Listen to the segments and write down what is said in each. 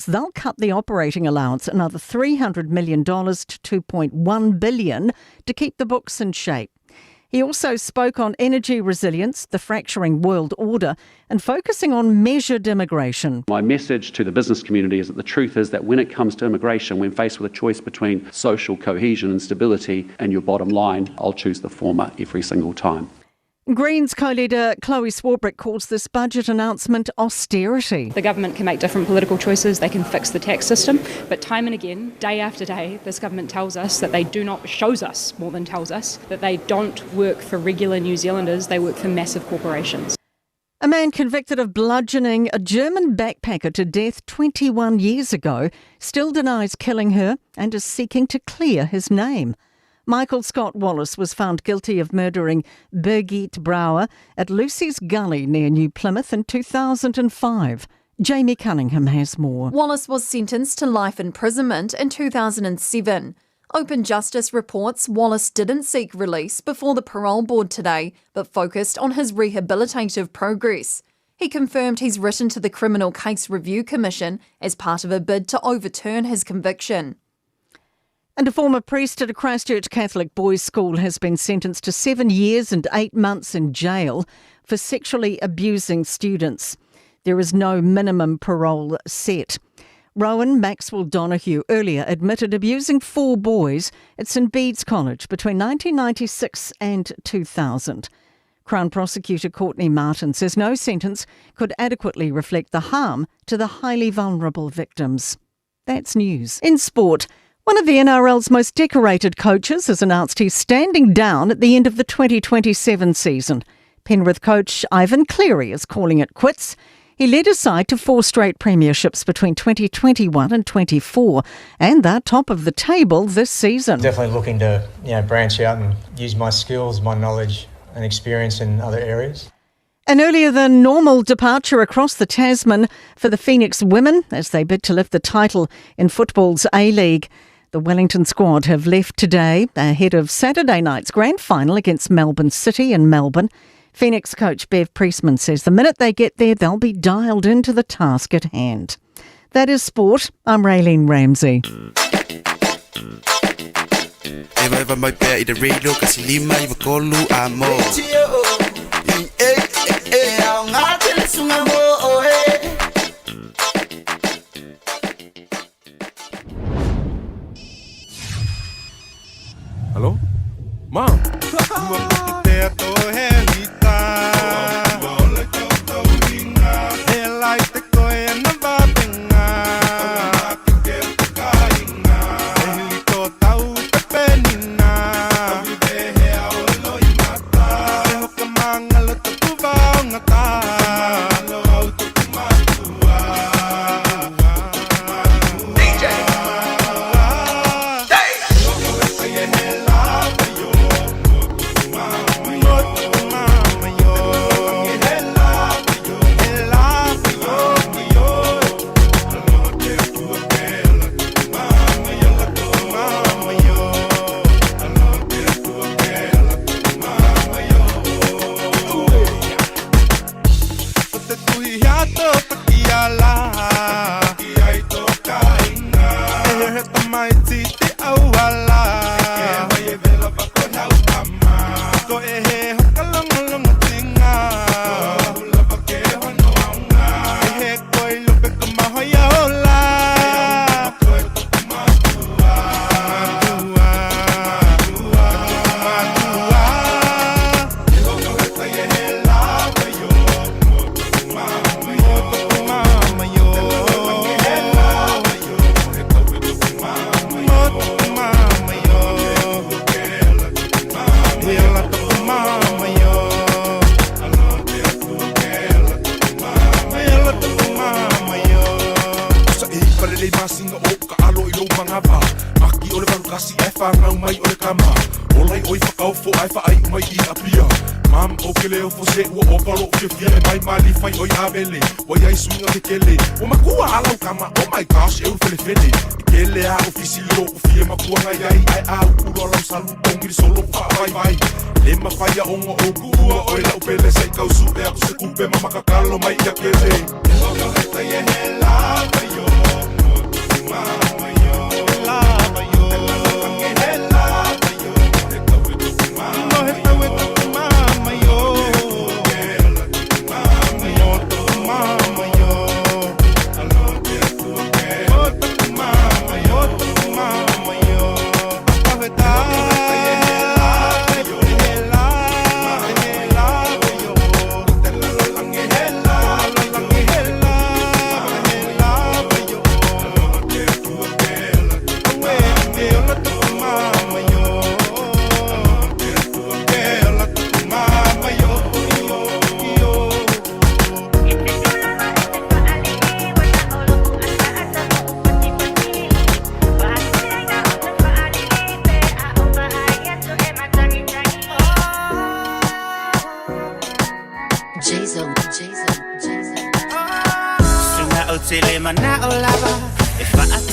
They'll cut the operating allowance another $300 million to $2.1 billion to keep the books in shape. He also spoke on energy resilience, the fracturing world order, and focusing on measured immigration. My message to the business community is that the truth is that when it comes to immigration, when faced with a choice between social cohesion and stability and your bottom line, I'll choose the former every single time. Greens co-leader Chloe Swarbrick calls this budget announcement austerity. The government can make different political choices, they can fix the tax system, but time and again, day after day, this government tells us that shows us more than tells us, that they don't work for regular New Zealanders, they work for massive corporations. A man convicted of bludgeoning a German backpacker to death 21 years ago still denies killing her and is seeking to clear his name. Michael Scott Wallace was found guilty of murdering Birgit Brouwer at Lucy's Gully near New Plymouth in 2005. Jamie Cunningham has more. Wallace was sentenced to life imprisonment in 2007. Open Justice reports Wallace didn't seek release before the parole board today, but focused on his rehabilitative progress. He confirmed he's written to the Criminal Case Review Commission as part of a bid to overturn his conviction. And a former priest at a Christchurch Catholic boys' school has been sentenced to 7 years and 8 months in jail for sexually abusing students. There is no minimum parole set. Rowan Maxwell Donoghue earlier admitted abusing 4 boys at St Bede's College between 1996 and 2000. Crown Prosecutor Courtney Martin says no sentence could adequately reflect the harm to the highly vulnerable victims. That's news. In sport, one of the NRL's most decorated coaches has announced he's standing down at the end of the 2027 season. Penrith coach Ivan Cleary is calling it quits. He led his side to 4 straight premierships between 2021 and 24, and they're top of the table this season. Definitely looking to branch out and use my skills, my knowledge and experience in other areas. An earlier than normal departure across the Tasman for the Phoenix women as they bid to lift the title in football's A-League. The Wellington squad have left today ahead of Saturday night's grand final against Melbourne City in Melbourne. Phoenix coach Bev Priestman says the minute they get there, they'll be dialed into the task at hand. That is sport. I'm Raylene Ramsey. Hello? Mom! Lema faya ongo ogua o ila upele sai kausu e aku se kupe mama kakalo mai ya kele. Eloka heta ye he lava yo.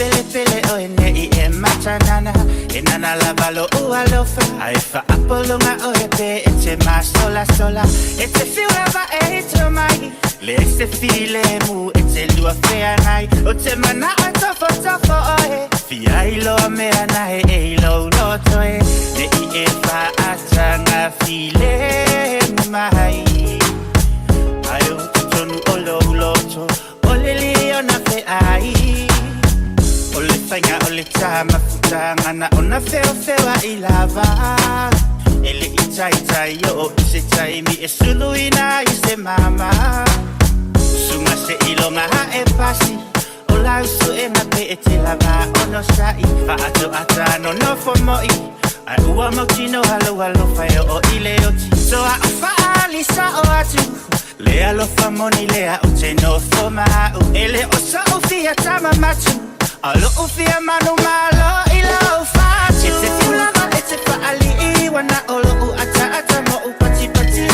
pele pele o ene I e matanana E nana la balo ualofa Ai fa apolonga o e pe E te ma sola sola E te fiurava e hito mai Le se file mu E te lua fea nai O te mana a tofo tofo o e Fia ilo mea nai e ilo loto e Ne I e fa atanga file mai Ayo tutonu olo loto Ole liona fe ai Ole fanga ole tama futanga na ona feo feo ilava Ele itai tai yo se tai mi e sulu ina I se mama Sunga se ilonga ha e pasi Ola usu e na pe e te lava ono sai Fa ato atano no fomoi Ai ua mautino halo halo fai o ile oti So a fa alisa o atu Lea lo famoni lea o te no foma Ele o sa o fia tama matu Alo o fia manu malo ilo fatu E te fulava e te faali Wana olo u ata ata mo u pati pati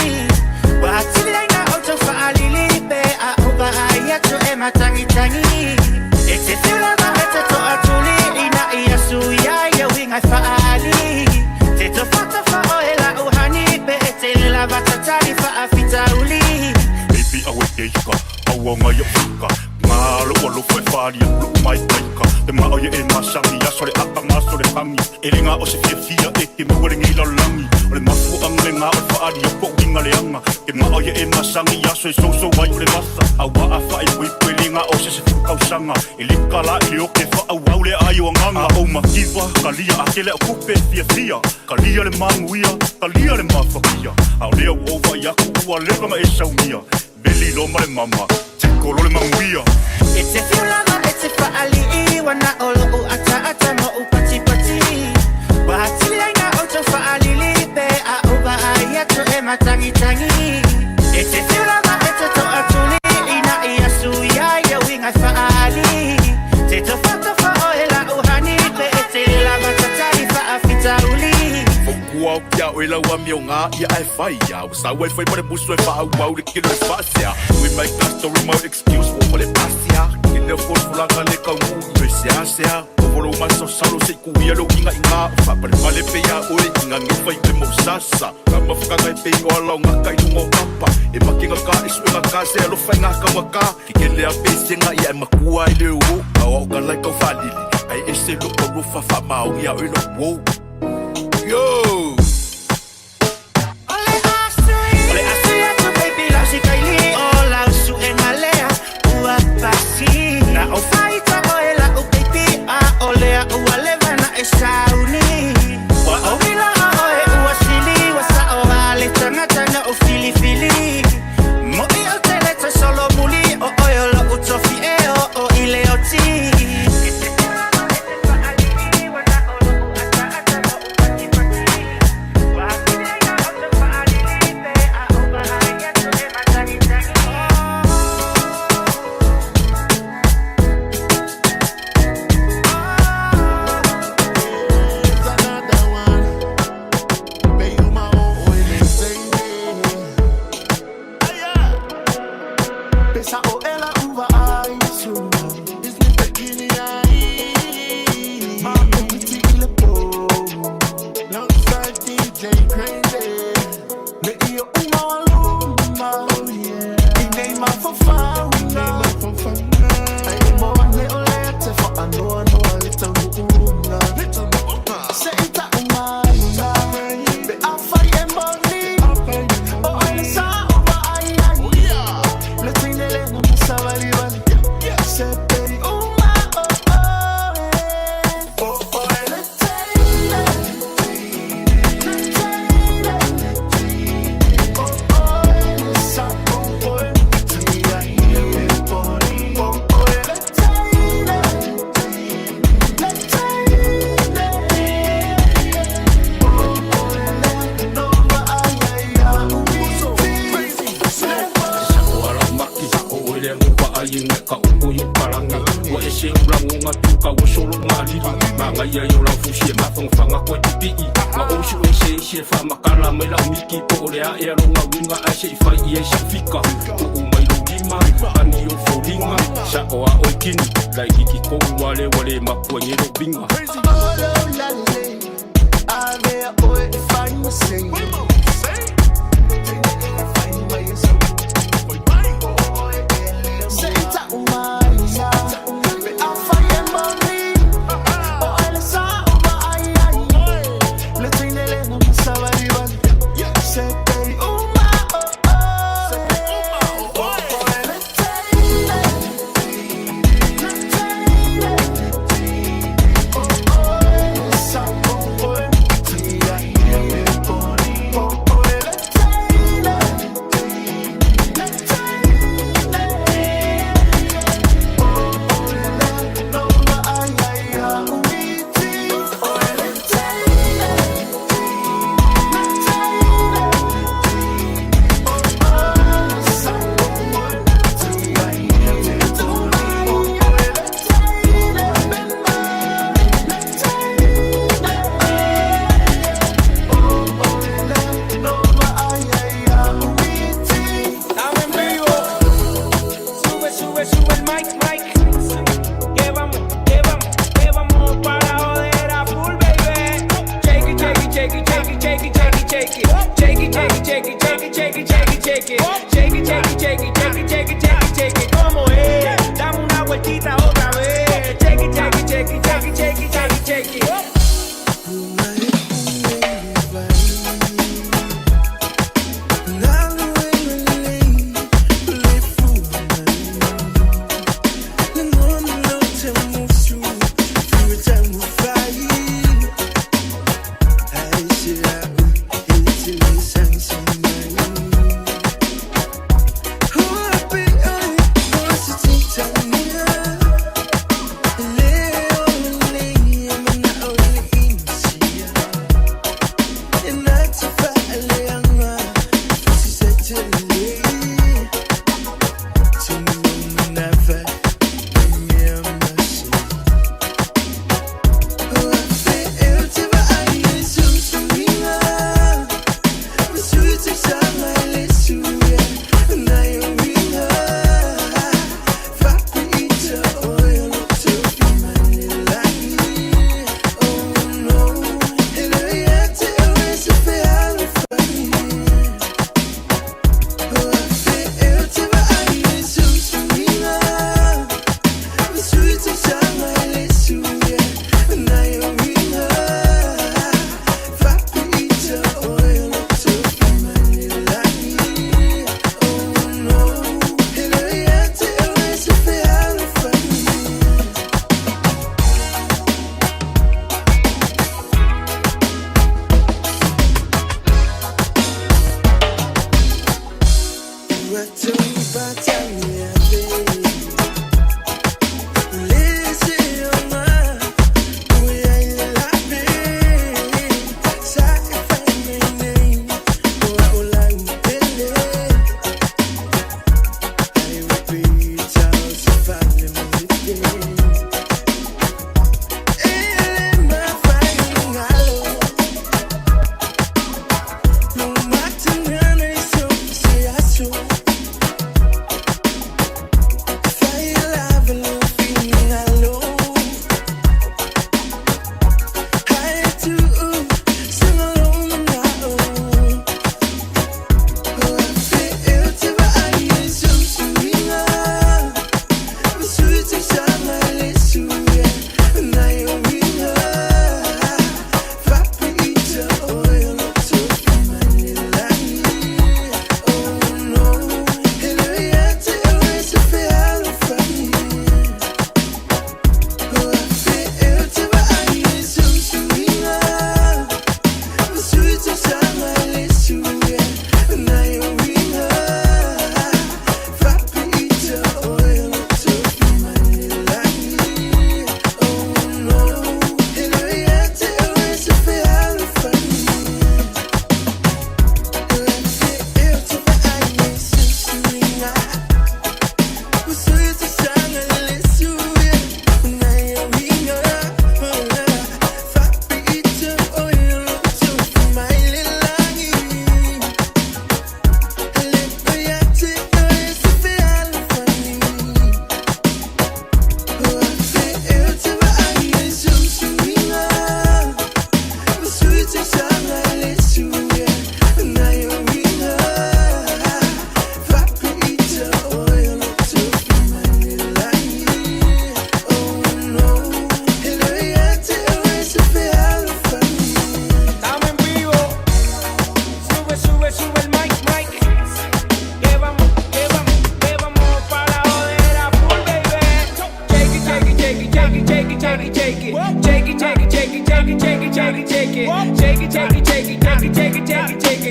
Wati leina o to faali lipe A uba ayato e matangi tangi E te fulava e te to atuli Ina ia suya ya winga faali Te to fata fa o ela u hanipe E te lava tatari fa afita uli Baby, I wait deika, I want my yuka. Malo olo fue faria, look my taika. The ma oye e masangi, ya sore apa ma sore hangi. Elinga o se fia e ke mo ringi la langi. Ole mafu ang lenga o faria, ko winga leanga. The ma oye e masangi, ya so so wai ole masa. Awa a fai wi pelinga o se fuka usanga. Elika la ile o ke fa awa le ayo nganga. O makiva, kalia akele o kupe fia. Kalia le manguia, kalia le mafakia. Au leo over ya kuwa leva ma e saumia. Beli lo male mama, te kolo le manguia. E te fiulava e te faali Wana olo u ata ata mo u pati pati Wati leina o to faali lipe A uba ayato e matangi tangi E te fiulava e te to atuli Ina ia suya ya winga faali Te to fata fa o ela uhani Pe e te lava tatari fa afita uli Fokua o kia o ela wa mionga ia e whaia. Usa wai whai pare busu e wha au au le kino e whaasea. We make that story more excuse for pare pasia. Kine fosfulanga le kau mu me sea sea. Ovolo maso salo se kuia lo inga inga. Wha pare pale pea o le inga ngiwhai te mo sasa. Kama whakanga e pei o alau ngaka i lungo papa. E makinga ka e suenga ka se alo whai ngaka waka. Kike lea pesenga ia e makua i le uho. Au au ka lai kau whalili. Ai e se lo o rufa wha mao ia o ino wow. Yo! Ani o fōringa, sa o a oikini. Lai iki kou wale wale mapuangi ro binga. Oh, lale, ave oe find me sing.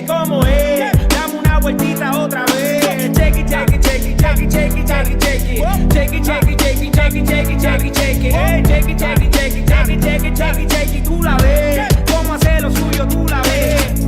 ¿Cómo es? Dame una vueltita otra vez. Shake it, shake it, shake it, shake it, shake it, shake it, shake it. Shake it, shake it, shake it, shake it, shake it, shake it, shake it. Hey, shake it, shake it, shake it, shake it, shake it, shake it, shake it. Tú la ves. Cómo hacer lo suyo, tú la ves.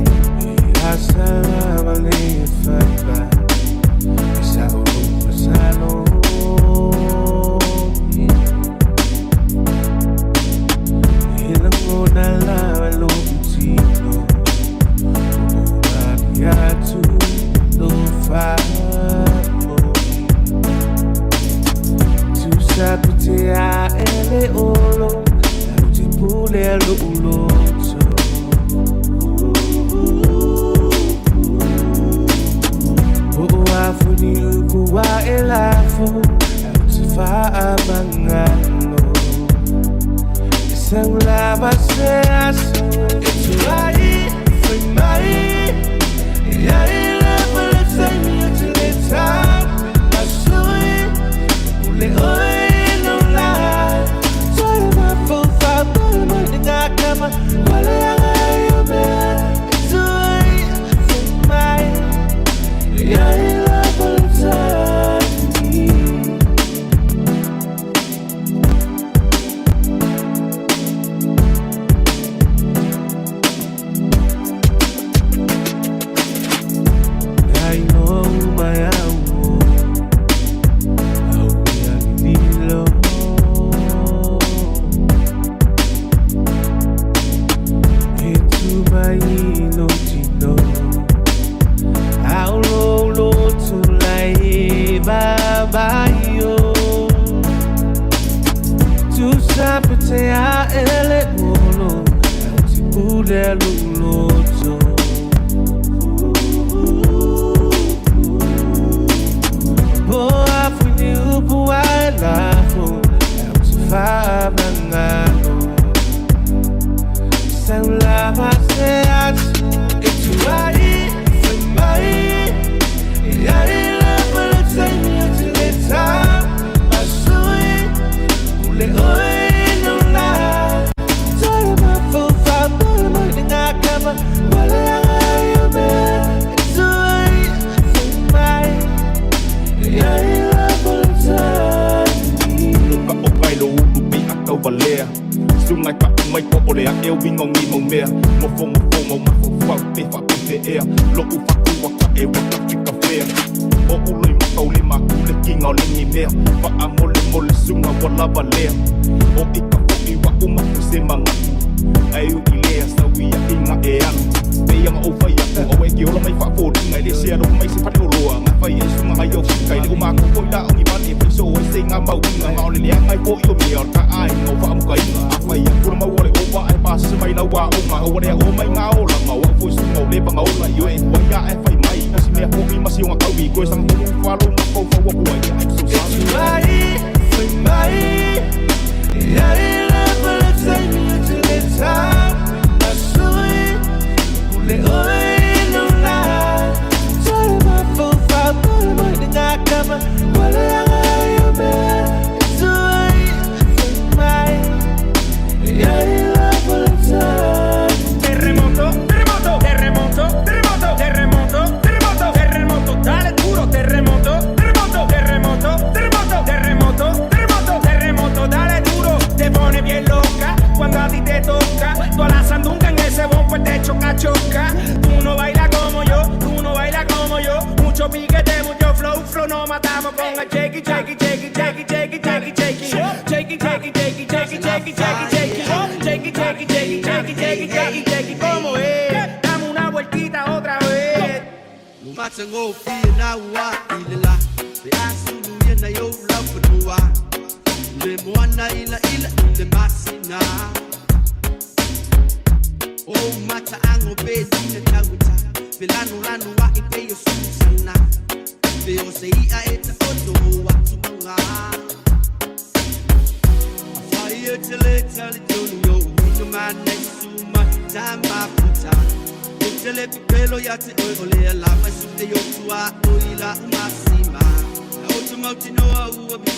Automotive no, I will be.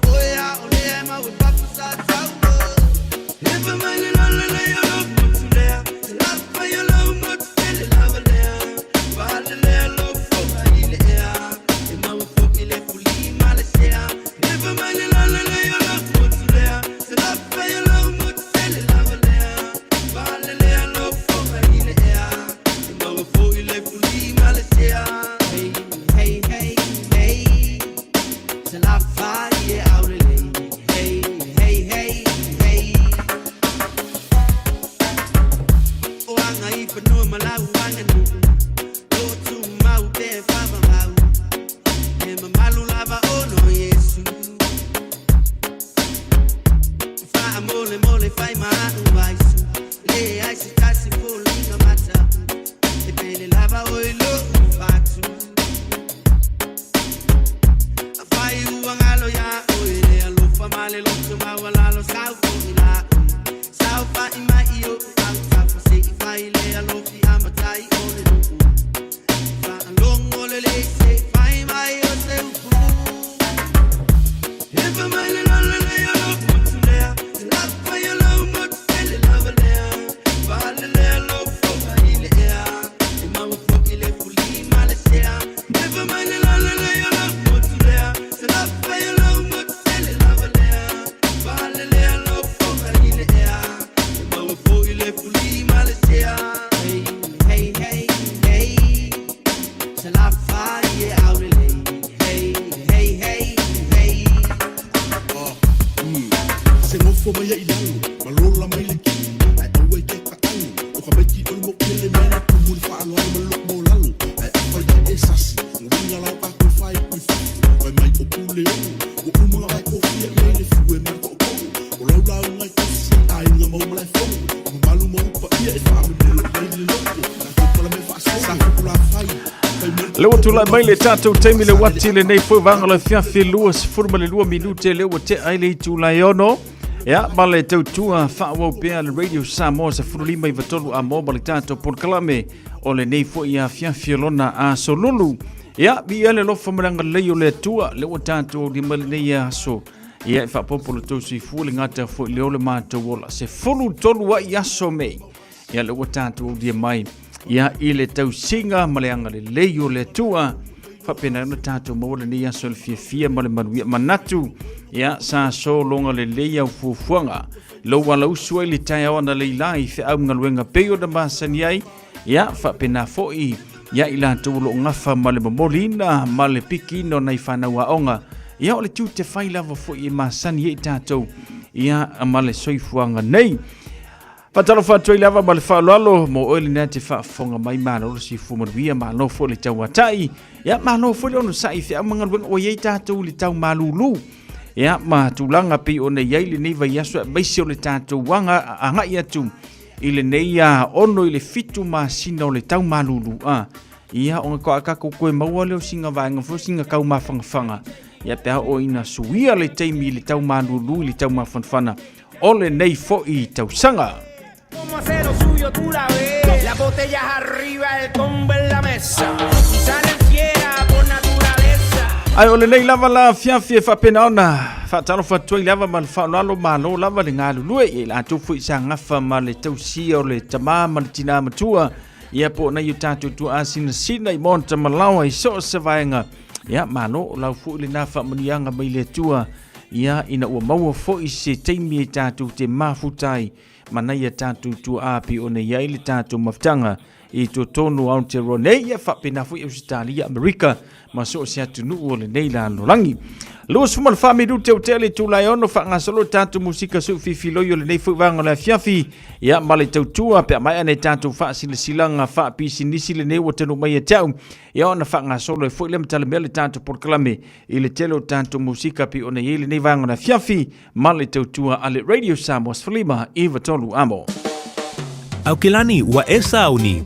Oh, yeah, only am I with Papa Sat. le fai manu vai su le ai si tassi polino mata e pele lava o lo fatu fai uangalo ya o le alo fa male lo tuma wala lo sau ila sau fa ima io au fa se fai le alo fi amatai o le fa longo le se fai mai o se fu e fa male lo le alo le la fa io lo mo le lava le fa le alo fa ile ya e ma fo ile fuli male se e fa male lo le alo mo le la fa io lo mo le lava le fa le alo fa ile ya e ma fo ile fuli male se hey hey hey hey se la fa ie out le hey hey hey hey Se mo fo mai ai lalu, ma lola mai le ki. Ai au ai te ka au, o ka beki o mo kele mena ku muri fa alo ma lo mo lalu. Ai au ai e sasi, nginga la pa ku fai ku fi. Ai mai o pule o uma ai ko fi e le fu e ma ko ko. O lau lau ngai ko si ai nga mo mai fo. O malu mo pa ia e fa me le lo ko. Na ko la me fa sa ku la fai. Le watu la mai le tātou teimi le wati le nei fo vanga le fiafi lua se furma le 2 minute le o te aile I tu lai ono. Ya, ma le tautua whaawau pēr le radio Samoa se furulima I vatolu a mo ma le tātou porkalame o le nei fo ia fiafi lona a solulu. Ya, bi ele lofa maranga leo le tua le o tātou di mali nei a so. Ya, I whapopo le tau si fu le ngata fo I leo le mātou ola se fulu tolu wa I aso mei. Ya, le o tātou di mai. Ya ile tau singa maleanga le leo le tua whapena na tātou maura ni aso le fia male manuia manatu ya sa so longa le lea ufufuanga lo wala usua le tai awana le ilai fe au ngaluenga peo da masani ai ya whapena foi ya ila tau lo ngafa male mamolina male piki no nai whanau aonga ya o le tiu te whailava foi I masani I tātou ya male soifuanga nei Patalo fatu I lava male whaolalo mo oili nea te whaafonga mai mālo si fumaruia mālo fo le tau atai. Ia mālo fo le ono sai whea mangaruenga o iei tātou le tau mālulu. Ia ma tūlanga pi o ne iei le nei vai asua maisi o le tātou wanga anga I atu. I le nei ono I le fitu ma sina o le tau mālulu. Ia o ngako akako koe maua leo singa vaenga fo singa kau mawhangawhanga. Ia pēha o ina suia le teimi le tau mālulu le tau mawhanwhana. O le nei fo I tau sanga. Como hacer lo suyo tú la ves, las botellas arriba, el combo en la mesa, y salen fiera por naturaleza. Ai ole nei lava la fiafi e whapena ona, whatalo whatoi lava ma le whaonalo malo lava le ngā lulue, e la tufu I sa ngafa ma le tausia o le tamā ma le tina matua, ia po na yu tātou tu asina sina I monta malawa I so se vaenga, ia malo lau fu le nā whamanianga mai le tua, ia ina ua maua fo I se teimi e tātou te mafutai, Manaya tātou tu api o ne iai le tātou maftanga I to tonu Aotearoa ia whapena fui Australia Amerika ma so se atu nuu o le nei la lorangi. Luas fumal whameru te utele tu lai ono whangasolo tātou musika su fifiloi o le nei fui wanga la fiafi ia male tautua pe mai ane tātou whaasila silanga whaapisi nisi le nei o tenu mai e tau ia ona whangasolo e fui le mtale mele tātou porkalame I le telo tātou musika pi o nei nei wanga la fiafi male tautua ale Radio Samoa Sfalima Eva Tolu Amo. Au kilani wa esa uni.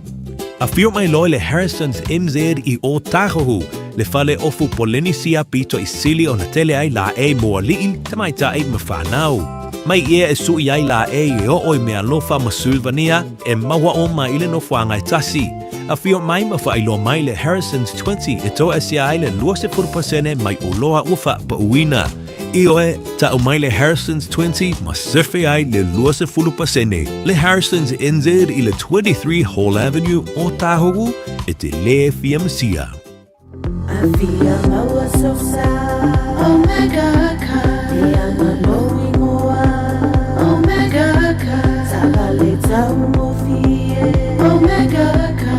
A fio mai loe le Harrison's MZ I o tahohu. Le fale ofu polenisia pito I sili o na tele ai la e moa liin tamai ta e mawhanau. Mai ia e sui ai la e o oi mea lofa masulvania e mawa o ma ile no fuanga I tasi. A fio mai mawha ilo mai le Harrison's 20 e to asia ai le 20% mai uloa ufa pa uina. Ioe, ta o mai le Harrison's 20 ma surfe ai le 20%. Le Harrison's NZ I le 23 Hall Avenue o Tahogu e te le fiamsia. Avia maua sosa, Omega Ka, Diana Lowi Moa, Omega Ka, Tabale Taumofie, Omega Ka,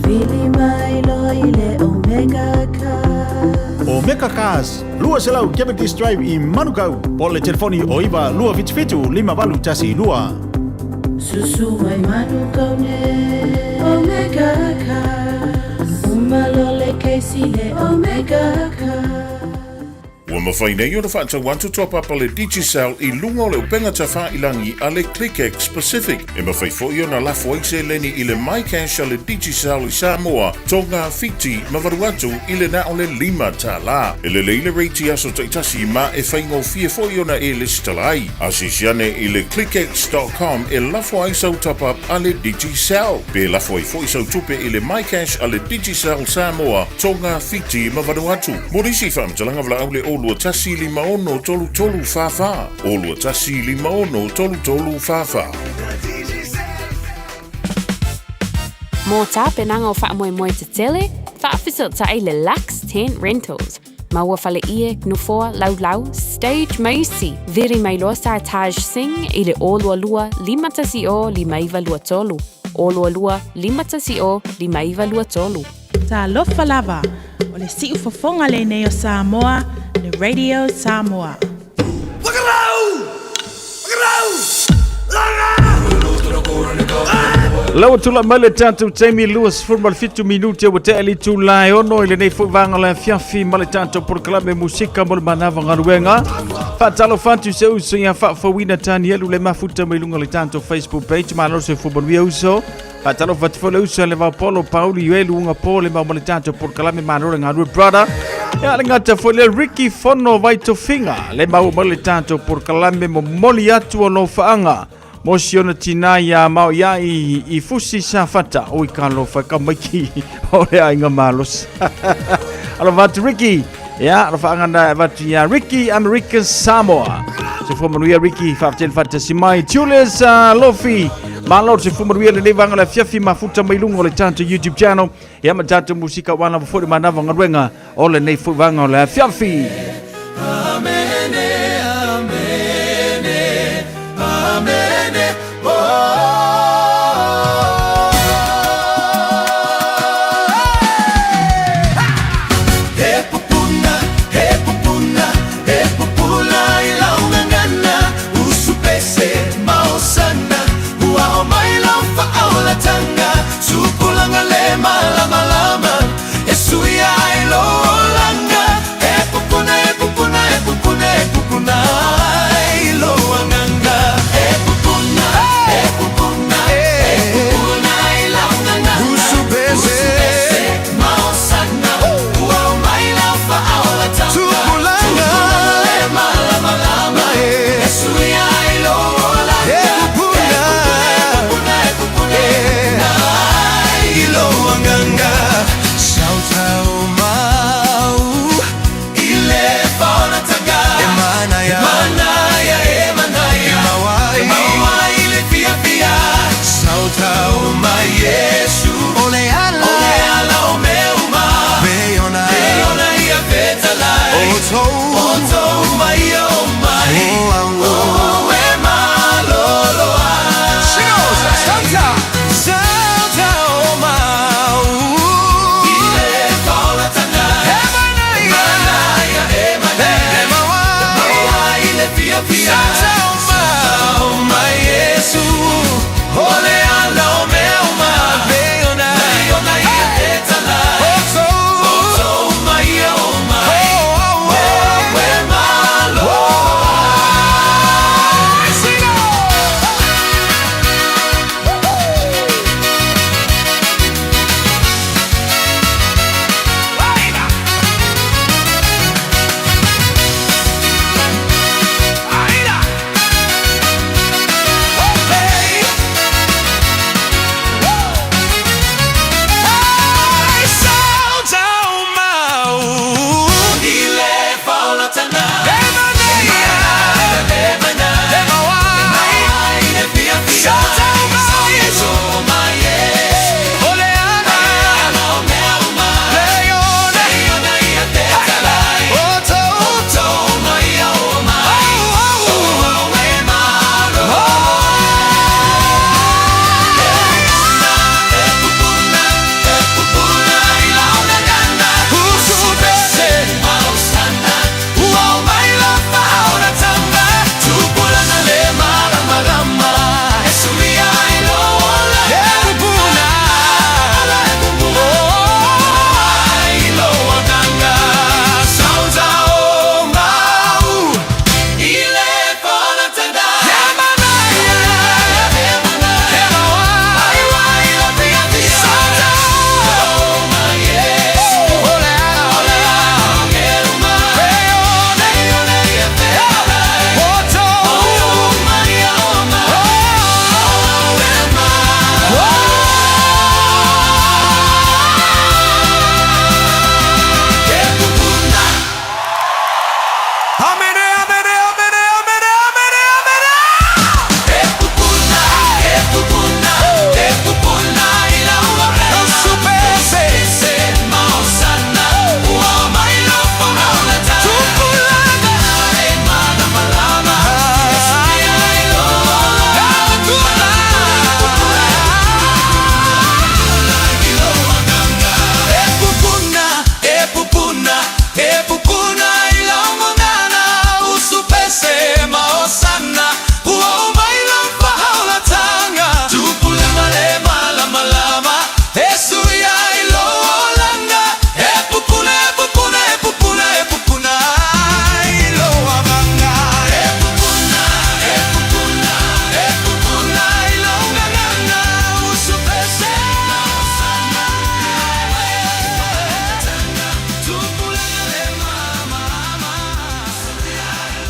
Fili mai loile Omega Ka. Omega Cars, lua selau Cavendish Drive I Manukau, po le telefoni o iwa lua vitfitu lima valu tasi lua. Susu mai Manukau ne, Omega Ka, Umalole Casey le Omega Ka. Ua mawhai nei o na whaatau wantu top up ale Digicel I lunga o le upenga tafa ilangi ale ClickX Pacific. E mawhai fo I o na lafo aise leni I le MyCash ale Digicel I Samoa, Tonga, Fiji, Mavaruatu I le na o le 5 tala. E le leile reiti aso taitasi ma e whaingo fie fo I o na e listalai. Asisiane I le clickx.com e lafo aisau top up ale Digicel. Pe lafo I fo isau tupe I le MyCash ale Digicel Samoa, Tonga, Fiji, Mavaruatu. Morisi whaamtalanga vla au le olua tasi 5 tolu tolu fafa. Olua tasi 5 tolu tolu fafa. Mō tā penanga o wha moe te tele, whaafisa ta i le Lux Tent Rentals. Maua whale ie, nufoa, lau, stage maisi, veri mai loa sa Taj Singh I le olua lua 5 o 5 lua tolu. Olua lua 5 o 5 lua tolu. Tā lofa lava, o le siu fofonga le nei o Samoa, le Radio Samoa. Lawa tula male tatu Jamie Lewis formal 5 minuti o te ali tu lai ono ile nei fuwanga le fiafi male tatu proclame musika mol manava ngaruenga fatalo fantu se uso ya fa fawina tani elu le mafuta melunga le tatu Facebook page malo se fubon wi uso fatalo fatfole uso le va polo Pauli yelu unga pole male tatu proclame manora ngaru brother ya le ngata fole Ricky Fono vai to finger le male tatu proclame moli atu no faanga Mosiona tina ya mau ya I fusi sa fata o I kalo whakamaki o le ainga malos. Ala vatu Ricky, ya, rafa angana vatu ya Ricky American Samoa. Se fumanuia Ricky, whaftel fata si mai. Julius Lofi, malo se fumanuia le levanga le fiafi mafuta mailungo le tanto YouTube channel. Ya matata musika wana wafuri manava ngaruenga o le nei fuwanga o le fiafi. Malama, Esuya, Ilo, Langa, Epopuna.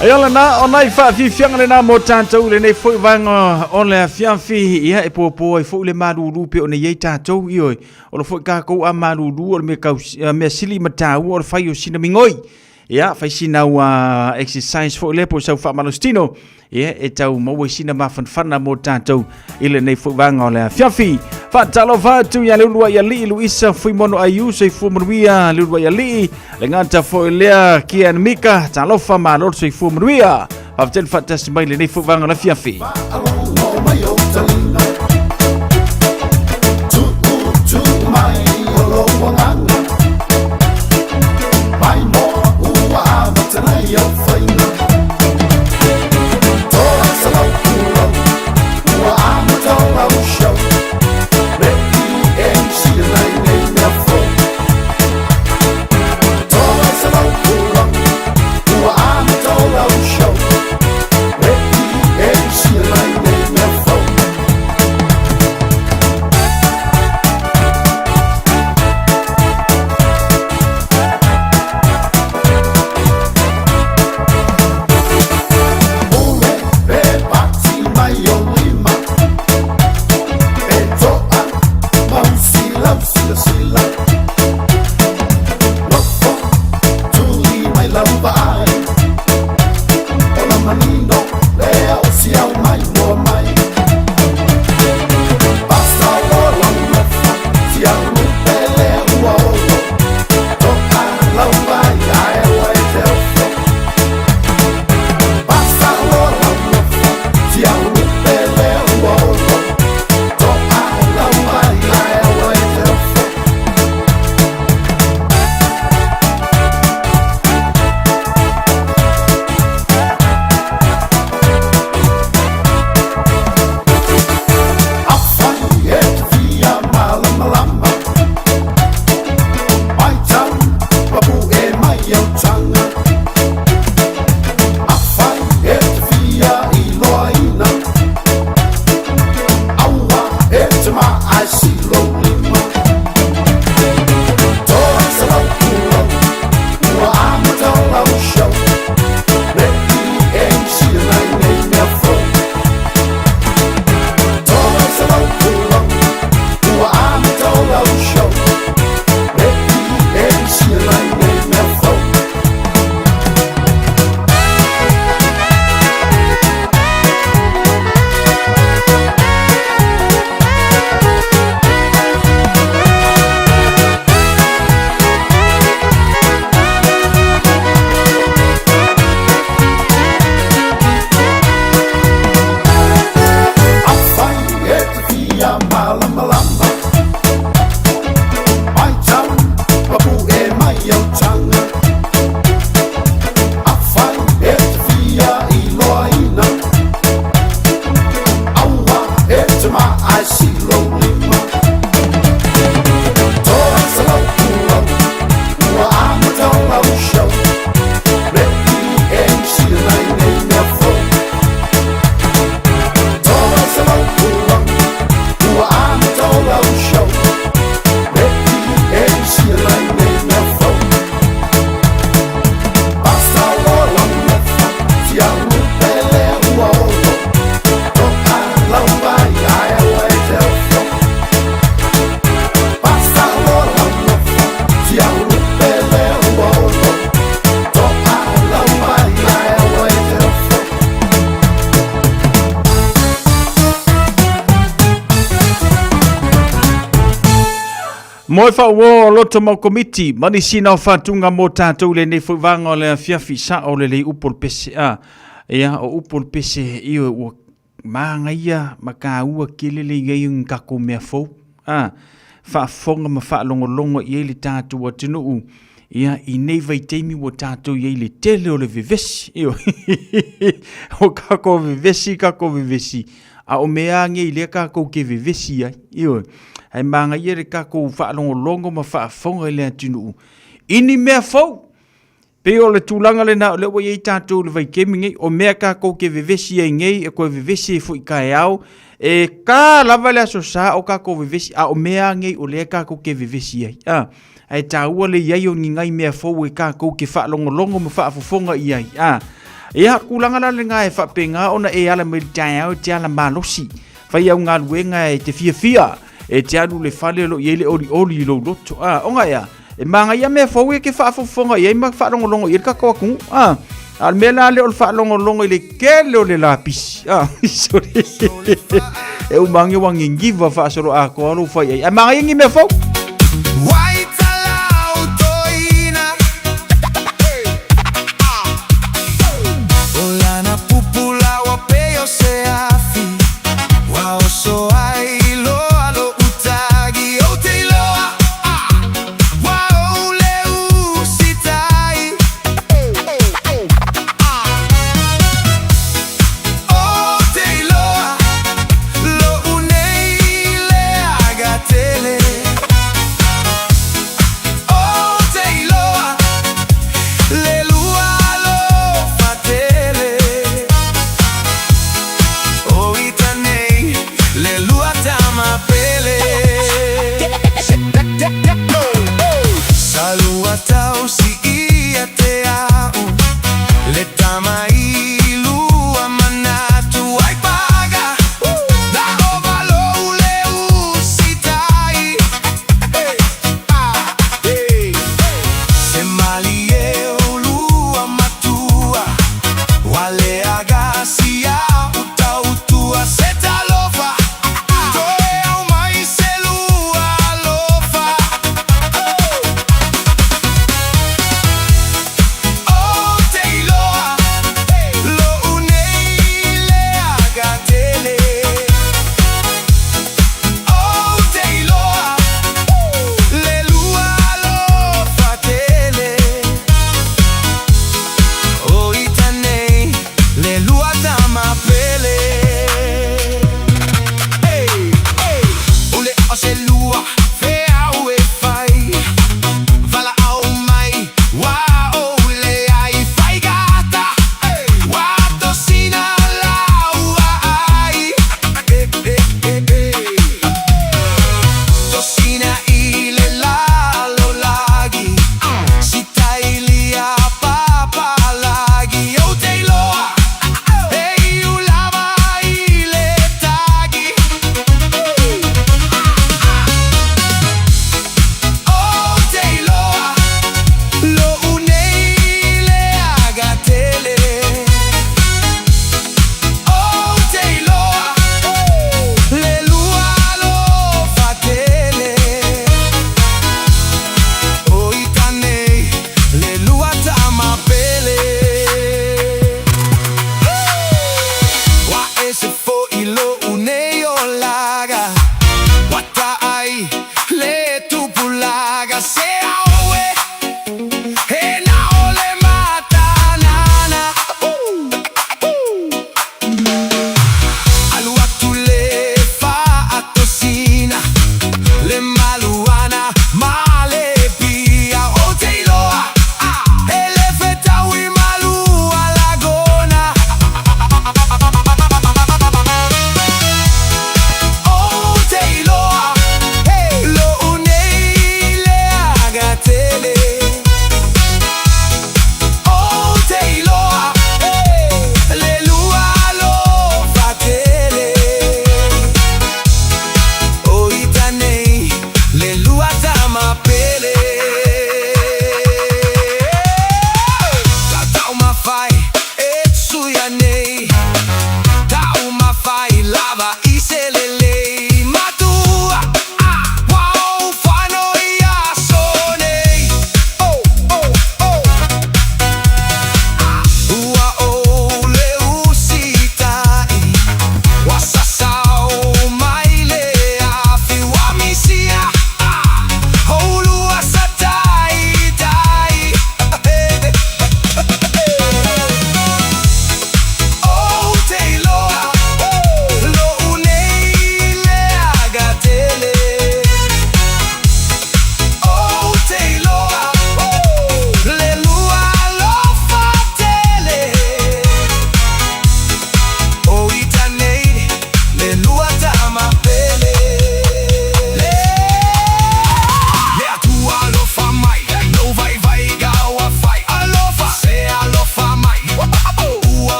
Ayala na onai fa fi fianga le na mo tantou le nei foi vanga on le fianfi ia e popo e foi le maruru pe on ye tantou ioi o le foi ka ko a maruru o me ka me sili matau o fai o sina mingoi ia fai sina wa exercise foi le po sau fa malostino ia e tau mo sina ma fanfana mo tantou ile nei foi vanga o le fianfi fa talo fa tu ya lua ya li Luisa foi mono ayu se fu mruia lua ya li le ngata foi le kian mika talo fa malor se fu mruia aftel fantastic mai le nei foi vanga la fiafi Moi fa wo loto mo komiti mani sina fatunga mo tatou le nei fuwanga le fiafi sa o le upol PCA ia o upol PC io o manga ia maka ua kilele ngai ngako me fo fa fonga ma fa longo ia le tatou atinu ia I nei vai teimi wo tatou ia le tele o le vivesi io o kako vivesi a o mea ngai le kako ke vivesi io ai manga ia le kako fa longo ma fa fonga le atinu ini mea fo pe o le tulanga le na le o ye tatou le vai kemi ngai o mea kako ke vivesi ngai e ko vivesi fo I kai au e ka lava le aso sa o kako vivesi a o mea ngai o le kako ke vivesi ai taua le iai o ngai mea fo e kako ke fa longo ma fa fonga ia Ia kulanga la lenga e whapenga ona e ala me tau te ala malosi. Whai au ngā luenga e te fia e te alu le whale lo iele oli lo loto. Onga ia, e manga ia mea fau e ke whaafofonga ia ima whaalongolongo i rika kawakungu. Al mela le ol whaalongolongo i le kele o le lapisi. Sorry. E umangi wangi ngiva whaasoro a ko alo whai ai. E manga ingi mea fau.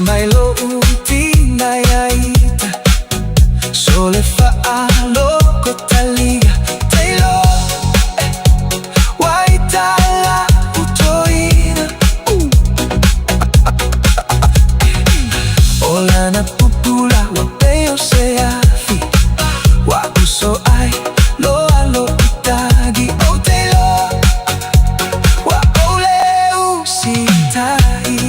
mai lo utina yaita sole fa alo kotalia tailo waitala utoina olana pupula wapeo seafi wakuso ai lo alo itagi otelo wa ole usitai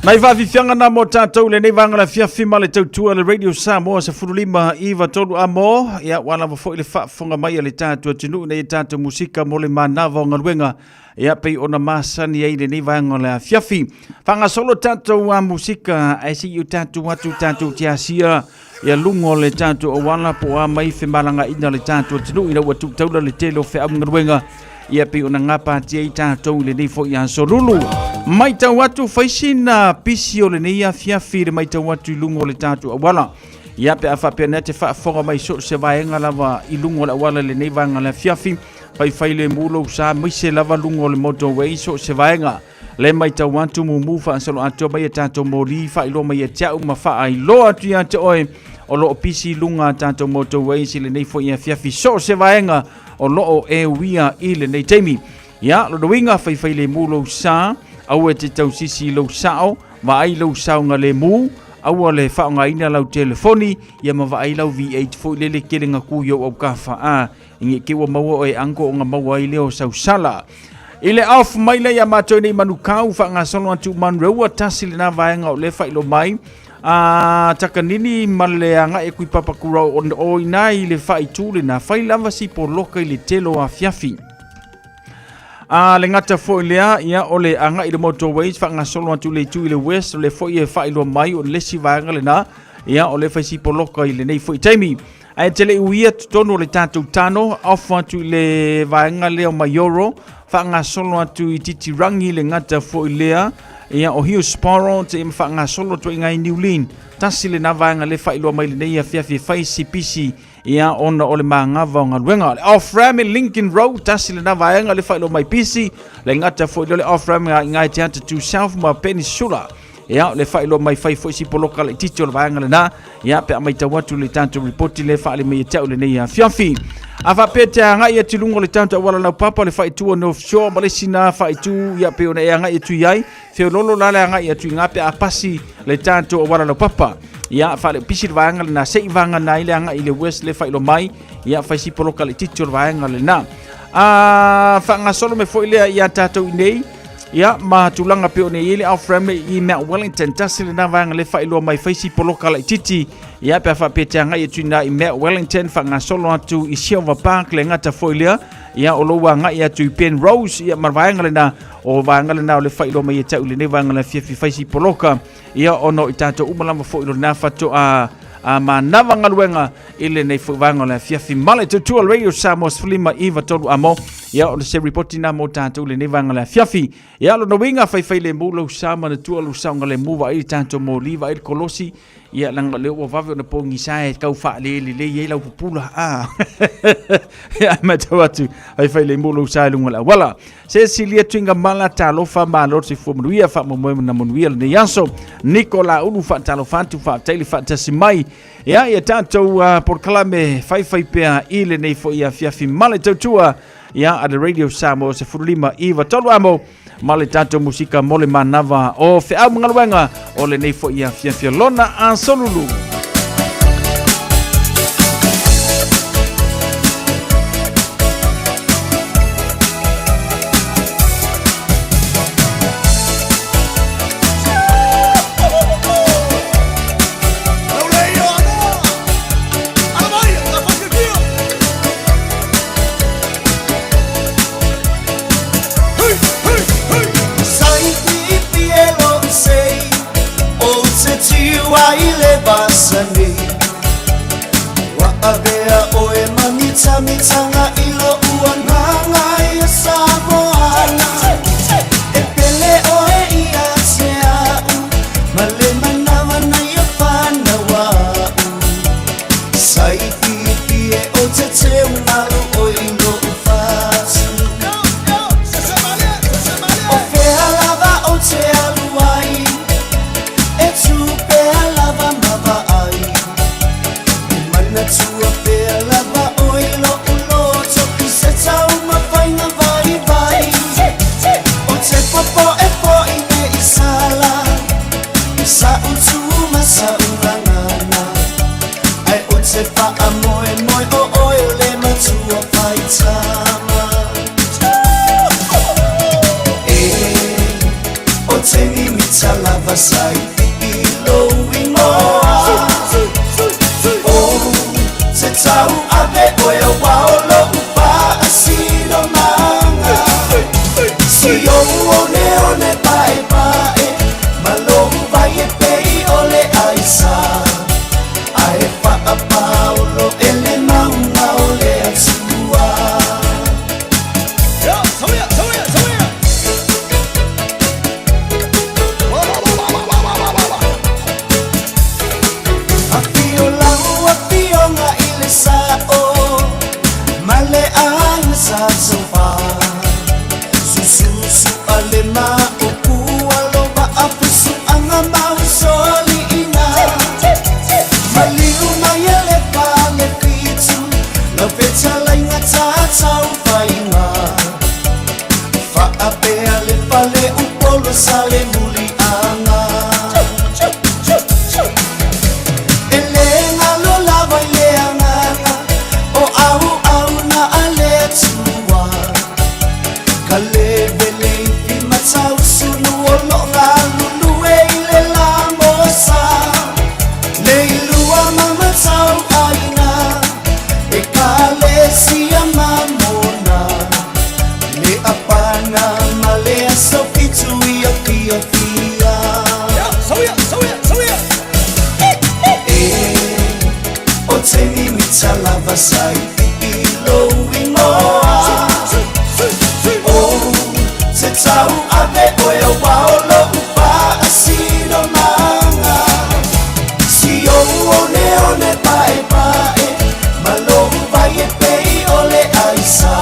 Nai vafifiangana mo tātou le nei vangala fiafi ma le tautua le Radio Samoa sa furulima iwa tolu amo ia wala wafo ile whaafonga mai le tātua tinu nei tātou musika mo le manava o ngaruenga ia pei ona masani ei le nei vangala fiafi whanga solo tātou a musika ai si yu tātou watu tātou tiasia ia lungo le tātou o wala po a mai fe malanga ina le tātua tinu ina watu taula le telo fe am ngaruenga ia pe ona ngapa tia i tātou le nei fo i ansorulu. Mai tau watu faisina pisi o le nei a fiafi le mai tau watu i lungo le tātou awala. Ia pe a whapea nea te whaafonga mai so se vaenga lava i lungo le awala le nei vanga le fiafi. Pai whaile mulo sa maise lava lungo le motorway so se vaenga. Le mai tau watu mumu wha ansalo ato mai a tātou mori wha ilo mai a tiau ma wha ai lo atu i ate oe. O loo pisi lunga tātou motorway si le nei fo i a fiafi so se vaenga. O loo e uia i le nei teimi. Ia, lo doinga whai le mulo sa. Au e te tau sisi lau sao, wa ai lau sao nga le mu, au a le whao nga ina lau telefoni, ia ma wa ai lau V8 fo lele kere nga kuyo au kafa a, inge kiwa maua e ango o nga maua i leo sau sala. Ile off mai le ia mātou nei manukau, wha ngā solo atu manreua tasi le nā vaenga o le whailo mai, takanini maleanga e kui papakura o inai le whaitu le nā whailava si po loka i le telo a fiafi. Le ngata fo lea ia o le anga i le motorways fa nga solo atu le tu i le west le fo i fa i lo mai o le si vanga le na ia o le fa si poloka i le nei fo i taimi ai tele uia tono le tatu tano off atu le vanga le o mayoro fa nga solo atu i titi rangi le ngata fo lea ia o hiu sporo te fa nga solo to ngai niulin tasi le na vanga le fa i lo mai le nei afia fa si pisi ia ona ole mangava nga luenga le off ram Lincoln Road tasi le na vaenga le failo mai pisi le ngata fo le off ram ngai tianta to South ma Peninsula ia le failo mai fai fo si poloka le tito le vaenga le na ia pe mai tawatu le tanto report le faile mai tau le nei fiafi ava peta ngai atu lungo le tanto wala na papa le faitu no offshore malesina faitu ia pe ona ngai atu yai fe lolo la ngai atu ngape apasi le tanto wala na papa ia fa le pisir vanga na sei vanga na ile anga ile west le failo mai ia fa si poloka le tito vanga le na fa nga solo me foi le ia tato nei ia ma tulanga pe one ile au frame i Mount Wellington tasile na vanga le failo mai fa si poloka le titi ia pe fa petanga i tuna i Mount Wellington fa nga solo atu i Silver Park le ngata foi le ia o lo wanga ia tu Penrose ia marvanga le na o vanga le na le failo mai tau le ne vanga le fifi fa si poloka ia ono i tato umalama foi lo na fato a manava ngaluenga ile nei vanga le fifi male tu radio Samos flima iva tolu amo ia o se reportina mo tato le ne vanga le fifi ia lo no winga fai le mulo sama na tu lo sanga le muva i tato mo liva i kolosi ia langa le o vave na pongi sai kau fa le ye la pupula ia mata watu fai le mulo sai lunga wala se silia twinga mala talo fa malo se fu muia fa mo na monuia le yaso Nicola ulu fa talo fantu fa tele fa tasimai ia ia tanto por kalame fai pea ile nei fo ia fiafi male tutua ia a radio Samo se furulima iva tolu amo male tanto musika mole manava o fe au ngaluenga o le nei fo ia fiafi lona an solulu Mitanga ilo uanganga ya Samoana Epele oe ia seau Male manawa na ya whana wau Saifi e o te te unalo o ilo ufasu O whea lava o te aluai E tu pea lava mawa ai Mana tua pea lava Sai ilo ingoa Oh, se tau ave oe waolo upa asino manga Si o one pae pae Malo vai e pei ole aisa Ae pa a paolo ele maunga ole atua Sale muli anga Elenga lo lava ileanga O au na ale tua Kale vele i matau sunu o longa lulu e ile la mosa Le ilua mamatau aina E kale sia mamona Le apana malea sofitu Pia O te mimita lava sai ilo ingoa O te tau ave oe waolo upa asino manga Si o one pae pae Malo vai e pei ole aisa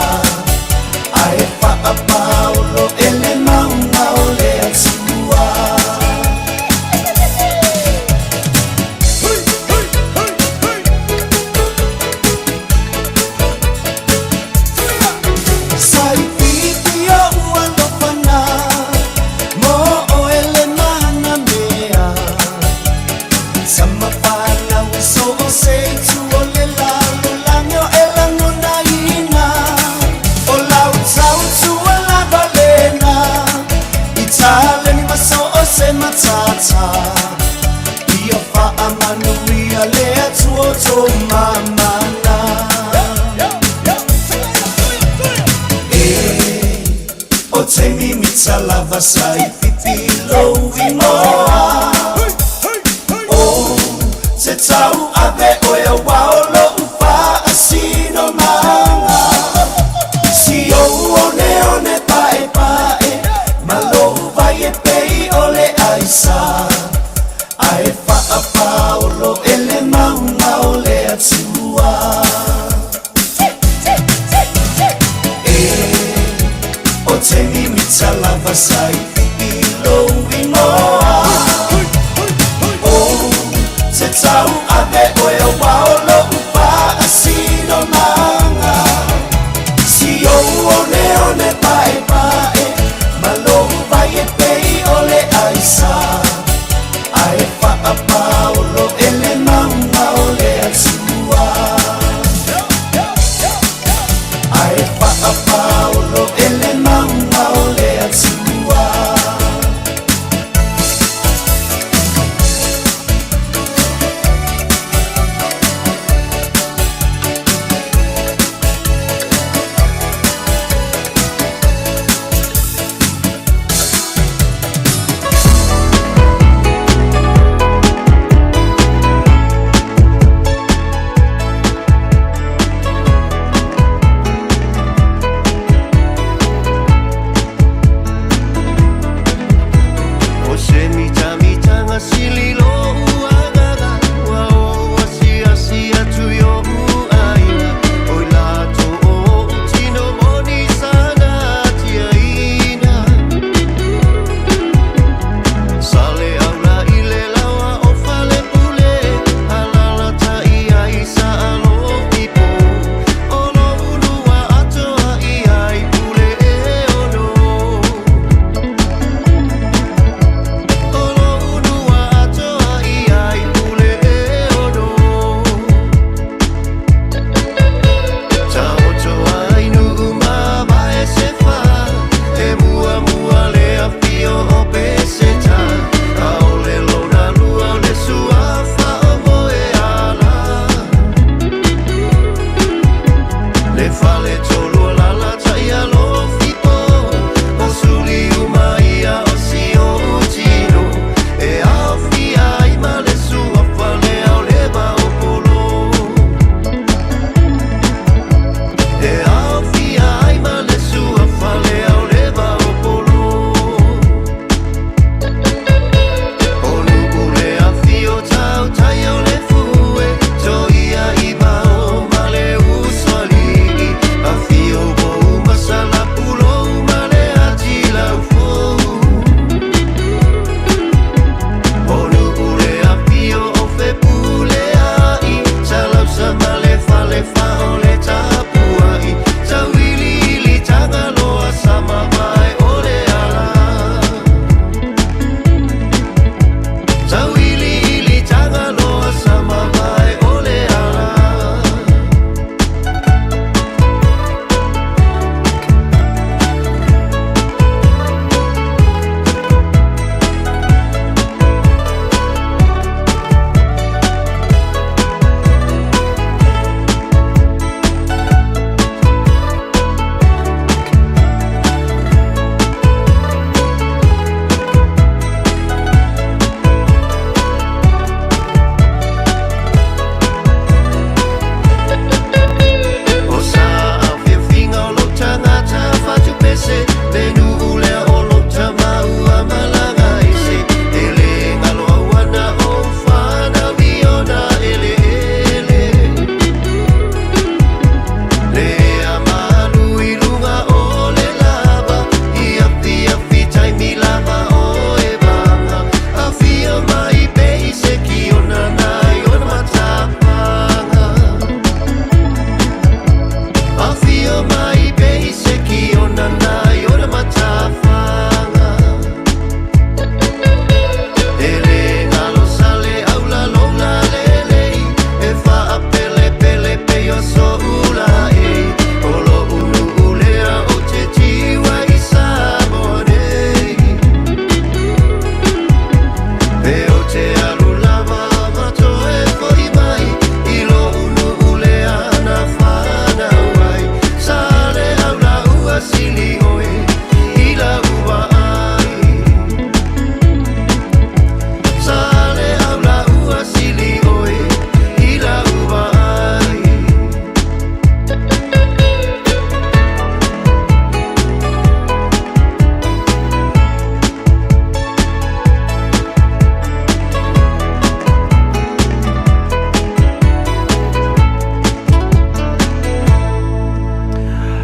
Ae pa a paolo ele maunga ole atua Sai pipi o ua lopana Mo o ele mana mea Sama pana wiso o seitu o le lalo Lanyo e lango na ina O lau tau tua la valena Italian maso o se matata Ia fa amanu ia lea tuo to mamana O te mimita lava sai pipilo imoa O te tau ave oe waolo upa asino manga Si o one pae pae Malo vai e pei ole aisa Ae fa a paolo ele maunga ole atua O te mimita lava sai ilo ingoa O te tau ave oe waolo upa asino manga Si o one pae pae Malo vai e pei ole aisa Ae pa a paolo ele maunga ole atua Ae pa a paolo ele maunga ole atua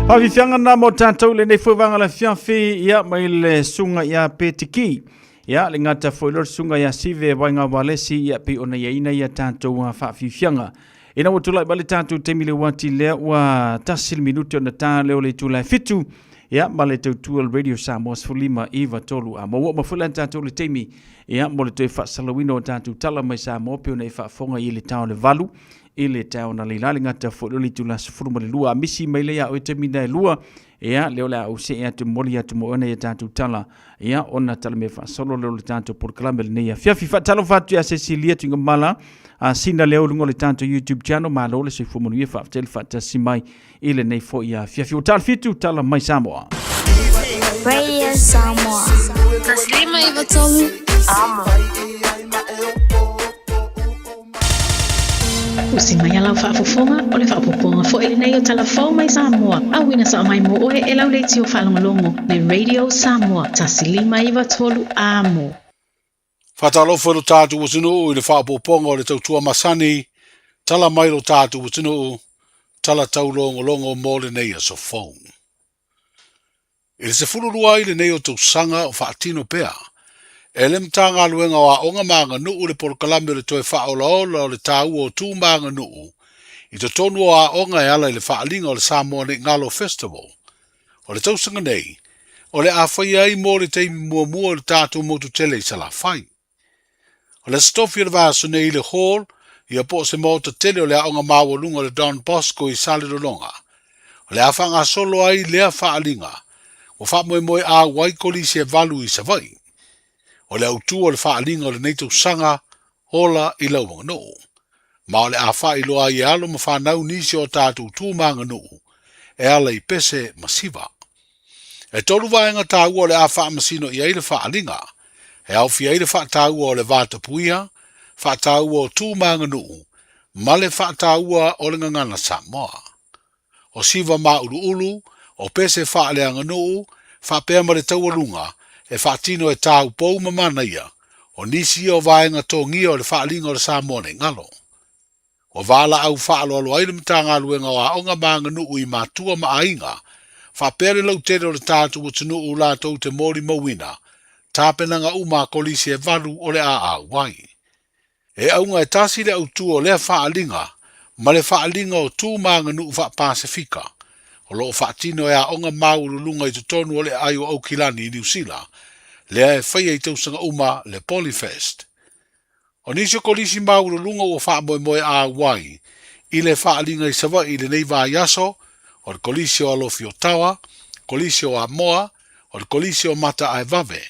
Whawhiwhianga nā mō tātou le nei whawanga la whiawhi ia mai le sunga ia Petiki. Ia le ngata whailor sunga ia sive wainga walesi ia pe ona ia ina ia tātou whawhiwhianga. Ina wa tulai bali tātou te mile wati lea wa tasil minuti ona tā leo le tulai fitu. Ia ma le tautua Radio Samoa Fulima Iwa Tolu a maua mawhula tātou le teimi. Ia mo le toi whaasalawino tātou tala mai Samoa pe ona i whaafonga i le tau le valu. I le tau na le lali ngata whaololi tula sifuruma le lua. Misi mai lea o te mina e lua. Ea leo lea au se ea tu moli atu mo ona ia tātou tala. Ea ona tala me whaasolo leo le tātou por kalame le neia. Fiafi whaatalo whatu a Cecilia tu inga mala. Sina leo lungo le tātou YouTube channel. Ma lo le se fumonu ia whaaftel whaatasi mai. I le nei fo ia fiafi o tala fitu tala mai Samoa. Radio Samoa. Taslima Iwa Tolu. Amo. Usi mai ala whaafofonga o le whaapoponga fo ele nei o talafau mai Samoa. Awina sa mai mo oe e lau leiti o whalongolongo le Radio Samoa. Tasilima Iwa Tolu Amo. Whatalofo lo tātu wasinu i le whaapoponga o le tautua masani. Tala mai lo tātu wasinu tala taulongolongo mo le nei a so phone. I le se fulurua i le nei o tausanga o whaatino pea. E le mtanga luenga wa onga maanga nuu le porkalame le toe whaolaola o le tāu o tū maanga nuu. I to tonu a onga e ala i le whaalinga o le Samoa ne Ngalo Festival. O le tausanga nei, o le awhai ai mo le teimi mua mua le tātou motu tele i sala whai. O le stofi le vāsu nei le hall, i a po se mota tele o le aonga mawalunga le Don Bosco i Sali Rolonga. O le awhanga solo ai lea whaalinga, o wha moe a waikoli se valu i savai. O le autu o le whaalinga o le neito sanga hola i laumanga nuu. Ma o le awha i loa i alo ma whanau nisi o tātou tūmanga nuu, e ala i pese masiva. E tolu vaenga tā ua o le awha masino i eile whaalinga, e au fi eile wha tā ua o le vāta puia, wha tā ua o tūmanga nuu, ma le wha tā ua o le ngangana Samoa. O siva ma ulu ulu, o pese whaaleanga nuu, wha pēr ma le taualunga, e whaatino e tāu pou mamana ia, o nisi o vaenga tōngia o le whaalinga o le Samoa ne ngalo. O wala au whaalo alo aile mtanga luenga o aonga maanga nuu i mātua maainga, whapere lau tere o le tātu o tunu u lātou te mori mawina, tāpenanga uma kolisi e valu o le a wai. E aunga e tasi le au tu o lea whaalinga, ma le whaalinga o tū maanga nuu wha Pasifika, o loo whaatino e aonga maurulunga i tutonu o le ai o Aukilani i New Zealand, lea e whaia i tausanga uma le Polyfest. O nisio kolisi maurulunga o wha moe a wai, i le whaalinga i sawa i le neiva yaso, o le kolisi o Alofi o Tawa, kolisi o Amoa, o le kolisi o Mata Aevave,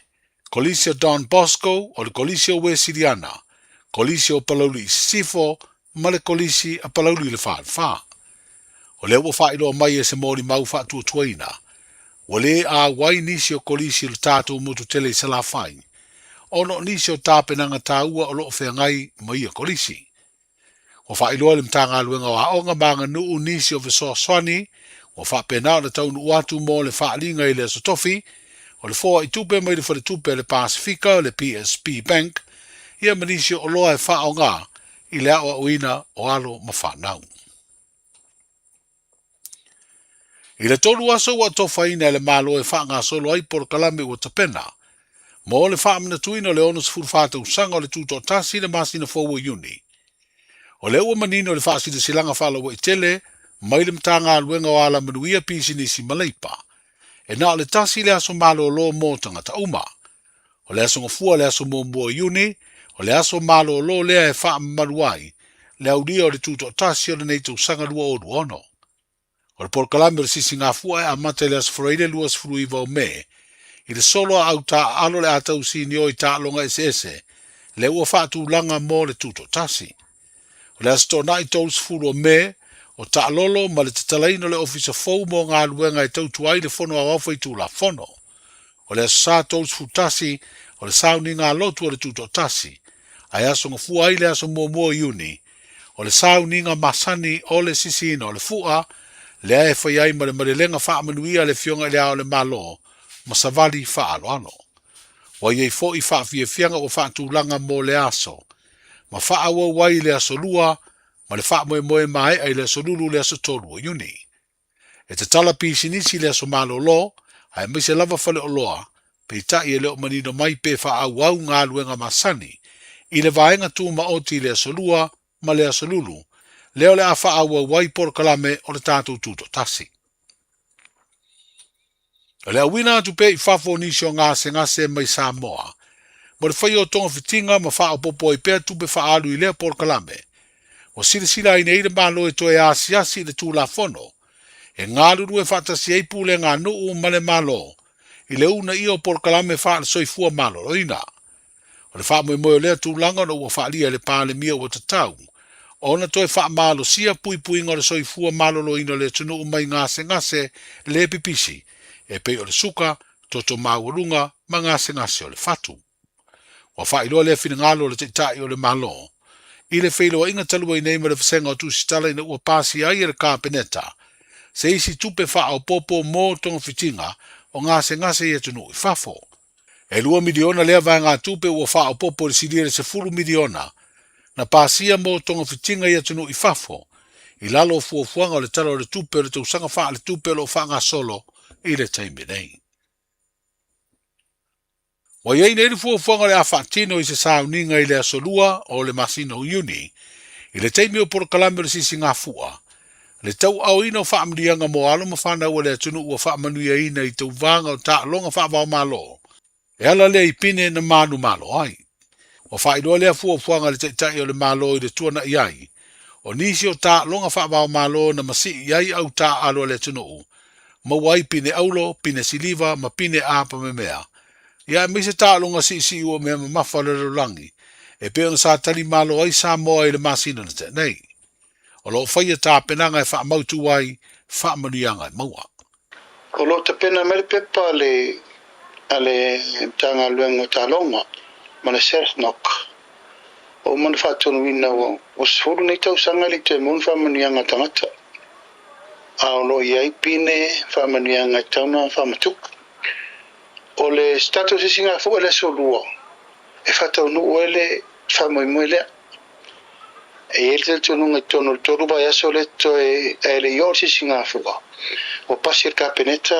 kolisi o Don Bosco, o le kolisi o Wesiriana, kolisi o Palauli i Sifo, ma le kolisi a Palauli le wha. O le ua whaero mai e se mori mau whaatua tuaina. O le a wai nisi o kolisi le tātou motu tele i sala whai. O no nisi o tāpenanga tāua o loo whengai mai a kolisi. O whaeroa le mtanga luenga o aonga maanga nuu nisi o viso swani, o whapena o le taunu uatu mo le whaalinga i le asotofi, o le fōa i tupe mai le whare tupe le Pasifika, le PSP Bank, ia manisi o loa e whaonga i le awa uina o alo ma whanau. I le tolu aso wa tofaina le malo e whaanga solo ai por kalame ua tapena. Mo le whaamina tuina le onos furfata usanga o le tuto tasi le masina fowa uni. O le ua manino le whaasina silanga whala wa itele, mai le mtanga aluenga o ala manuia pisi nisi maleipa. E na le tasi le aso malo o lo mo tangata uma. O le aso ngafua le aso mua uni, o le aso malo o lo lea e wha maruai, le audia o le tuto tasi o le neito usanga lua o duono. O le porkalame le sisi ngā fua e amate le asfuraile luas furu iwa o me, i le solo au ta alo le atau si ni oi ta longa ese, le ua whaatu langa mo le tuto tasi. O le asto na i tous furu o me, o ta lolo ma le tatalaino le ofisa fau mo ngā luenga i tautu ai le fono a wafa i tu la fono. O le aso sa tous fu tasi, o le sauni ngā lotu o le tuto tasi, ai aso ngā fua ai le aso mua iuni, o le sauni ngā masani o le sisi ina o le fua, lea e whai ai ma le lenga wha amanuia le fionga le ao le malo, ma savali wha alo ano. Wa iei fo i wha fia fianga o wha tūlanga mo le aso, ma wha awa wai le aso lua, ma le wha moe mai ai le aso lulu le aso tolu o iuni. E te tala pisi nisi le so malolo, ai mai se lava fale o loa, pe tai e leo manino mai pe wha au au ngā luenga masani, i le vaenga tū maoti le asolua ma le asolulu, leo le a wha au au wai por kalame o le tātou tūto tasi. O le awina atu pe I whafo nisi o ngase mai Samoa, mo le whai o tonga fitinga ma wha o popo I pea tupe wha alu I lea por kalame, o sila I neire malo e toe asiasi le tū la fono, e ngā luru e whatasi ei pūle ngā nuu male malo, I le una I o por kalame wha le soifua malo roina. O le wha moe moe o lea tūlanga no ua wha lia le pāle mia o tatau, o na toe wha malo sia pui pui ngā le soifua malo roina le tunu umai ngase le pipisi, e pei o le suka, toto maurunga, ma ngase o le fatu. Wa wha iloa le fina ngalo le teitai o le malo, I le whailoa inga talua I neima le whasenga o tūsitala ina ua pāsi ai e le kāpeneta, se isi tupe wha au popo mō tonga fitinga o ngase I atunu I whafo. E 2 miliona lea vai ngā tupe ua wha au popo le siriere se 10 miliona, na pāsia mō tonga fitinga I atunu I whafo, I lalo fuafuanga o le tala o le tupe o le tausanga wha le tupe lo wha ngā solo I le taimi nei. Wa iei nei fuafuanga le a whaatino I se sauninga I le asolua o le masino uni, I le taimi o porokalame le sisi ngā fua, le tau au ina o whaamrianga mo alo ma whanau o le atunu ua whaamanuia ina I tau vanga o ta longa whaavao malo. E ala lea I pine na manu malo ai. O whaidoa lea fuafuanga le teitai o le malo I le tuana I ai. O nisi o ta longa whaavao malo na masi I ai au ta alo le atunu. Ma wai pine aulo, pine siliva, ma pine apa me mea. Ia me se ta longa si ua mea ma mafa le langi. E peo na sa tali malo ai Samoa I le masina na te nei. O lo whaia tā penanga e whaamautu wai, whaamanianga e maua. O lo te pena mere pepa ale tanga luenga tā longa, ma le self-knock. O mana whaatonu wina o sifuru nei tau sanga li te mun whaamanianga tangata. A o lo iai pine whaamanianga tauna whaamatuk. O le status I singa fu ele solua. E whatau nu ele whaamoe lea. E ele tonu ngai tonu toru ba yaso le to e ele yorsi Singapura. O pasir kapeneta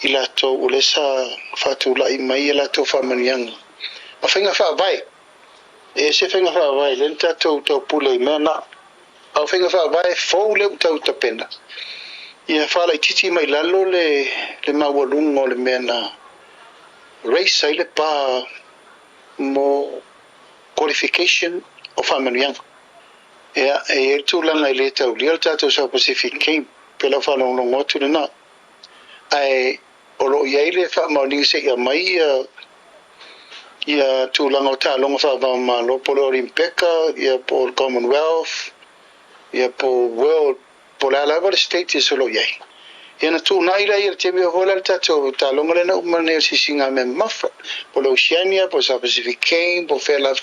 ila to ulesa fatu la mai ila to famanianga. Ma fenga fa vai. E se fenga fa vai lenta to pule mena. Au fenga fa vai fo le to pena. Ia fa la titi mai lalo le mawalungo le mena. Race ile pa mo qualification o famanianga. Ja, e tu langa I le tau lia tātou South Pacific Game, pela whanongongo atu na. Ai, o lo iai le whaamauningi se ia mai, ia tu langa o tā longa whaamalo, polo Olimpeka, ia po Commonwealth, ia po World, po la lava le state ia solo iai. Ia na tu na ila ia te mea hola le tātou, tā longa le na umane o sisinga me mafa, polo Oceania, po South Pacific Game, po Fair Love.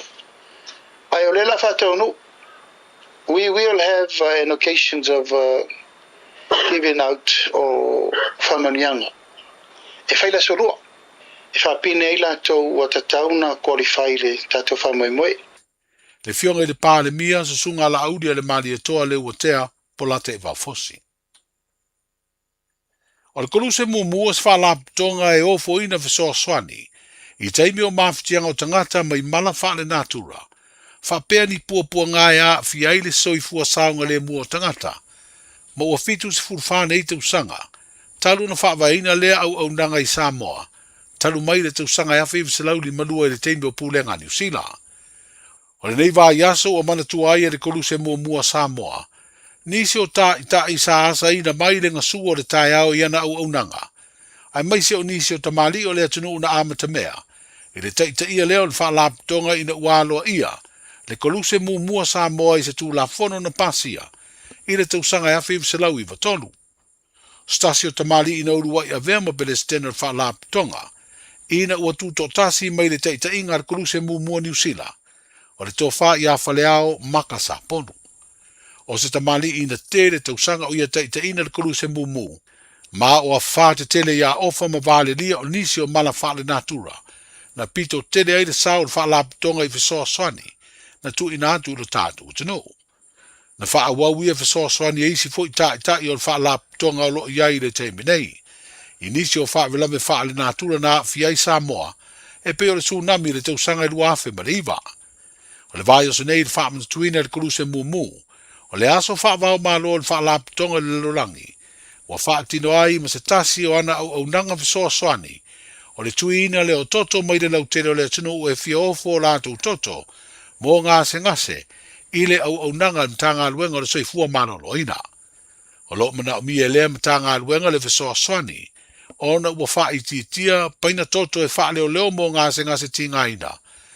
Ai, o le la whatau no, we will have an occasions of giving out o whamanianga. E whaila sorua. E whapine I latou o tatau na qualify le tatou whamoemoe. Le fionga I le pāle mia sa sunga la audia le mali e toa le uatea po late e waufosi. O le koluse mua sa whalaptonga e ofo ina fisoa swani. I teimi o mawhitianga o tangata mai mala whale natura. Whapea ni pua ngai a fiai le soifua saunga le mua tangata. Ma ua fitu se furfane I tausanga. Talu na whawaina lea au nanga I Samoa. Talu mai le tausanga ia whiwa se lauli malua I le teimi o pūlenga New Zealand. O le nei wā yaso o manatua ai e le koluse mua Samoa. Nisi o ta I sa asa ina mai le ngasua o le tai au I ana au nanga. Ai mai se o nisi o tamali o le atunu na amata mea. I le taita ia leo le whalaptonga ina ualoa ia. Le koluse mua Samoa I se tu la fono na pasia. I le tausanga ia whiwa se lau I watolu. Stasio tamali ina urua I avema pele stena le whalaptonga. Ina ua tuto tasi mai le taita inga le koluse mua New Zealand. O le tofa I a whaleao makasa ponu. O se tamali ina te le tausanga o ia taita ina le koluse mumu. Ma o a whate tele ia ofa ma vale lia o nisi o mala whale natura. Na pito tele ai le sao le whalaptonga I fisoa swani. Na tu ina atu le tātu utino. Na wha awau ia fesoasoani e isi fo i tai o wha la tonga o lo iai le teimi nei. I nisi o wha vila me wha le nātura na fiai Samoa, e pe o le tsunami le tausanga i luafe ma le iwa. O le vai o se nei le wha manatuina le kuruse mumu, o le aso wha vau malo le wha la tonga le lorangi, wa wha tino ai ma se tasi o ana au nanga fesoasoani, o le tuina le o toto mai le lautere o le atunu e fia ofo la tu toto, mo ngase ngase, ile au nanga mtanga luenga le soifua manolo ina. O lo mana mi ele mtanga luenga le fesoasoani, ona ua wha i titia, paina toto e wha leo leo mo ngase tinga ina.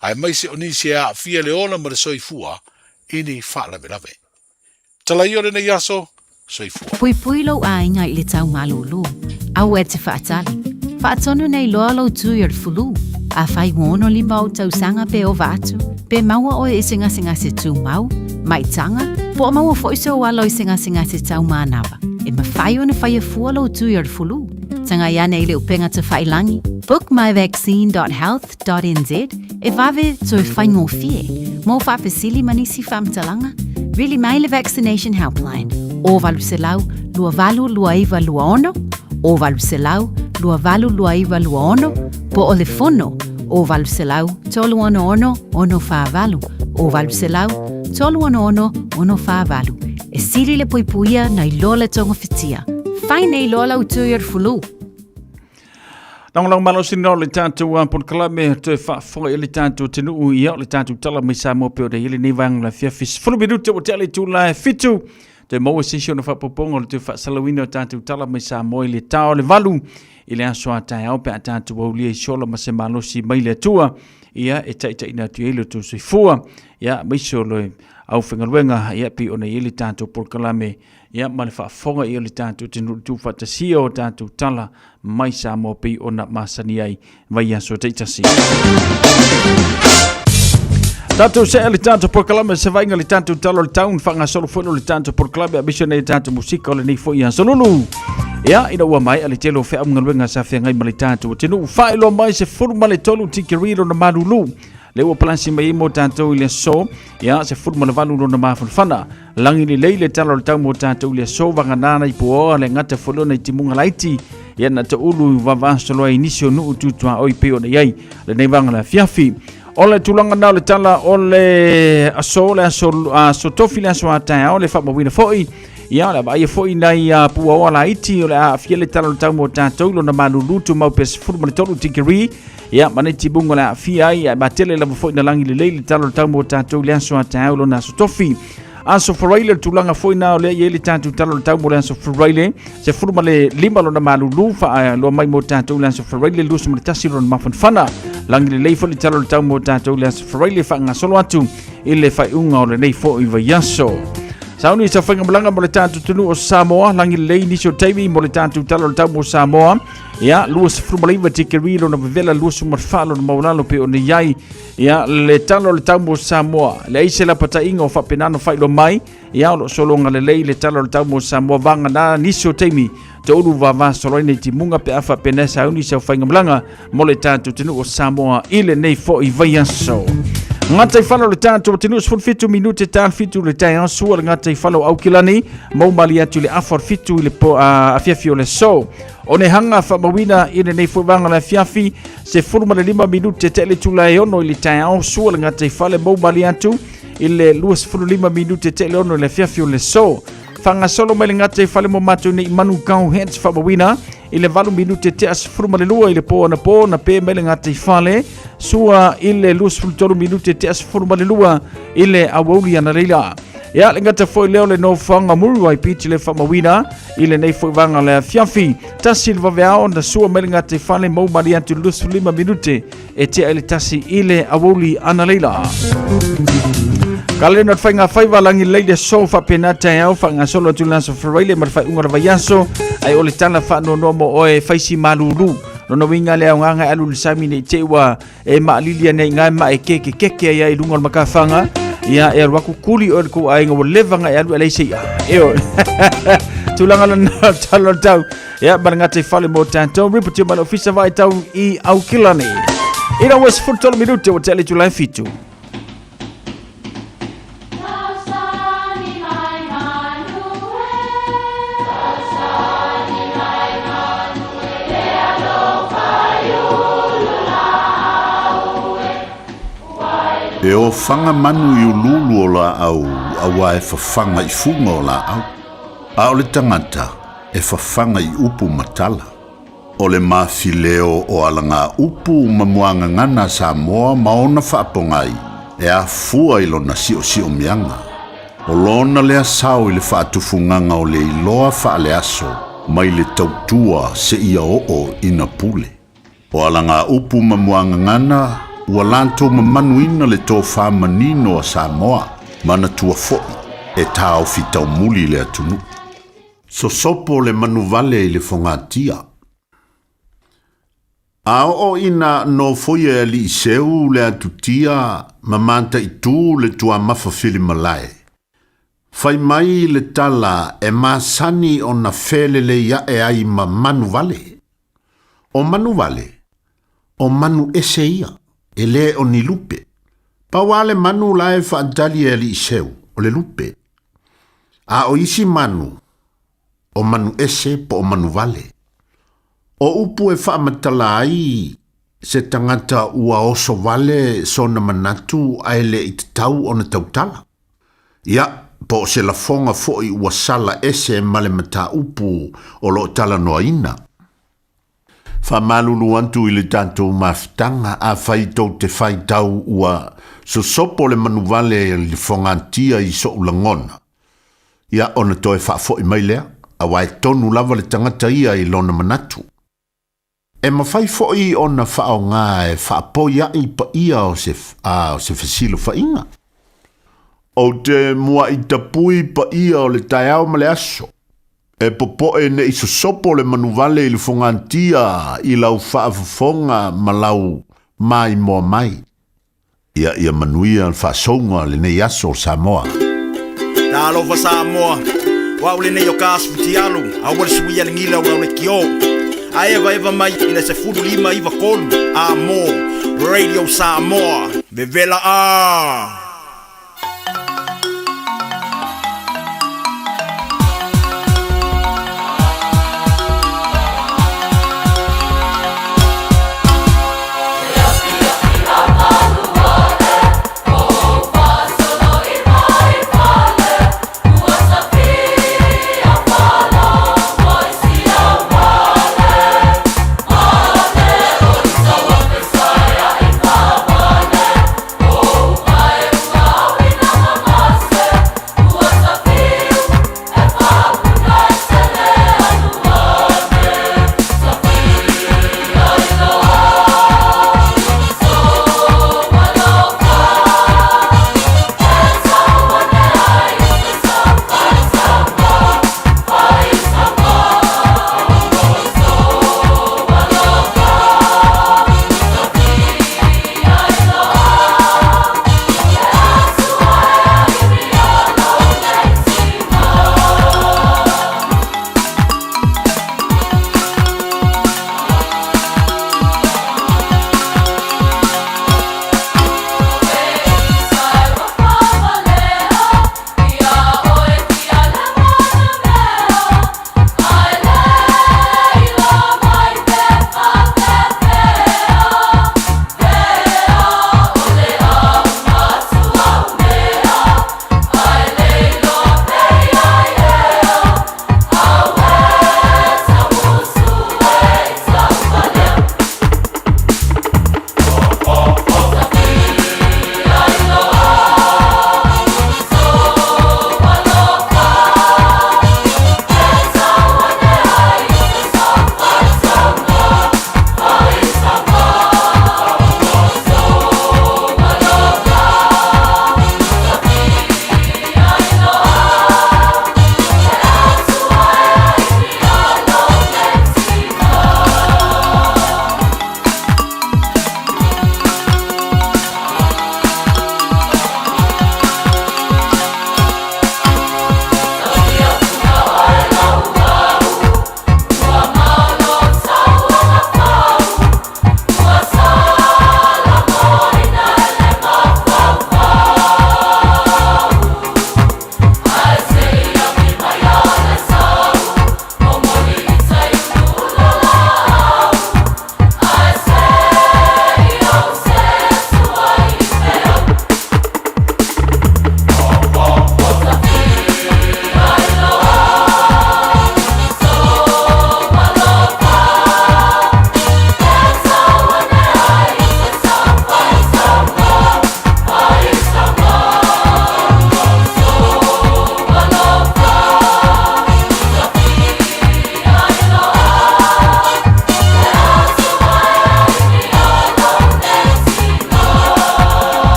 Ai maise onisi a fia leona ma le soifua, ini wha lave lave. Tala i ore nei aso, soifua. Pui pui lau a inga i le tau malulu, au e te whaatali. Whaatonu nei loa lau tui ar fulu, a whai ngono li mau tau sanga pe o vatu, pe maua o e singa se tu mau, mai tanga, po maua fo iso walo i singa se tau manawa. E ma whai o na whai e fua lau tui ar fulu. Tanga ia nei le upenga te whailangi. Book myvaccine.health.nz e vave tui whaingo fie. Mo whawhesili manisi whamtalanga. Really mai le vaccination helpline. O valu se lau, lua valu lua iwa lua ono. O valu se lau, lua valu lua iwa lua ono. Po o le fono. O valu se lau, tolu ono wha valu. O valu se lau, tolu ono wha valu. E siri le puipuia na i lola tonga fitia. Whai nei lola utui ar fulu. Lang malo sino le tātou pon kalame te whafoi le tātou tenu ia le tātou tala mai Samoa pe o de ili nivang la fiafis. Fulu minute o tele tu la fitu. Te maua sisio na whapopongo le tu whaasalawina o tātou tala mai Samoa le tau le valu. Ile asoa tai au pe a tātou au lia i sola ma se malosi mai le tua. Ia e taita ina tu ele tu soifua. Ia maiso le au whengaruenga ia pi o na ili tātou pon kalame. Ia ma le whaafonga i le tātou tenu tu whatasio o tātou tala mai Samoa pi o na masani ai vai aso teitasi. Tātou se le tātou porkalame se vainga le tātou talo le taun whanga solo whono le tātou porkalame a bisone le tātou musika o le nei fo i ansolulu. Ia ina ua mai ale telo whea mngaluenga sa whea ngai ma le tātou tenu whaelo mai se furuma le tolu tikiriro na marulu. Le ua plansi mai mo tātou i le so, ia se furuma le valu na mawhanwhana. Langi ni leile talo le tau mo tātou i le so wanganana i puoa le ngata wholona i timunga laiti. Ia na ta ulu wawasoloa i nisio nuu tutua oi peo na iai le nei wanga la fiafi. Ole tulanga nao le tala ole aso le aso tofi le aso atai ole whamawina foi. Ia le vai foi nei puoa la iti ole a fiele talo le tau mo tātou lo na malulutu mau pes furuma le tolu tikiri. Ia mana tibunga la fia ia batele la foi na langi le leile talo le tau mo tātou le aso atai lo na aso tofi. Aso Faraile tulanga foi na le yeli tantu talo le tau mo le aso Faraile se furuma le lima lo na malulu fa lo mai mo tātou le aso Faraile lu se tasi lo na mawhanwhana langi le leifo le talo le tau mo tātou le aso Faraile fa ngasolo atu ile fai unga o le nei fo i vaiaso. Sauni sa whainga malanga mo le tātou tunu o Samoa langi le lei nisio teimi mo le tātou talo le tau mo Samoa. Ia lua se furuma leiva tikiri lo na vevela lua se marwhalo na maulalo pe o ne iai. Ia le talo le tau mo Samoa. Le aise la pata inga o whapenano whailo mai. Ia lo solonga le lei le talo le tau mo Samoa vanga na nisio teimi. Te uru vava soloine ti munga pe awha penesa auni sa whainga malanga mo le tātou tunu o Samoa ile nei fo i vaiaso. Ngatai whalo le tātou tenu sfun fitu minute tān fitu le tai ansua le ngatai whalo au kilani mau mali atu le afar fitu le po afiafi o le so. O ne hanga whamawina ine nei fuwanga le fiafi se furuma le 5 minute te le tula e ono i le tai ansua le ngatai whale mau mali atu ile luas furu 5 minute te le ono le fiafi o le so. Whanga solo mai le ngatai whale mo matu nei manu kau hens whamawina ile 2 minute te as furuma le lua ile po na pe mai le ngatai whale sua ile luas furu 3 minute te as furuma le lua ile awauli ana leila. Ia le ngata foi leo le no whanga muru ai piti le whamawina ile nei foi wanga le fiafi tasi le vaveao na sua mai le ngatai whale mau mari atu luas furu 5 minute e te ele tasi ile awauli ana leila. Kale not whainga whaiva langi leile so whapenata e au whanga solo tu lanso wharaile mar whai ungara vaiaso ai ole tana whano no mo oe whaisi maluru. Nono winga lea nganga alu le samine te ua e maalilia nei ngai ma e keke ai lungar makawhanga. Ia e arwaku kuli o ko ai ngwa levanga e alu eleise ia. Eo. Tulanga la talo tau. Ia barangate whale mo tanto. Ripoti o ofisa vai tau I au kilani. Ina was 4 minute o tele tu lai fitu. o fanga manu i ululu o la au, awa e fafanga i funga o la au. A o le tangata e fafanga i upu matala. O le mafileo o alanga upu mamuanga ngana Samoa maona whaapongai e a fua ilo na sio mianga. O lona lea sao i le whaatufunganga o le iloa whaale aso mai le tautua se ia o ina pule. O alanga upu mamuanga ngana ua lanto mamanuina le tō whamanino a Samoa mana tua foi e tāo fitau muli le atunu. So sopo le manu vale i le whangatia. Ao o ina no foia li seu le atutia mamanta i tū le tua mawhawhiri malai. Whai mai le tala e masani o na whelele ia e ai ma manu vale. O manu vale, o manu ese ia, e le o ni lupe. Pawale manu lae whaantali e li seu, o le lupe. A o isi manu, o manu ese po o manu vale. O upu e whaamatala ai, se tangata ua oso vale sona manatu aile i tau o na tautala. Ia, po se la fonga foi ua sala ese male mata upu o lo tala noa ina. Whamalulu antu i le tātou mawhitanga a whaitou te whaitau ua so sopo le manuvale le whangantia i so ulangona. Ia ona toe whaafo i mailea, a wai tonu lava le tangata ia i lona manatu. E mawhai fo i ona whao ngā e whaapo ia i pa ia o se whasilo whainga. O te mua i tapui pa ia o le taiao ma le aso. E popo e ne iso sopo le manuvale i le whangantia i lau whaafafonga ma lau mai moa mai. Ia manuia whaasonga le nei aso Samoa. Ta alofa Samoa, wau le nei o kāsputi alu, a wale suia le ngila wau le kio. A eva mai ina se fudu lima iwa kolu, a mo, Radio Samoa, vevela a.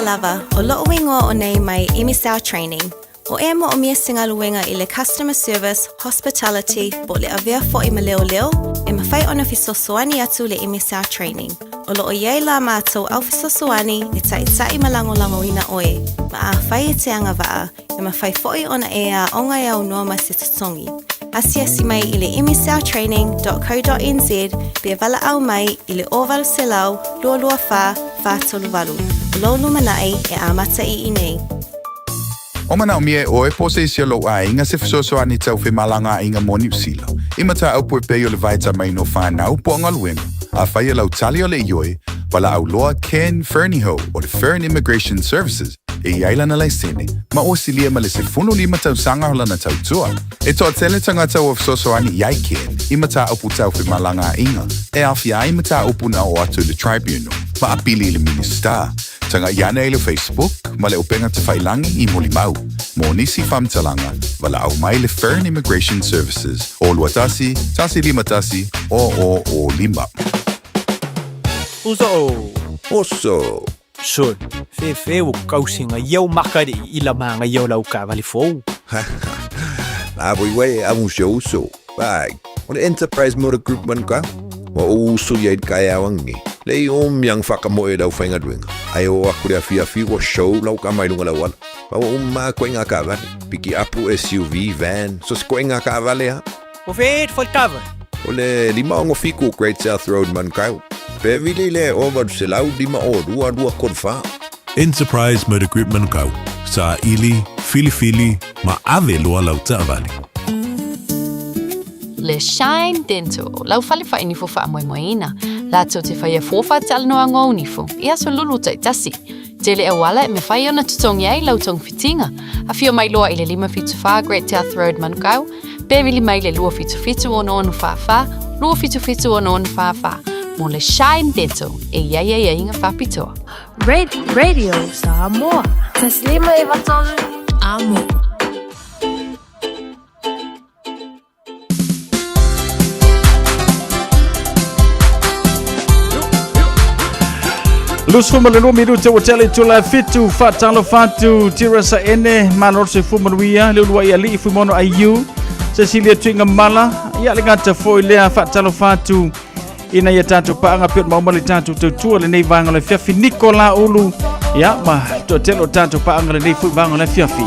lava o loo wingoa o nei mai MSL training. O e mo o mia singaluenga i le customer service, hospitality, po le avea fo i maleo leo, e mawhai ona fisosoani atu le MSL training. O loo iei la mātou au fisosoani e tai malango ina oe, ma a whai e te anga waa, e mawhai foi ona e a ongai au noa ma se tutongi. Asiasi mai i le msltraining.co.nz be vala au mai i le ovalu selau, lua wha tolu valu. O loo lumanai e amata i nei. O mana o mie o e pose isi lo a inga se fisoso ani tau fe malanga inga moni usila. Ima ta au pue peo le vaita mai no whanau po anga luengo. A whaia lau tali o le ioi, wala au loa Ken Ferniho o le Fern Immigration Services. E iaila na lai sene, ma o silia ma le se funu lima tau sanga hola na tau tua. E toa tele tanga tau o fisoso ani iai Ken, ima ta upu tau fe malanga inga. E awhia ima ta upu na o atu le tribunal, ma apili le minister. Tanga iana e le Facebook, ma le upenga te whailangi i moli mau. Mo nisi whamtalanga, wala au mai le Fern Immigration Services. O luatasi, tasi lima tasi, o lima. Uso. Oso. Son, fe o kausinga iau makari i la manga iau lau ka vali fou. La boi a museo uso. Bag. O le Enterprise Motor Group man ka. O uso iai kai awangi. Lei yang whakamoe lau whainga duenga. Ai o aku rea fia wa show lau ka mai runga lau ala. Pa o ma koe ngā ka vale. Piki apu SUV, van. So koe ngā ka vale ha. O wheet whaitawa. O le lima ongo fiku Great South Road man kau. Pe vile le over se lau lima o rua konfa. Enterprise Motor Group Manukau. Sa ili, fili, ma ave loa lau taavali. Le Shine Dental, lau fale fa inifo fa moina. La tau te whaia fōwha te alanoa ngō unifo, ia so lulu tai tasi. Tele e wala e me whaia ona tutongi ai lau tong fitinga. A fio mai loa i le 5 Great South Road Manukau, bevili mai le 2 ono whawha, 2 ono whawha. Mo le Shine Dental, e ia inga whapitoa. Radio Samoa. Taslima e watolu. Amo. Lus fuma le 2 minuta o tele tula fitu fatalo fatu tira sa ene manor se fuma luia le lua ia li fumono ayu Cecilia Twinga Mala ia le ngata foi lea fatalo fatu ina ia tatu paanga pet mau mali tatu tutua le nei vanga le fiafi Nicola Ulu ia ma to telo tatu paanga le nei fu vanga le fiafi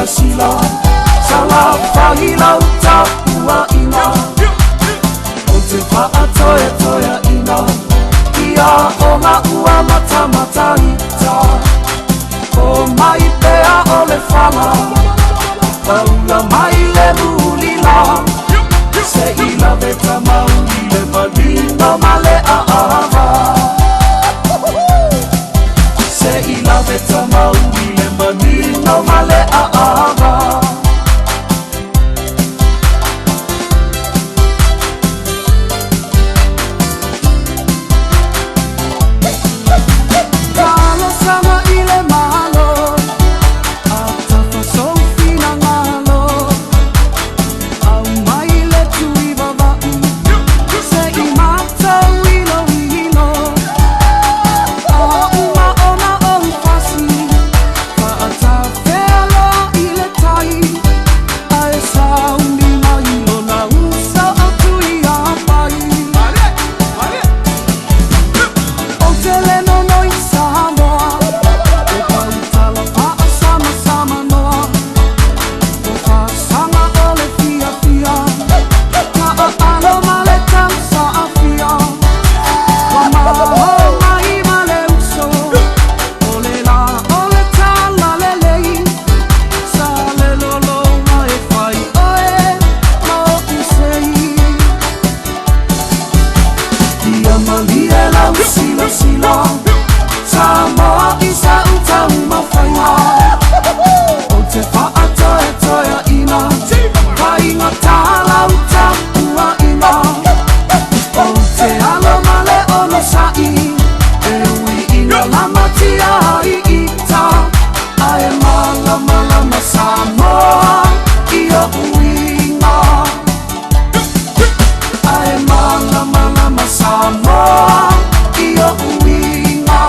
Sila sala fahila utapua ina Ote atoya toya ina Ia onga ua mata hita O mai pea ole fala Paula mai le mulila Se ila beta mauli le malino male aava Se ila beta mauli le malino male aava sila Samoa isa utau mawhainga O te whaatoe toea ina Kainga tāla uta ua ina O te alo male ono sai E ui ina lamatia i ita Ae mala mala ma Samoa Ia uinga Ae mala mala ma Samoa Ia uinga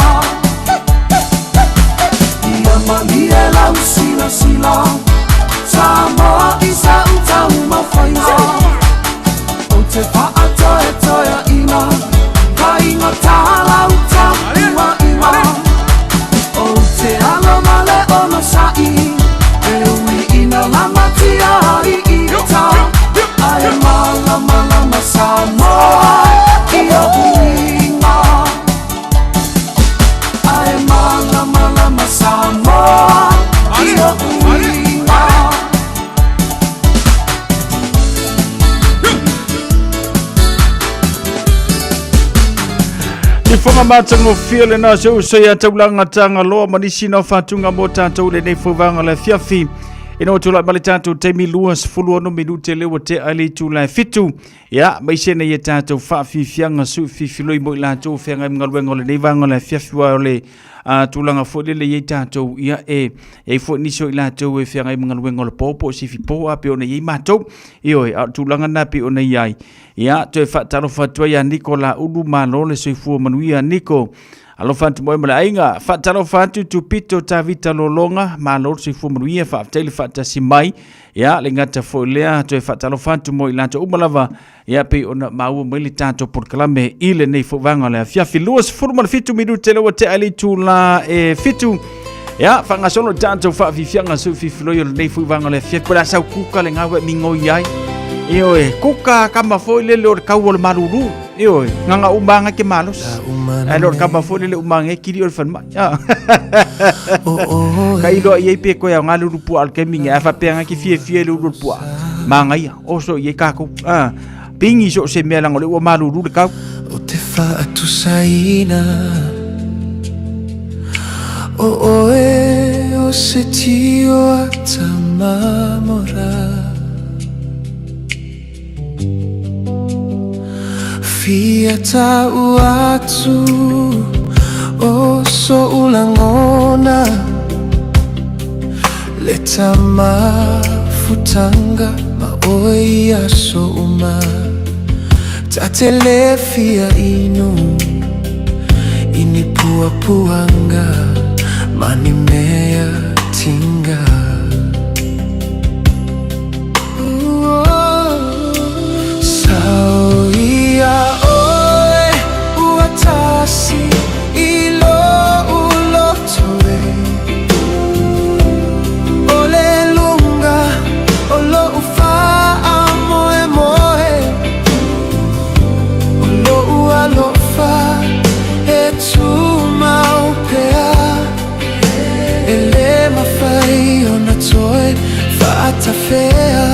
Ia mani e lau sila sila Samoa isa utau mawhainga O te whaatoe toea ina Kainga tāla uta ua ina O te alo male ono sai E ui ina lamatia i ita Ae mala mala ma Samoa Ia uinga Ae mala mala ma Samoa Ia uinga I whanga mātango whia le nā seu so ia taulanga tanga loa manisi na whātunga mō tātou le nei whawanga le fiafi. E no tūlai male tātou teimi lua sifulu ono minute lewa te aile tūlai fitu. Ia, maise nei e tātou whaafi fianga su fifiloi mo i lātou whianga mngaluenga le nei vanga le fiafi wa le tūlanga fōlele i tātou ia e fō niso i lātou e whianga mngaluenga le pōpō sifi pō ape o nei mātou. Ioi, tūlanga nā pe o nei ai. Ia, te whaataro whatua ia Niko la ulu mālo le soifua manuia Niko. Alo fantu moe mala ainga, whaataro whatu tu pito ta vita lolonga, mālo le soifua manuia, whaatele whaatasi mai. Ia, le ngata fōlea, te whaataro whatu moe lātou umalava. Ia, pe ona maua mwele tātou porkalame ile nei fōvanga le fiafi. Luas furumana fitu miru te lewa te ali tū la fitu. Ia, whangasono tātou whaafifianga su fifiloi o le nei fōvanga le fiafi. Pera sau kuka le ngawe mingo iai. Ioi, kuka kama foi lele o kau o le maruru. Ioi, nganga umanga ke malos. Alo kama foi lele umanga kiri o le fanma. Kai lo iei pe ko ya ngalu pu al keminga fa pe nga ki fie le uru pu. Manga ia, oso iei kako. Pingi so se mela ngole o maruru le kau. O te whaatu saina O e o se tio a tamamora Fia tau atu o so ulangona Le tama futanga ma oia so uma Ta tele fia inu Ini pua puanga Mani mea tinga Sao ia oe uatasi ilo ulotoe Ole lunga olo ufa amoe moe Olo ualofa e tu maupea Ele mawhai o na toe whaata whea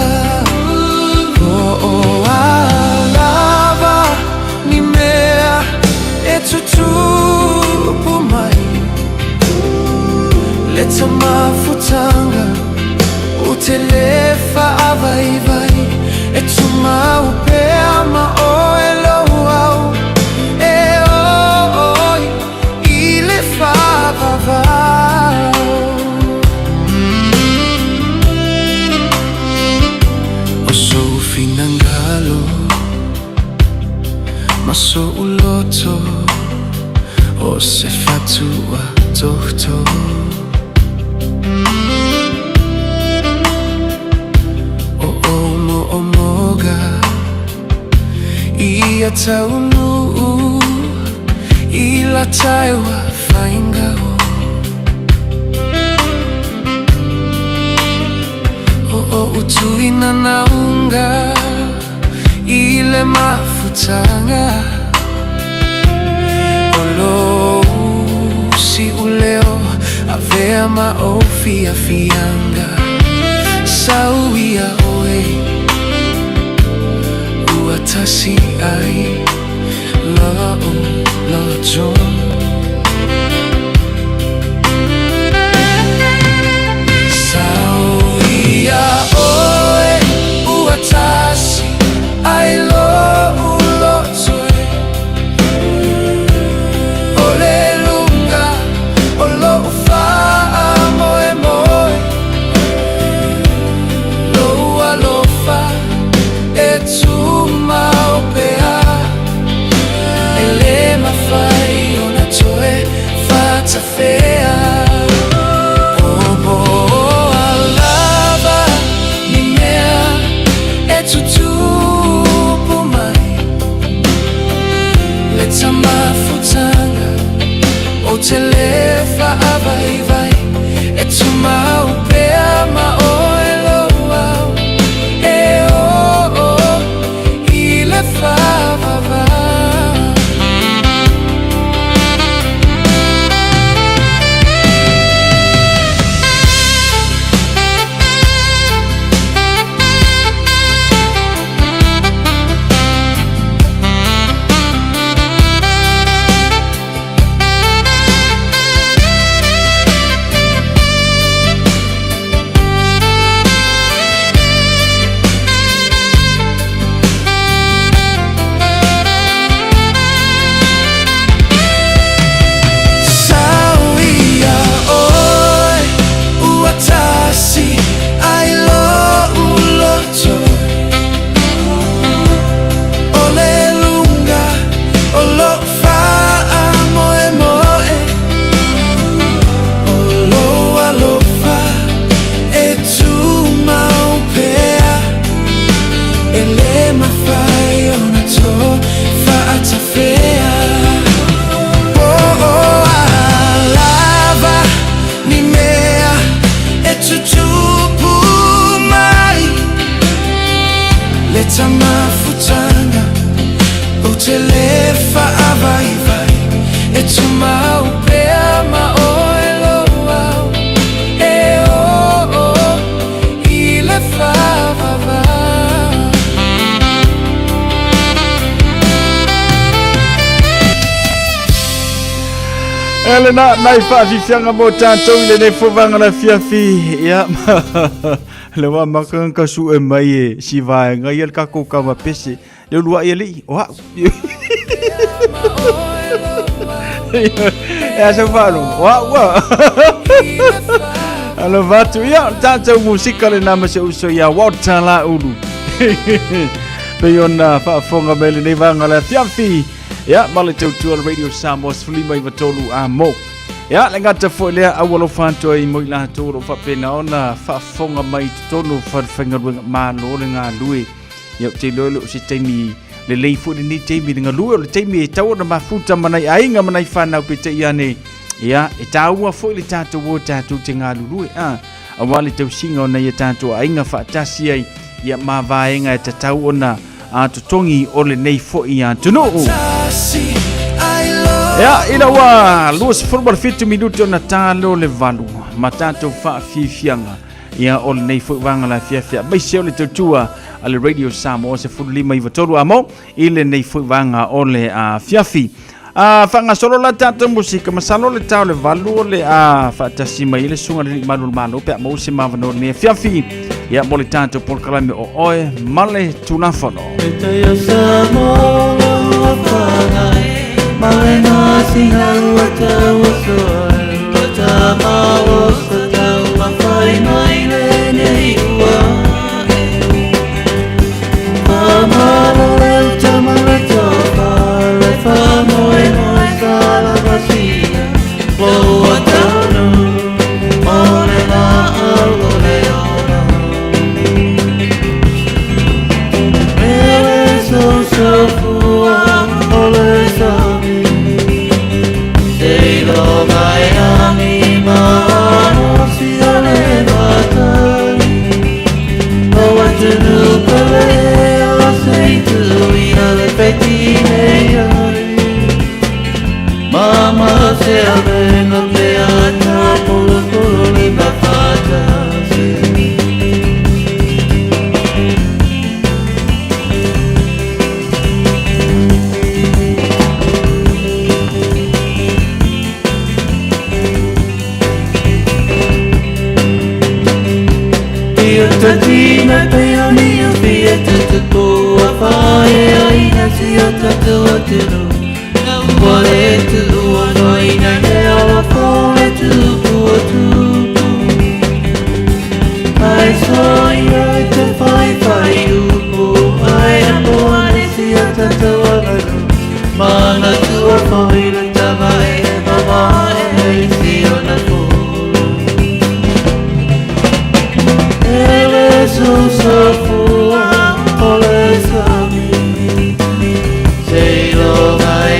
O alava ni mea e tutupu mai Le tamafutanga o te lefa avai vai E tu maupea ma o e lau au E oi i le whavavau O so finangalo Ma so uloto O se fatua tohto O omo omoga Ia taunu Ila taiwa faingao O utuina naunga Ile mafutanga Olo si uleo Avea maofia fianga Sauia oe Uatasi ai Lo John mafutanga o te lefa avai e tu mau pea ma o e loa e o I le whawawā. Mafutanga o te lefa avai e tu mau pea ma o e loa e o I le whawawā. Elena nai whaafifianga mo tātou I le nei whawanga na fiafi ia le wa makang kasu e mai e si vai ngai el kako kama pese le lua ia li wa e sa falo wa alo vatu ia tātou musika le nama se uso ia watala ulu pe ona whaafonga me le nei vanga la fiafi ia male tautua le radio Samoa fulima I vatolu a mo. Ya, le ngata fo le awalo fanto I mo la to ro fa pena ona fa fonga mai tonu fa fenga ma lo le nga lui. Ya te lo si taimi le lei fo ni taimi nga lu le taimi tau na mafuta manai ainga manai fa na pe te yane. Ya, e tau fo le tato wo tato te nga lu a. Awali te singa ona ye tato ainga fa tasi ai ya ma vaenga te tau ona a tutongi o le nei fo ia tunu. Ya, ina wa luas formal 50 minuto na talo le valu. Matato fa fifianga. Ia o le nei fo vanga la fiafia. Mai se o le tutua ale radio Samoa se fulima I vatolu amo. Ile nei fo vanga o le fiafi. Fanga solo la tata musika masalo le tau le valu le fa tasima ile sunga le manul malo pe mo se mavano ne fiafi. Ya mo le tata por kalame o oe male tunafono. Malena singa wata wasoal wata mawosata mafai maile neiwa Amalo tamala tofa le famo e noi sala vasia lo watano ole la ole ona Ele so fua ole so Lo mai anima no si elevata Lo atenu pelea sei tu ia le petine Mama se avena peata polo le bafata Tatina peoni o fieta te toa whae aina si o tatua tino Wale tu ono ina ne ala whole tupu o tupu Ai soia e te whai upo Ai apo ane si o tatua gano Mana tua whai le tawa e mama e si o na ko So fua ole sami Sei lo mai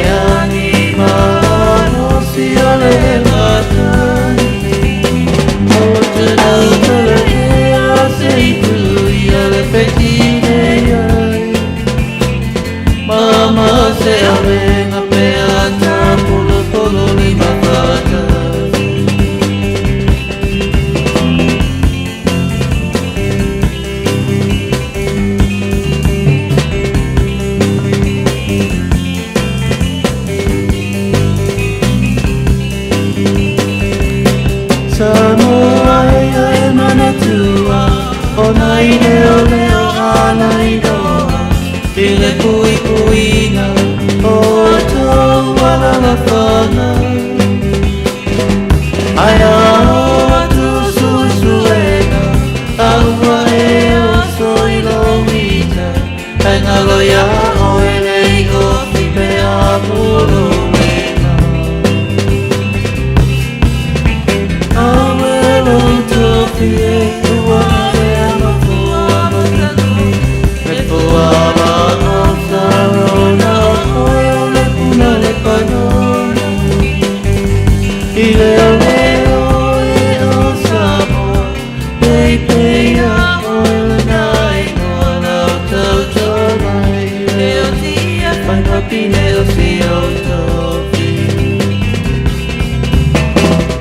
pine o si o tofi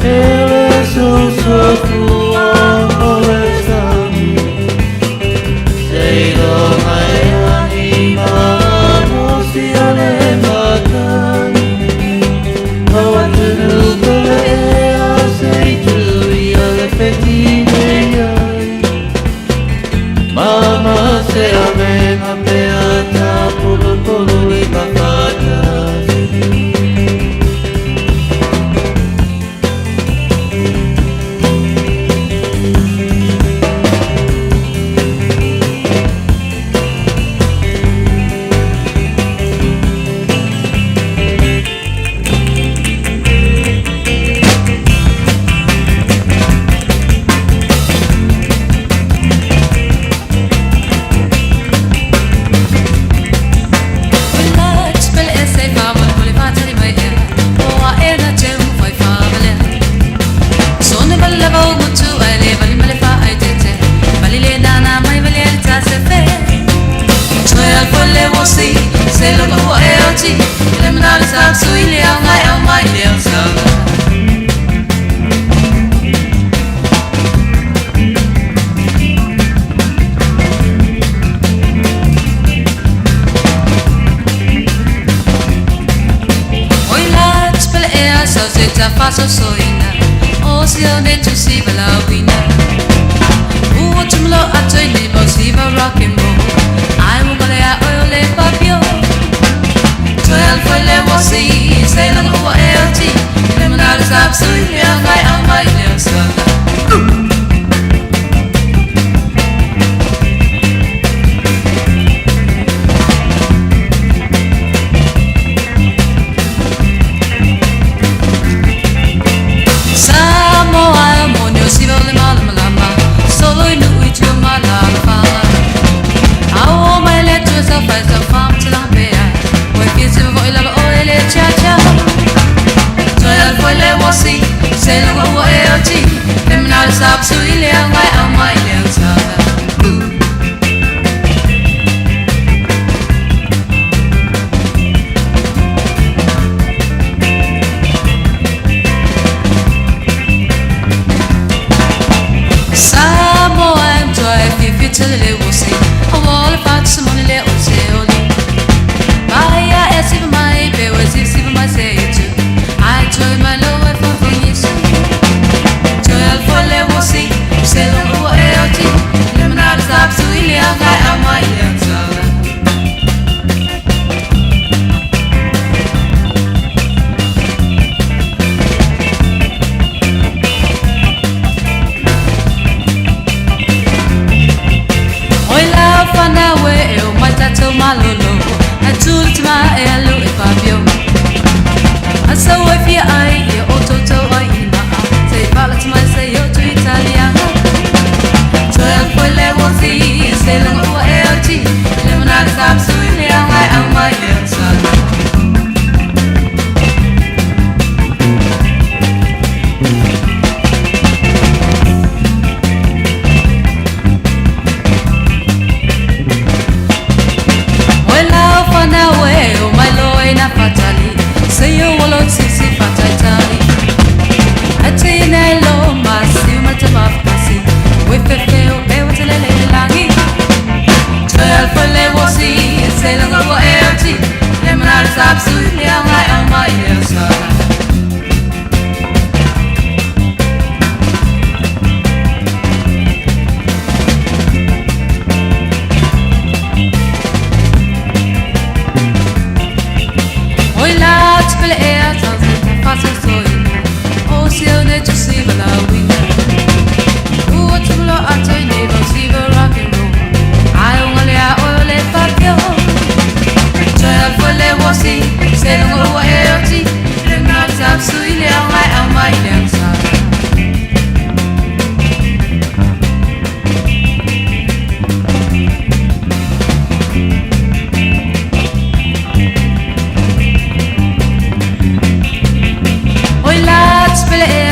Ele so fua o le sami Sei do mai anima no si o le matani O atunu kule e a sei tui o le petine iai Mama se avena peata pulu i papatas Se lo go e o ti, le mna sa sui le ngai au mai le sa. Oi la spel e a so se ta fa so soina, o si o de tu si bala wina. U tumlo a toi ni bo si ba rock and roll. I will go there o le papio. 12 foi le vosi, se lo go e o ti, le mna sa sui le ngai au mai le sa. Samoa monio si vole malama, solo in lui tu malama. Au mai le tu sa fai sa fam te la bea. Vuoi che se vuoi la o le cia cia. Toi al vuoi le vosi, se lo vuoi e oggi, le mna sa su ile ngai au mai le sa. Le vosi, a vuole faccio mon le oseoli. Maia e si mai be was si mai say to. I joy my lower for finish. Joy al for le vosi, se lo e oggi, le mna sa su ile ngai a mai le sala. Fanawe e o mai tato malolo a tultima e alu e papio asa o fia ai e o toto ai ina sei balat mai sei o tu italiano cioè al poi le voci se lo e oggi le mona sa su ile ai au mai e sa fatali se io vuolo si fatali a te ne lo ma si ma te va così vuoi per te o e o te le langi cioè al folle vosi se lo go e oggi le mna sa su le au mai le sa tu si va la wina tu lo a te ni va si va rock and roll ai un le o le papio cioè al folle vosi se lo go e oggi le mna sa su ile au mai le sa oi la spele e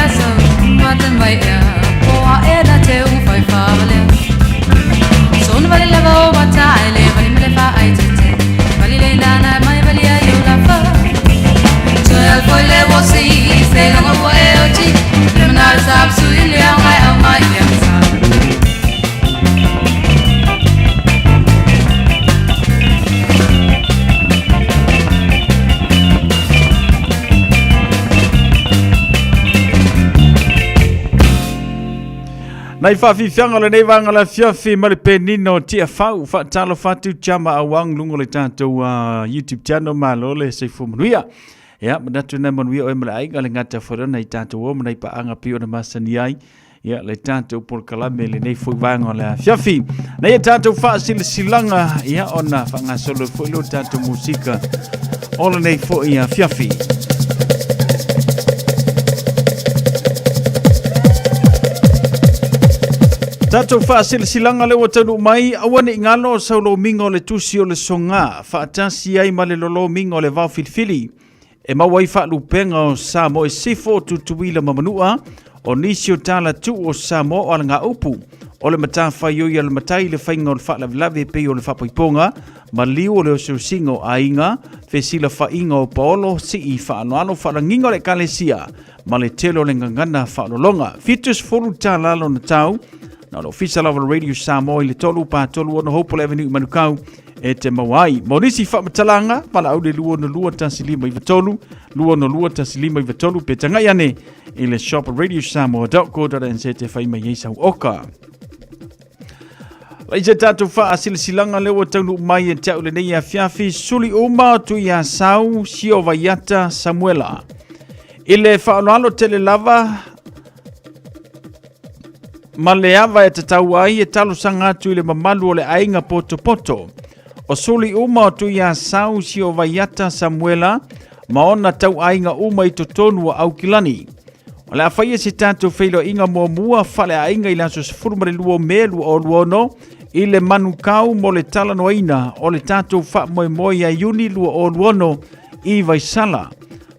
Nai whawhiwhianga le nei wanga la whiawhi mare penino tia whau whaatalo whatu chama awang lungo le tātou YouTube channel malo le seifu manuia. Ia, manatu nei manuia o emale ainga le ngata wharana i tātou o manai pa anga pio na masani ai. Ia, le tātou por kalame le nei fui wanga le whiawhi. Nei e tātou whaasila silanga ia ona whangasolo fui lo tātou musika. Ola nei fui a whiawhi. Tatou whaasilanga le watanu mai, awane ingalo o saulo mingo le tusi o le songa, whaatasi ai ma le lolo mingo le vau filifili. E mawai whaalupenga o Samoa e sifo tutuila mamanua, o nisi o tala tu o Samoa o alanga upu. O le matawhai o ia le matai le whainga o le whaalavilavi pei o le whapaiponga, ma liu o le o singo a inga, whesila whainga o paolo si i whaanoano whaalanginga le kalesia, ma le telo le ngangana whaalolonga. Fitus folu tā lalo na tau, na lo official of Radio Samoa le tolu pa tolu ona Hopewell Avenue Manukau e te mawai. Monisi whamatalanga, pala au le lua na lua tasilima i vatolu, lua na lua tasilima i vatolu, pe tangai ane i le shop radiosamoa.co.nz te whaima yeisau oka. Lai se tātou wha asilasilanga lewa taunu mai e tau le nei a whiawhi suli uma tu ia sau sio vaiata Samuela. I le whaonoalo tele lava ma le ava e tatau ai e talo sanga atu i le mamalu o le ainga poto poto. O suli uma o tu ia sau si o vaiata Samuela, ma ona tau ainga uma i totonu o Aukilani. O le awhaia si tātou whailo inga mua mua whale ainga i lanso sifurumare luo melu o luono, i le manukau mo le talano aina o le tātou wha moe moe a iuni luo o luono i Vaisala.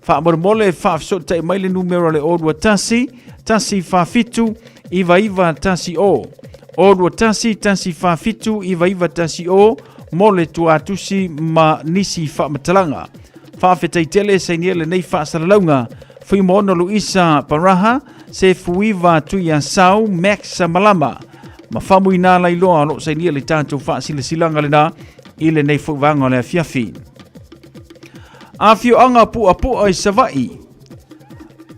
Wha mole wha afsota i maile numero le o lua tasi wha fitu, iva tasi o. Orua tasi whafitu, iva tasi o, mole tuatusi ma nisi whamatalanga. Whawhetai tele se niele nei whaasaralaunga, whi moona Luisa Paraha, se fuiva tuia sau, Max Malama. Ma whamui nā lai loa lo se niele tātou whaasila silanga le nā, ile nei whuvanga le whiawhi. Awhio anga pua i Savai.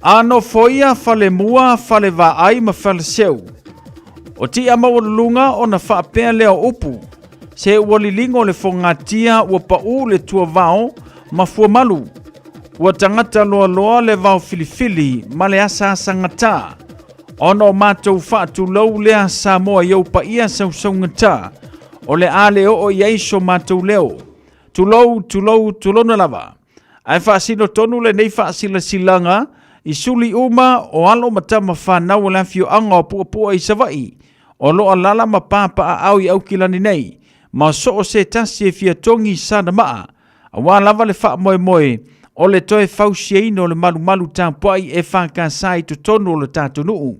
Ano foia fale mua fale va ai ma fale seu. O ti ama walunga o na whaapea leo upu. Se walilingo le fongatia ua pau le tua vao ma fua malu. Ua tangata loa loa le vao filifili ma le asa ngata. Ono mātou whaatu lau lea Samoa iau pa ia sau ngata. O le ale o iaiso mātou leo. Tulona lava. Ai whaasino tonu le nei whaasila silanga. I suli uma o alo matama whanau la fio anga o pua i Savai. O loa lala ma papa a au i Aukilani nei. Ma so o se tasi e fia tongi sana maa. A wā lava le wha moe. O le toe fausiaino le malu tāpuai e whakasai tu tonu o le tātu nuu.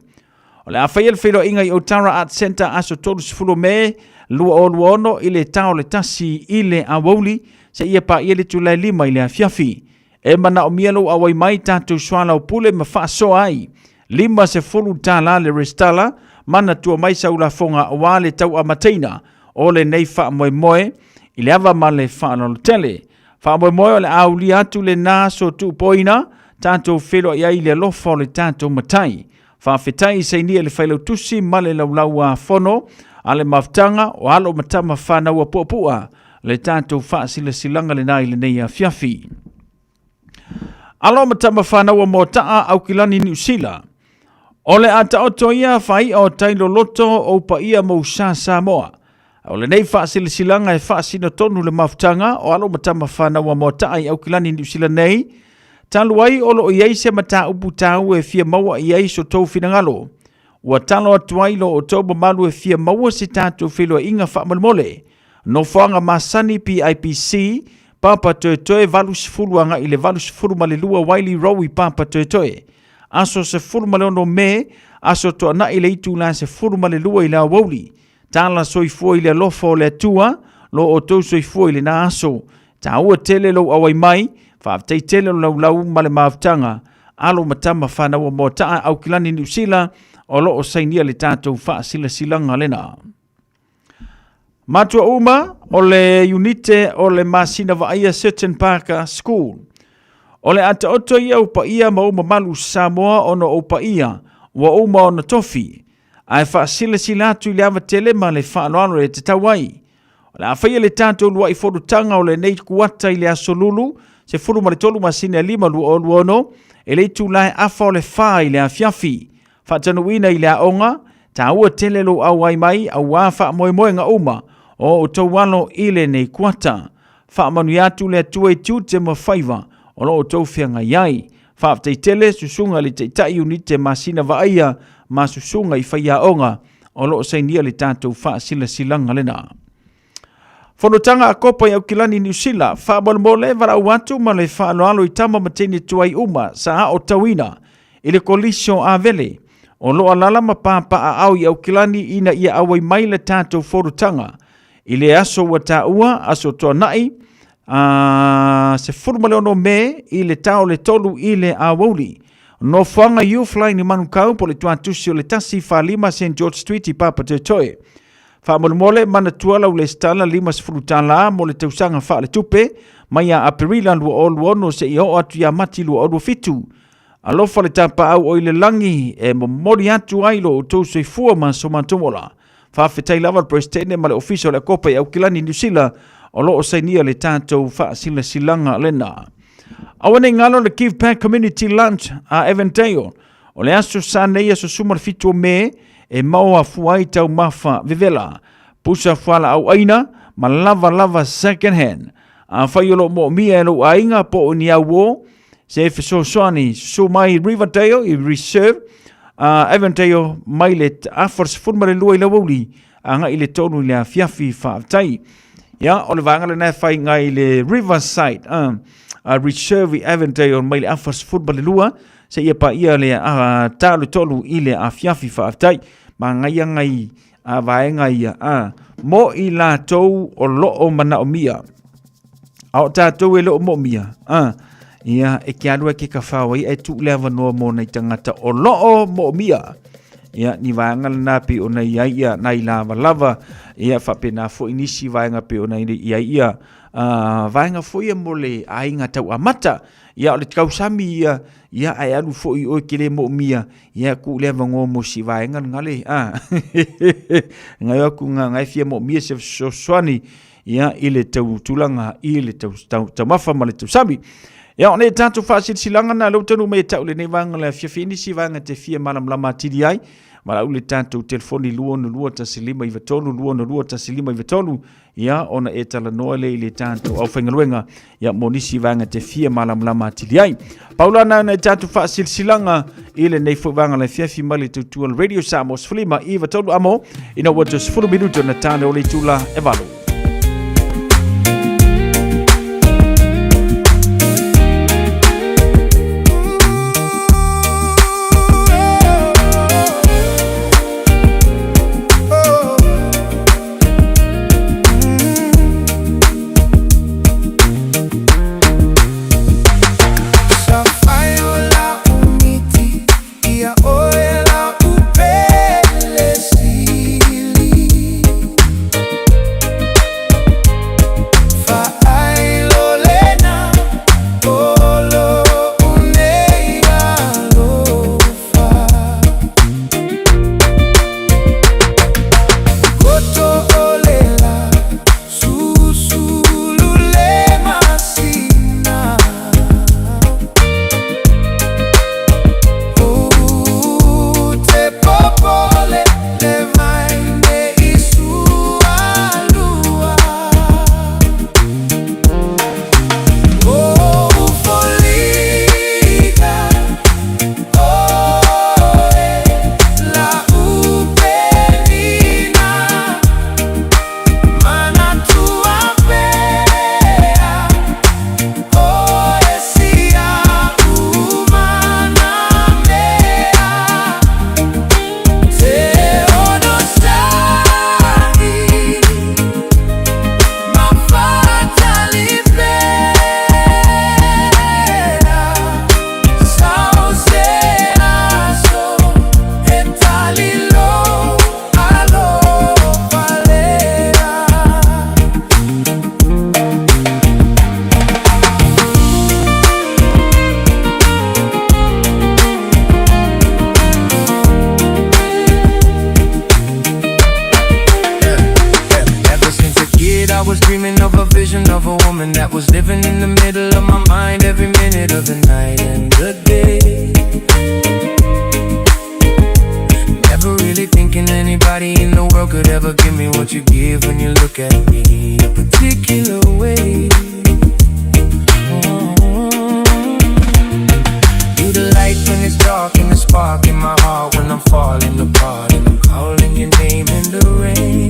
O le awhaiel whilo inga i Otara Art Center aso tolu sifulo me. Lua o luono i le tau le tasi i le awauli. Se ia pa ia le tulai lima i le awhiawhi. E mana o mielo awai mai tātou swala o pule ma whaaso ai. Lima se fulu tāla le restala, mana tua mai saula fonga o wale tau amateina, o le nei wha moe, i le awa ma le wha tele. Wha moe o le auli atu le nā so tu poina, tātou whilo i ai le lofa o le tātou matai. Wha whetai se ni le whailo tusi ma le laulau a fono, a le maftanga o alo matama whanau a puapua, le tātou wha sila silanga le nai le nei a whiawhi. Alo matama whanau mo taa Aukilani New Zealand. Ole ata oto ia whai o tailo loto o pa ia mo Samoa. Ole nei whaasilisilanga e whaasina tonu le maftanga o alo matama whanau mo taa i Aukilani New Zealand nei. Talu ai olo o iei se mata upu tau e fia maua iei so tau finangalo. Ua talo atuai lo o toba malu e fia maua si tatu filo inga whaamalmole. No whanga masani PIPC, Papa toe valus fuluanga i le valus fulu ma le lua waili rowi papa toe. Aso se fulu ma le ono me, aso toa na i le itu la se fulu ma le lua i la wauli. Tala soifua i le lofo le tua, lo o tau soifua i le na aso. Ta ua tele lo awai mai, whaaftai tele lo lau ma le maaftanga. Alo matama whanaua mo taa Aukilani New Zealand, o lo o sainia le tātou wha sila silanga lena. Matua uma o le unite o le masina vaia Certain Parker School. O le ata oto ia upa ia ma uma malu Samoa ono upa ia wa uma ona tofi. ai whaasila sila atu i le awa tele ma le whaanoano le te tawai. O le awhaia le tātou lua i whorutanga o le nei kuata i le asolulu, se furu ma le tolu masine a 5 lua o luono, e le tūlae awha o le wha i le awhiawhi. Whaatanuina i le aonga, ta ua tele lo au ai mai, au wha moe moe nga uma, o tauwalo i le nei kuata. Wha manu atu le atua i tiu te mawhaiva, o lo o tau whianga iai. Wha te tele susunga le te tai unite masina vaia, ma susunga i whaia onga, o lo o sainia le tātou wha sila silanga lena. Whanotanga a kopa i Aukilani New Zealand, wha mole vara watu ma le wha aloalo i tama matene tuai uma sa a o tawina, i le kolisio a vele, o lo alala ma pāpa a au i Aukilani ina ia awai mai le tātou whanotanga, i le aso wa tā ua, aso toa nai, se furumale ono me, i le tau le tolu i le awauli, no whanga Youthline ni manukau po le tuantusi o le tasi wha St. George Street i Papa Te. Whamole mana tuala u le stala 5 frutala mo le tausanga wha le tupe, mai a aperila lua o luono se i o atu ia mati lua o lua fitu. Alofa le tapa au o ile langi e mori atu ailo o tau soi fua ma somantomola. Whawhetai lava prestene ma le official le kopa i Aukilani New Zealand o lo o sainia le tātou wha sila silanga lena. Awane ngalo le Give Back Community Lunch a Eventeo, o le aso sa neia so sumar fitu me, e maua fuai tau mafa vivela, pusa fuala au aina, ma lava second hand. A whaiolo mo mia e lo ainga po o ni au se fiso soani, so mai Riverdale i Reserve, Eventeo mai le afars furmare lua i la wuli, anga i le tonu i le fiafi whaaftai. Ya, o le vangale na whai ngai le Riverside, Reserve i Eventeo mai le afars furmare lua, se ia pa ia le talu tolu i le fiafi whaaftai, ma ngai vaenga ia mo i la tou o loo mana o mia au tātou e loo mo mia ia e kia lua ke ka whawai e tu le avanoa mo nei tangata o loo mo mia ia ni vaenga na pi o nei ia nai lava ia whapena fo inisi vaenga pi o nei ia vaenga fo ia mo le ainga tau amata ia o le kausami ia ai alu fo i o kele mo mia ia ku le vango mo si vaenga ngale ngai aku ngai fia mo mia se swani ia ile tau tulanga ile tau mafa ma le tau sami ia ne tanto fasil silanga na lo tanu me tau le ne vanga le fia fini si vanga te fia malam lama tidi ai mala ule tanto telefoni lua ta silima i vetolu lua ta silima i vetolu ia ona e tala noa le ile tanto au whengaluenga ia monisi vanga te fia malam lama tili ai. Paulana na tanto wha silsilanga ile nei fwanga le fiafi mali tutua Radio Samoa Sfulima i vetolu amo ina watus furu minuto na tane ole tula evalo. one that was living in the middle of my mind every minute of the night and the day. Never really thinking anybody in the world could ever give me what you give when you look at me a particular way. You the light when it's dark and the spark in my heart when I'm falling apart and I'm calling your name in the rain.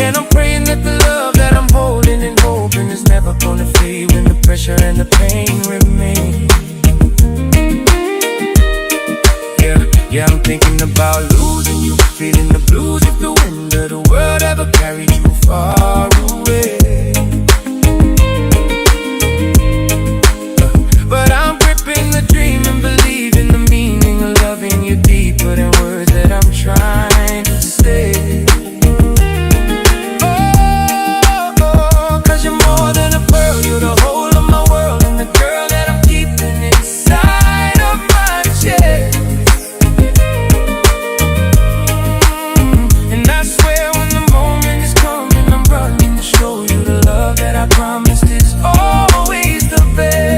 And I'm praying that the love that I'm holding and hoping is never gonna fade when the pressure and the pain remain. Yeah, I'm thinking about losing you, feeling the blues if the wind of the world ever carried you far away. But I'm gripping the dream and believing the meaning of loving you deeper than words that I'm trying to say. Oh, 'cause you're more than a pearl, you're the whole of my world and the girl that I'm keeping inside of my chest. And I swear when the moment is coming, I'm running to show you the love that I promised is always the best.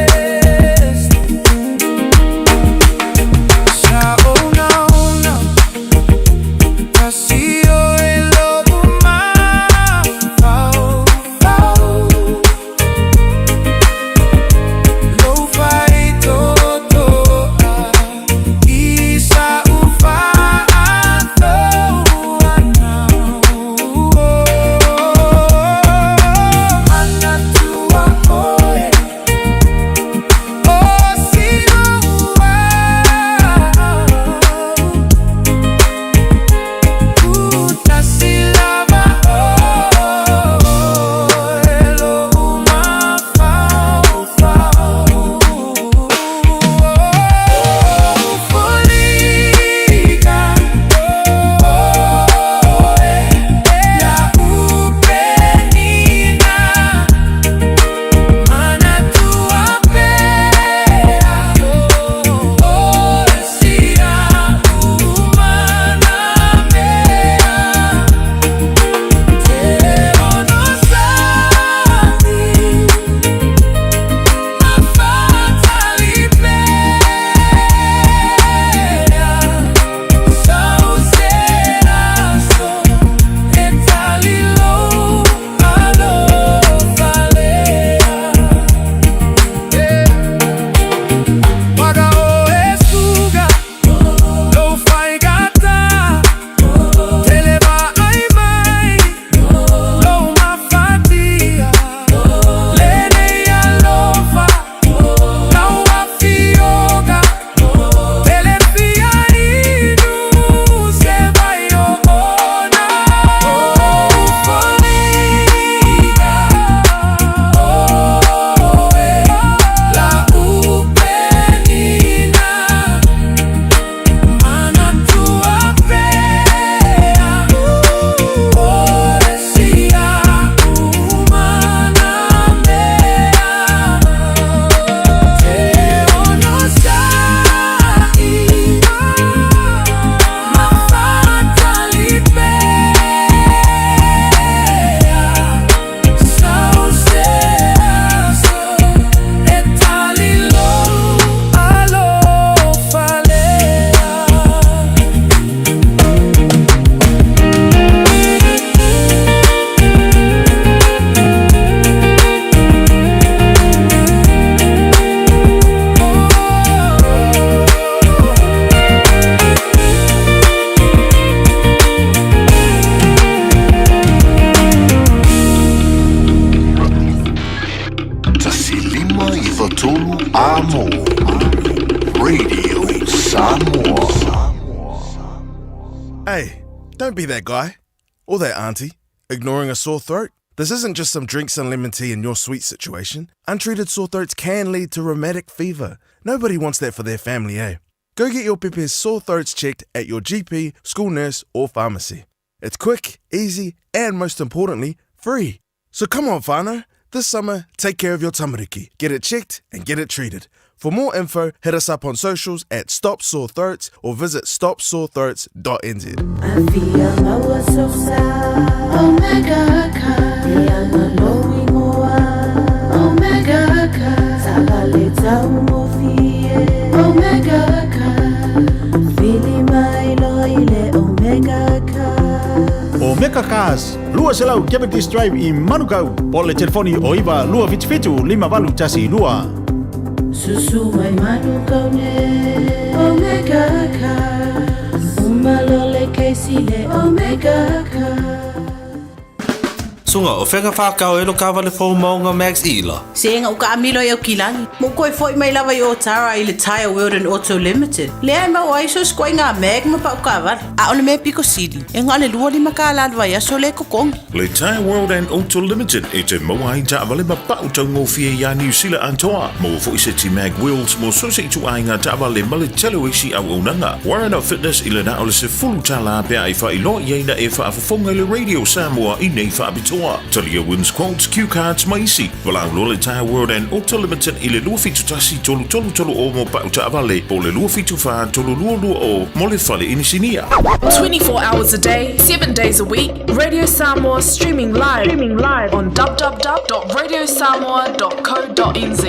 Radio Samoa. Hey, don't be that guy or that auntie ignoring a sore throat. This isn't just some drinks and lemon tea in your sweet situation. Untreated sore throats can lead to rheumatic fever. Nobody wants that for their family, eh? Go get your Pepe's sore throats checked at your GP, school nurse or pharmacy. It's quick, easy and most importantly, free. So come on, whānau, This summer, take care of your tamariki. Get it checked and get it treated. For more info, hit us up on socials at Stop Sore Throats or visit stopsorethroats.nz. Omega Cars, lua selau Capitis Drive in Manukau. Pole telefoni o iwa lua fitu 5 tasi lua. Susu mai Manukau ne Omega Cars. Umalole keisile Omega Cars. Sunga o whenga whakao e lo kawale fō maunga Max Ila. Senga o ka amilo e o kilangi. Mo koe fōi mai lava i o Tara i le Tire World and Auto Limited. Lea e mau aiso skoi ngā meg ma pau kawale. A ole me Pico City. E ngā le lua lima ka alalwa ia so le kokongi. Le Tire World and Auto Limited e te maua i ta avale ma pau tau ngofie ia New Zealand antoa. Mo fōi se ti mag wheels mo so se tu ai ngā ta avale ma le telo isi au unanga. Warren Up Fitness i le na ole se fulu tala pia i wha i lo i eina e wha afafonga le Radio Samoa i nei wha abitoa. Talia wins quotes, cue cards, maisi. Walang Lole Tire World and Auto Limited i le lua fitu tasi tolu o mo pau ta avale. Po le lua fitu wha tolu lua o mo le whale inisinia. 24 hours a day, 7 days a week. Radio Samoa streaming live on www.radiosamoa.co.nz.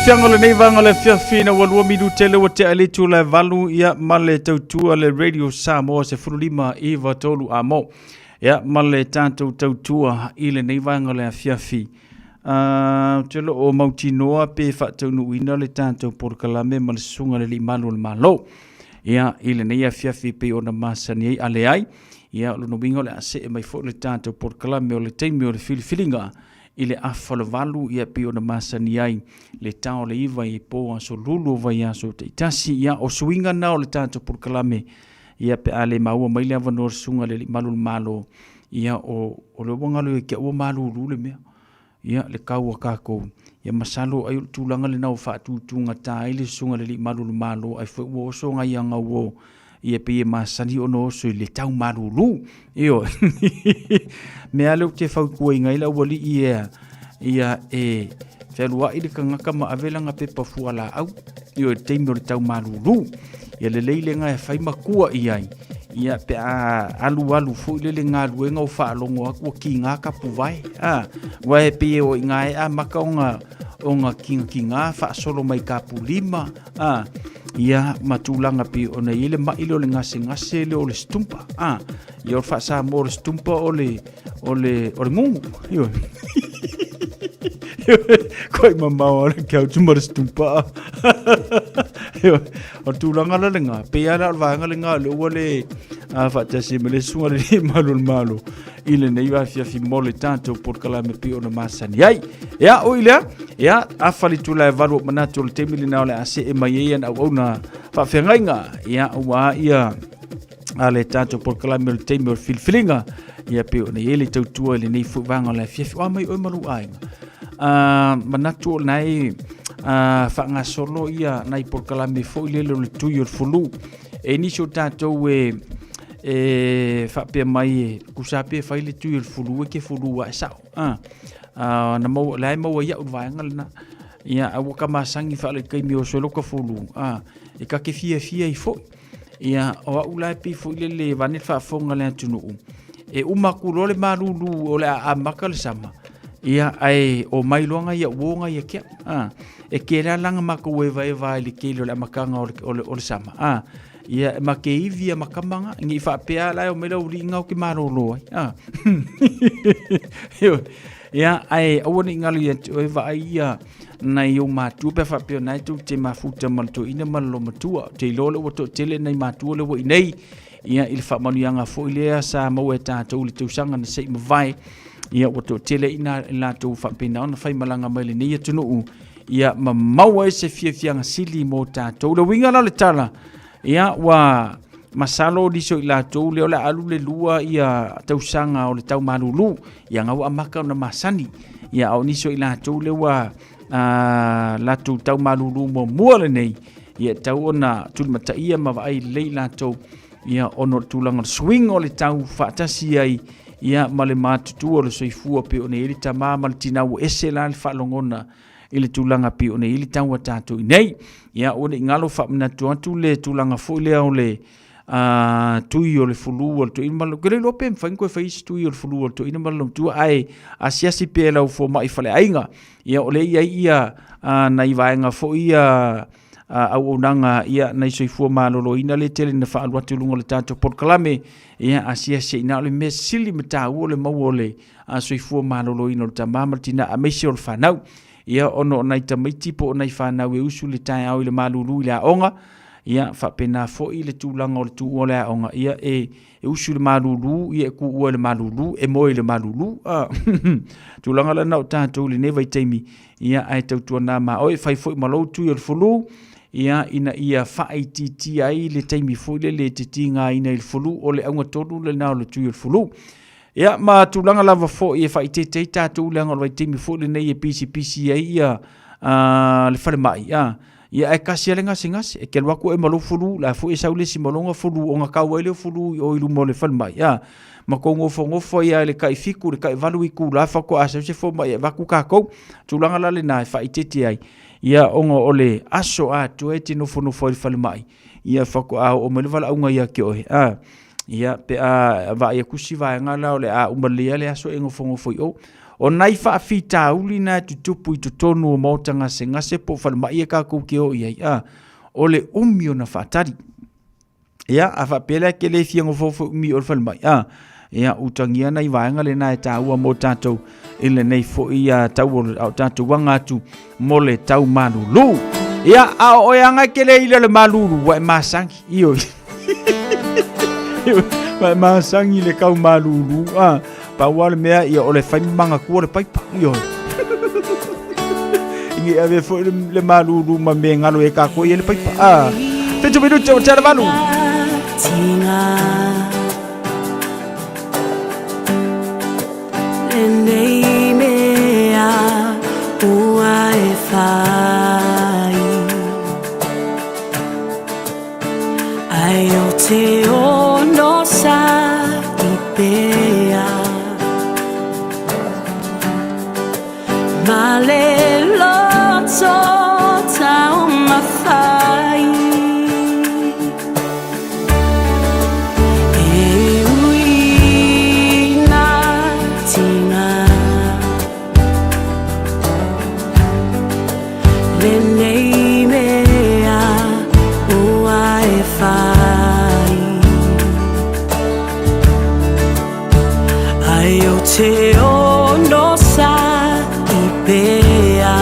Fianga le nei vanga le fiafina walua minute le wate ale tu le valu ia male tautua le Radio Samoa se furulima iwa tolu amo ia male tanto tautua i le nei vanga le fiafi telo o mautinoa pe fatau nuina le tanto porkalame male sunga le limalu le malo ia ile nei afiafi pe ona masani ai ale ai ia lo no bingo le ase mai fo le tatou porkalame o le taimi o le filifilinga ile afalovalu ia pe ona masani ai le tao le iva i po aso lulu vai aso te itasi ia o suinga na o le tatou porkalame ia pe ale maua mai le avanor sunga le malul malo ia o le wangalo ke o malu lule me ia le kaua kako ia masalo ai tulanga le nau fa tutunga ta ile sunga le malul malo ai fo wo so nga ia nga wo ia pe masani ono so le tau malulu io me ale te fa ku inga ila woli ia e felua ile kanga kama avela nga pe pafuala au io te no le tau malulu ia le leile nga e fai makua iai ia pe alu fo ile le nga luenga o fa longo aku ki nga ka puvai wa e pe o nga e maka onga kinga fa solo mai ka pulima ia matulanga pi ona ile ma ilo le ngase le o le stumpa ia fa sa mo le stumpa o le ngungu io koi mama o le kau tu mar stumpa o tulanga la lenga pe ala va nga lenga le o le fa tasi me le sunga le malo ile nei va fi mole tanto por kala me pi ona masani ai ya o ile ya afali tu la valu manato le temili na ole ase e mai en au na fa fengainga ya wa ia ale tanto por kala me le temili filfilinga ia pe ona ele tautua le nei fu vanga le fi o mai o malu ai manato nai fa nga solo ia nai por kala me fo ile le tu yo fulu e ni so tanto fa pe mai kusa pe fa ile tu yo fulu ke fulu wa sa na mo lai mo ya va ngal na ia au ka masangi fa le kai mi o solo ka fulu e ka ke fia i fo ia o ula pe fo ile le vanil fa fonga le tunu e uma ku le malulu o le a makal sama ia ai o mai longa ia wonga ia ke e ke la langa mako e vai le ke le makanga o le sama ia make ivia makamanga ngi fa pea la o melo ringa o ke marolo ia ai o ni ngali e vai ia nai o matu pe fa pe nai tu te mafuta malto ina malo matua te lolo o to tele nai matu le wo nei ia il fa manu yanga fo ile sa mo e tatou le tusanga na sei vai ia o to tele ina la tu fa pina ona fai malanga mai le nei tunu ia mau e se fianga sili mo tatou le winga la le tala ia wa masalo diso ila tu le ola alu le lua ia tausanga o le tau malulu ia ngau amaka na masani ia o niso ila tu le wa la tu tau malulu mo muale nei ia tau ona tu mata ia ma vai le la tu ia ono tulanga swing o le tau fatasi ai ia male matu o le soifua pe ona ili tama mal tinau ese la fa longona ile tulanga pi ona ili tau tatu nei ia ona ngalo fa na tu le tulanga fo le o le tui o le fulu o to inmalo gele lo pem fa inko fa is tui o le fulu o to inmalo tu ai asiasi pe la fo mai fa le ainga ia o le ia na ivaenga fo ia au onanga ia na soifua malolo ina le tele na fa alwa tulunga le tanto porkalame ia asiasi ina le mesili mata o le mau le soifua malolo ina le tamama tina amesi o le fanau ia ono nai tamaiti po nai whanau e usu le tai au le malulu i le aonga ia whapena fo i le tūlanga o le tū o le aonga ia e usu le malulu ia ku ua le malulu e moe le malulu tūlanga la nau tātou le newa i teimi ia ai tautua nā ma oe whai fo i malou tu i le fulu ia ina ia whai titi ai le teimi fo i le titi ngā ina i le fulu o le aunga tonu le nao le tu i le fulu ia ma tulanga lava fo ia fa ite te tatu le ngol vai timi fo le nei e pisi ia le fale mai ia e kasi lenga singa e ke lwako e malo fulu la fo e saule si malonga fulu o nga kawa le fulu o ilu mo le fale mai ma ko ngofo ia le kai fiku le kai valu i ku la fa ko asa se fo mai va ku ka ko tulanga la le na fa ite te ai ia ongo ole aso a to e tino fo no fo le fale mai ia fa ko o me le vala unga ia ke o ia pe va ia kusi va ngala ole umalia le aso engo fongo foi o nai fa fita ulina tutupu i tonu mo tanga senga se po fa mai ka ku ke o ia ole umio na fatari ia afa pele ke le fiengo fo mi o fa mai ia utangia nai va ngale na ta ua mo tato ile nei fo ia tau o tatu wanga tu mole tau manu lu Ia a o anga ke le ile le malulu wa masangi io. Wa masangi le kau malulu pa wale mea ia o le fai manga kua le paipa io. Ingi ave fo le malulu ma me ngalo e ka ko ia le paipa. Te tu minuto o tera malu. Tinga Nei mea ua e whai Ai o te ono sa I pea Ma le loto tau mawhai E ui na tinga Le nei mea ua e whai Ai o te ono sa I pea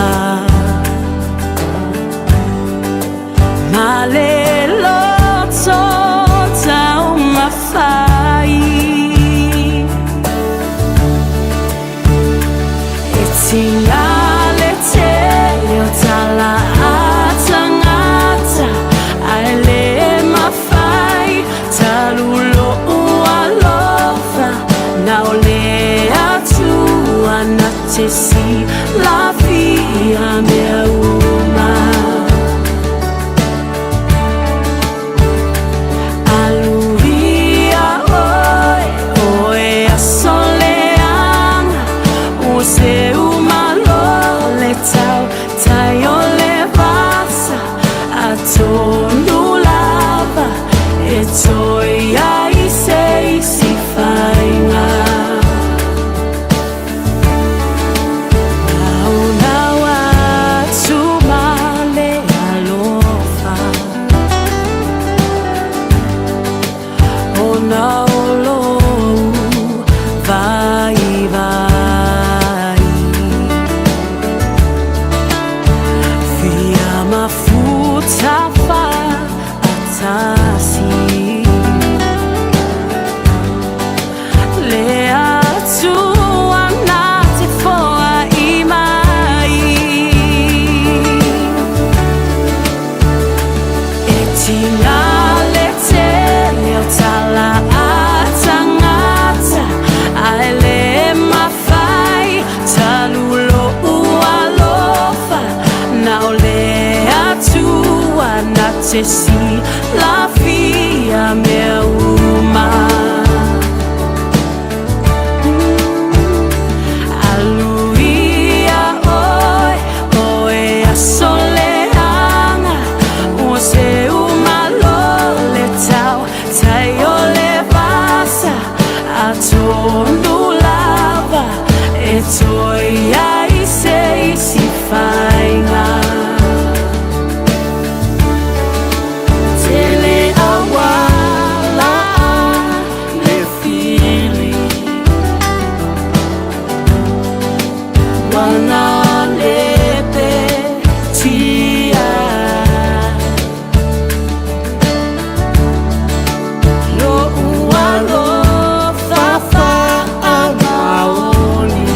Ma le loto tau mawhai E tinga le te leo tala a tangata Ai le mawhai talulo ua lofa Na o le atua na te si la fia mea uma Aluia oe, oe a soleanga O se umalo le tau, tai o le vasa A tonu lava, e toi ai se isi whainga Nau nau atu male alofa O nau lou vai vai Fia mafuta fa atasi Le atua na te foa I mai E tina le te leo tala a tangata Ai le mawhai talulo ua lofa Na o le atua na te si la fia mea uma Aluia oe, oe a soleanga O se umalo le tau, tai o le vasa A tonu lava, e toi ai se isi whainga Tele awala le fili Wana lepe tia Lo ua lo fafa a maoni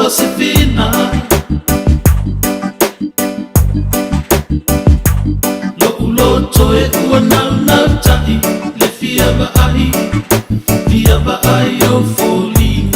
Josefina Lo ulo toe ua nau nau tai Le fia ba ai o folina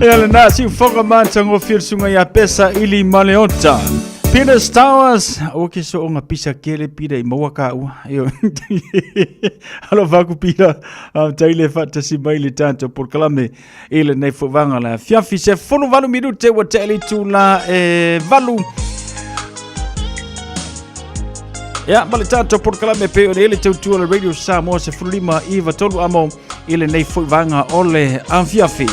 Ela nasi foka mantango firsunga ya pesa ili maleota. Peter Stowers, o que so nga pisa kele pida imawaka u. Alo vaku pida taile fata si maile tanto por kalame ele nei fovanga la fiafi se fonu valu minute wa tele tu la valu. Ja, bale tanto por kalame pe ele tu la radio Samoa se fulima iva tolu amo ele nei fovanga ole anfiafi.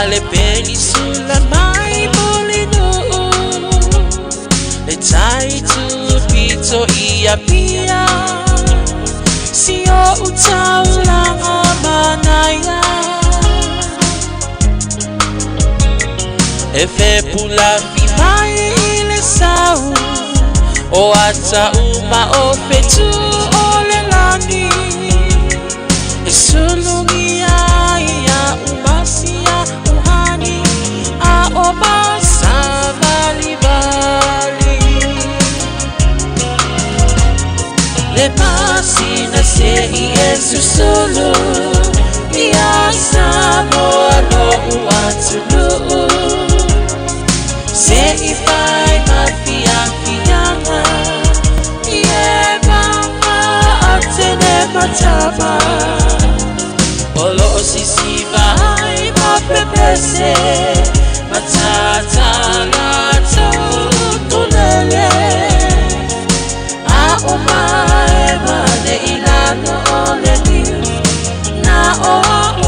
Le peni sulla mai volino to ia pia Sio utaulanga manaya Efe pula fimai ile sau O ata uma o fetu ole lani Esulungi ya umasia uhani A omasa bali bali Le pasina se Yesu solo Ya Samoa lo uatulu Se ifai mafia fianga Ye mama atene matama Olo sisiva ma pepese Matata lato tulele A umae mane ilano ole niu Na o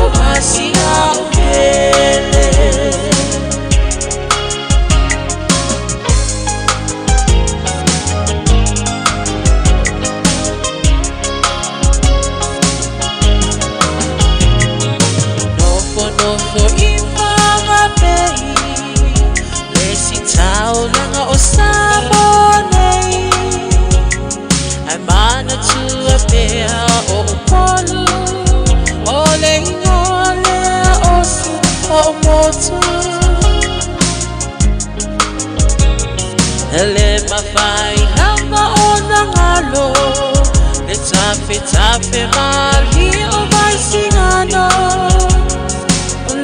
umasi a upele Nofo ifanga pei Lesi tau langa o sabone Ai mana tua pea o upolu Ole ingole osu o motu Ele mawhai hanga o nangalo Le tape mali o mai singano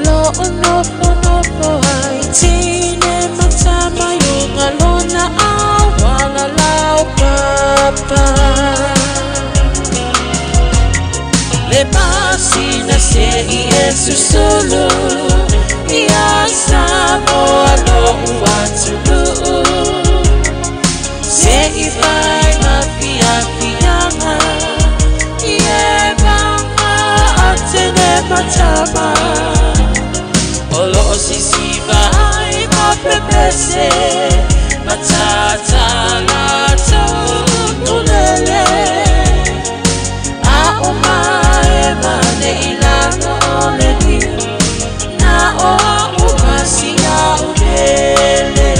Nofo ai tine matama yung alona awala lau papa Le pasina se Yesu solo Ya Samoa lo uatulu Se ifai mafia fianga Ye banga atene matama Olo sisiva ma pepese Matata lato tulele A umae mane ilano ole niu Na o umasi a upele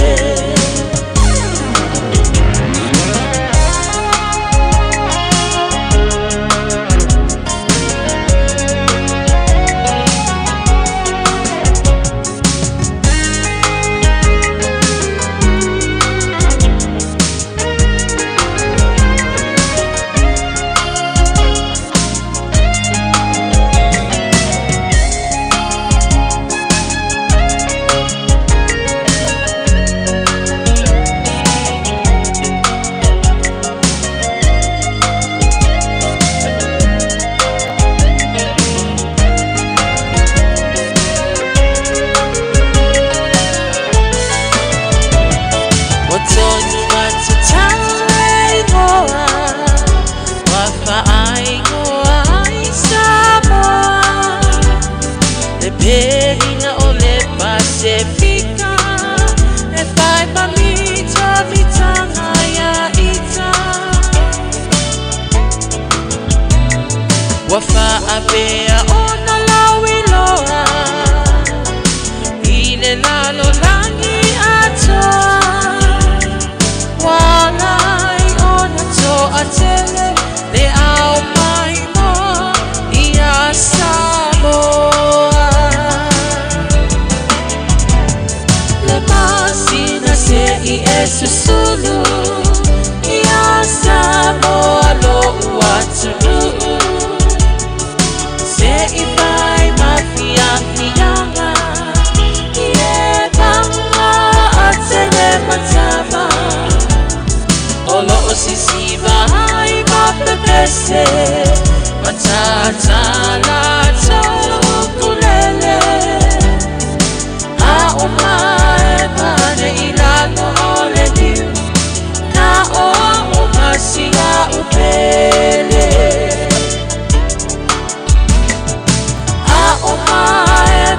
Wafa apea ona lawi loa Ile lalo langi atoa Walai ona to atele Le au mai mo Ia Samoa Le masina se Yesu sulu Ia Samoa lo uatulu Se ifai mafia fianga Ye banga atene matama Olo sisiva ma pepese Matata lato kulele A umae mane ilano ole niu Na o umasi a upele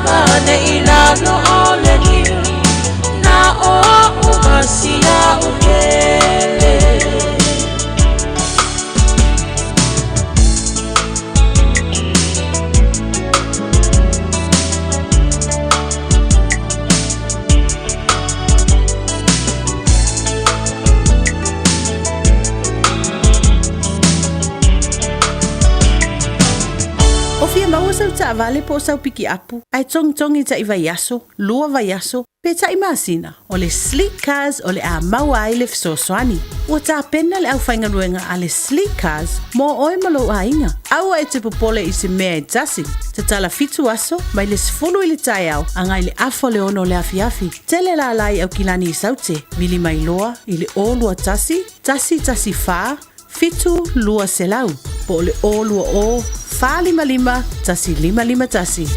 Mane ilano ole niu Na o umasi a upele sau ta vale po sau piki apu. Ai tongi ta ivaiaso, lua vaiaso, pe ta imasina. O le sleek cars o le a maua ai le fisosoani. Ua ta pena le au whainga ruenga a le sleek cars mo oe malo a inga. Aua e te popole i se mea e tasi. Te tala fitu aso, mai le sifulu i le tai au, angai le afo le ono le afi. Tele la lai au kilani i saute, mili mai loa, i le o lua tasi fa, fitu lua selau. Po le o lua o, fa lima, tasi lima tasi.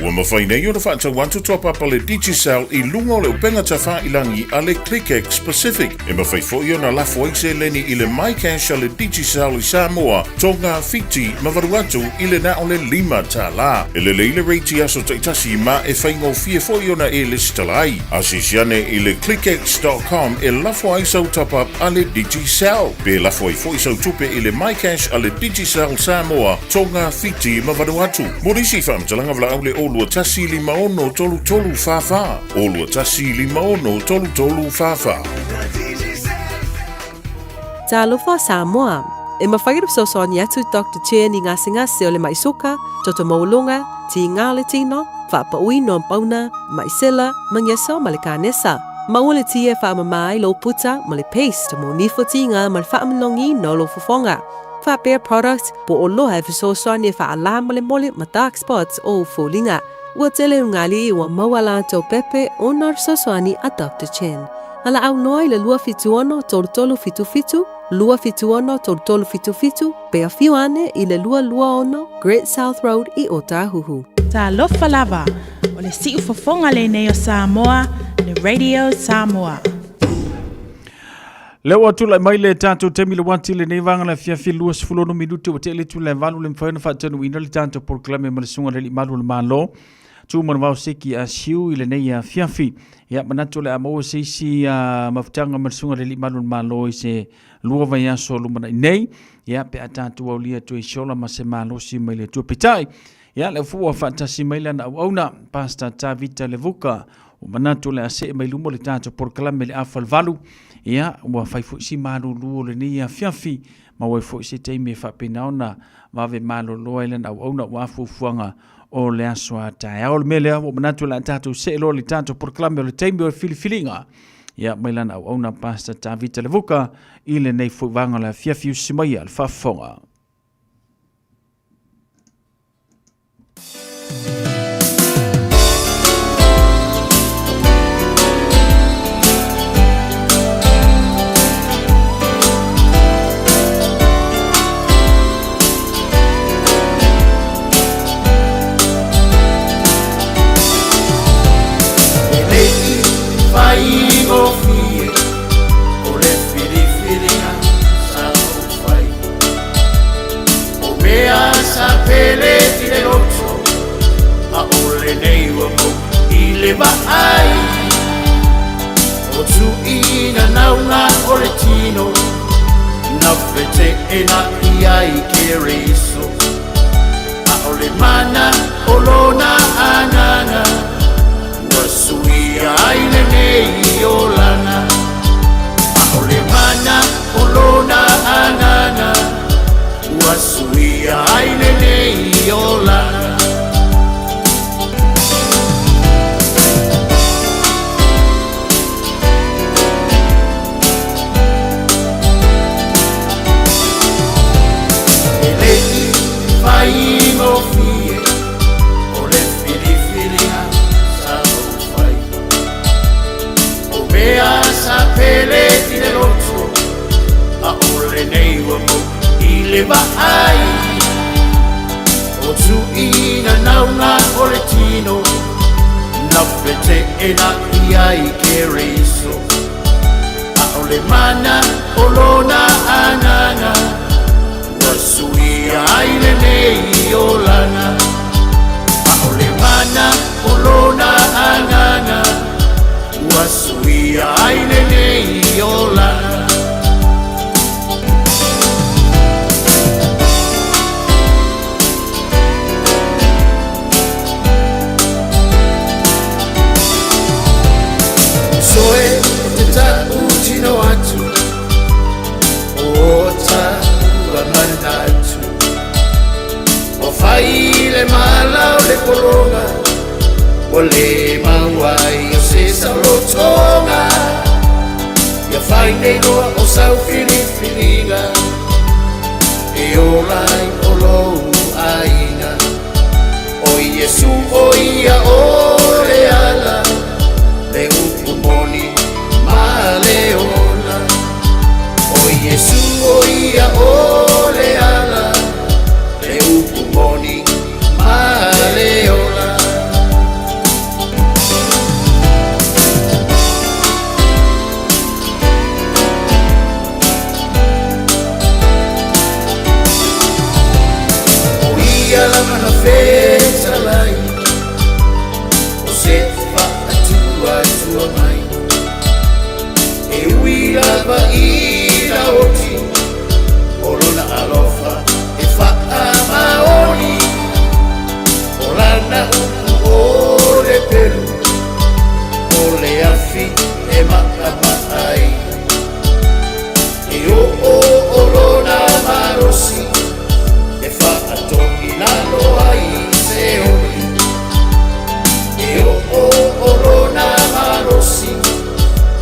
Ua mawhai nei o na whaatau wantu top up le Digicel i lunga o le upenga ta wha ilangi a le ClickX Pacific. E mawhai fo i o na lafo se leni i le MyCash a le Digicel i Samoa, tonga fiti mawaru atu i le na o le 5 ta la. E le leile reiti aso taitasi ma e whaingo fie fo i o na e listalai. Asisiane i le clickx.com e lafo ai sau top up a le Digicel. Pe lafo ai fo i sau tupe i le MyCash a le Digicel Samoa, tonga fiti mawaru atu. Morisi whaamtalanga vla au le o Olua tasi 5 tolu fafa. Olua tasi 5 tolu fafa. Talofa Samoa. E mawhairu sosoni atu Dr. Chen i ngasi o le maisoka, toto maulunga, ti ngā le tino, whaapa ui no pauna, maisela, mangyesa ma le kānesa. Maua le tia whaamamai lo puta ma le paste mo nifo ti ngā ma le whaamalongi no lo fofonga. Whapea products po o loha e fisosoni e whaala ma le mole ma dark spots o fulinga. Ua tele ungali ua mawala to pepe o nar sosoni a Dr. Chen. Ala au noi le lua fituono tolu fitu, lua fituono tolu fitu, pe a fiuane i le lua ono, Great South Road i Otahuhu. Ta lofa lava, o le siu fofonga le nei o Samoa, le Radio Samoa. Leo atu lai mai le tātou temi le wati le nei vanga le fiafi lua sifulonu minute o te ele tu le valu le mwhaina whaatanu ina le tātou porklame ma le sunga le li malu le malo. Tu mana wau seki a siu i le nei a fiafi. Ia manatu le a maua seisi a mafutanga ma le sunga le li malu le malo i se lua vai aso lumana i nei. Ia pe a tātou au lia tu e siola ma se malo si mai le tu pitai. Ia le fua whaatasi mai lana au auna pasta tā vita le vuka. O manatu le a se mai lumo le tātou porklame le afal valu. Ia, ua whai fo si malu luo le ni a fiafi, ma wai fo si teime whapena ona, wawe malu loa ilan au auna ua fuanga o le aswa tae. Ao le melea, o manatu la tātou se elo le tātou porklame o le teime o le filifilinga. Ia, mailan au auna pasta tā vita le vuka, i le nei fo vanga la fiafi usimaia le whafonga. Ai o tu ina naunga o le tino na fete e na iai ke reiso a o le mana o lona anana ua sui ai le nei o lana a o le mana o lona anana ua sui ai le nei o lana. Ai o tu ina naunga o le tino na pete e na iai ke reiso a o le mana o lona anana ua sui ai le nei o lana a o le mana o lona anana ua sui ai le nei o lana. o le mauai o se saulotonga ia fai nei loa o sau filifilinga e o lai o lou ainga o Iesu o ia o le ala le upu moni ma le ona o Iesu o ia o le ala le upu moni ma le ona ia lama na feta lai o se whaatua tua mai e ui lava i la oti o lona alofa e wha maoni o lana upu o le pelu o le afi e maka ai e o lona marosi e whaatoki lalo ai se oli e o rona marosi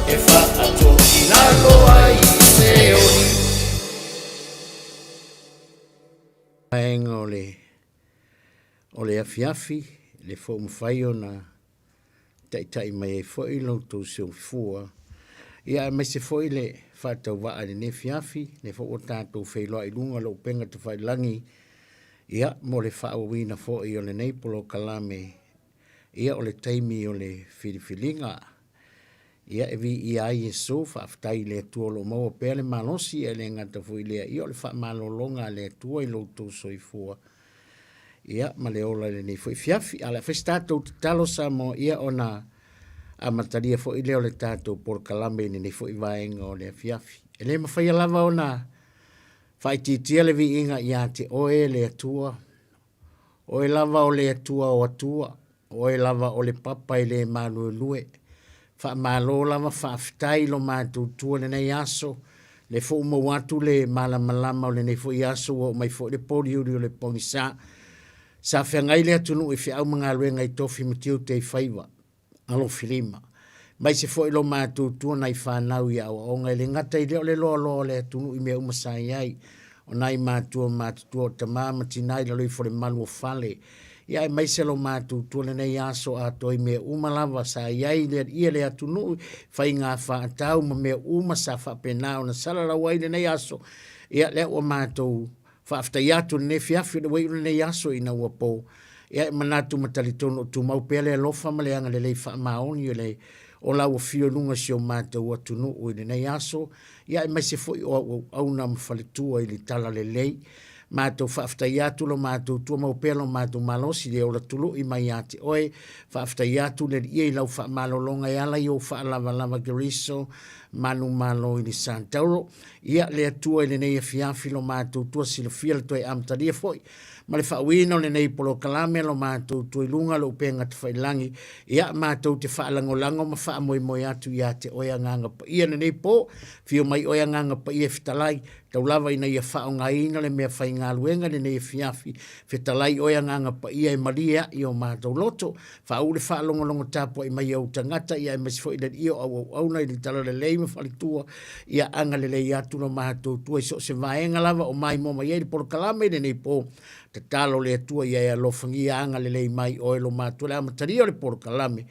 e whaatoki lalo ai se oli Paenga o le afiafi le fo mwhai o na tai mai e fo i loutou se o fua ia mai se fo i le whaatau waa le fiafi le fo o tātou whailoa i lunga lo penga te whailangi ia mo le whaawina fo i o le neipolo kalame ia o le taimi o le filifilinga ia e vi i ai e so whaaftai le atua lo maua pēr le malosi e le ngata fo i lea ia o le wha malolonga le atua i loutou soifua ia ma le ola le nei fo i fiafi ala festatou te talo sa mo ia ona a mataria fo i leo le tātou por kalame ni nei fo i vaenga o le fiafi e le mawhai lava ona whai titia le vi inga ia te oe le atua oe lava o le atua o atua oe lava o le papa i le manu lue wha malo lava wha aftai lo mātou tua le nei aso le fo uma watu le malamalama o le nei fo i aso o mai fo le pori uri o le pongisa sa whengai le atunu i whiau mga luenga i tofi matiu te whaiwa alo filima mai se fo i lo mātou tua nei whanau i au o ngai le ngata i leo le loa le atunu i mea umasai ai o nai mātua o tamama tinai la lui fo le malu o fale ia e mai se lo mātou tua le nei aso a toi mea umalava sa iai le ia le atunu whai ngā whaatau ma mea uma sa whapenao na salara wai le nei aso ia le o mātou whaafta iatu ne fiafi le wai le nei aso ina ua po ia e manatu matalitono tu mau pele lofa ma le anga le lei wha maoni le o lau o fio lunga si o mātou atunu o le nei aso ia e mai se foi o au na mawhalitua i li tala le lei mātou whaaftai atu lo mātou tua mau pelo mātou malosi le ola tulu i mai ati oe whaaftai atu le ia i lau wha malolonga i ala i o wha lava geriso manu malo i ni Santauro ia le atua i le nei fiafi lo mātou tua sila fia le toi amtaria foi ma le whauina o le nei polo kalame lo mātou tua i lunga lo upenga te whailangi ia mātou te whaalangolango ma wha moi atu ia te oia nganga pa ia le nei po fio mai oia nganga pa ia fitalai tau lava ina ia whao ngaina le mea whai ngā luenga le nei fiafi fitalai oia nganga pa ia e maria i o mātou loto whau le whaalongolongo tāpua i mai au tangata ia e masifo i le io au na i le tala le lei me whalitua ia anga le lei atu no mātou tua i so se vaenga lava o mai moma ia i le porokalame le nei po te talo le atua ia e alofangi anga le lei mai o elo mātua le amataria le porokalame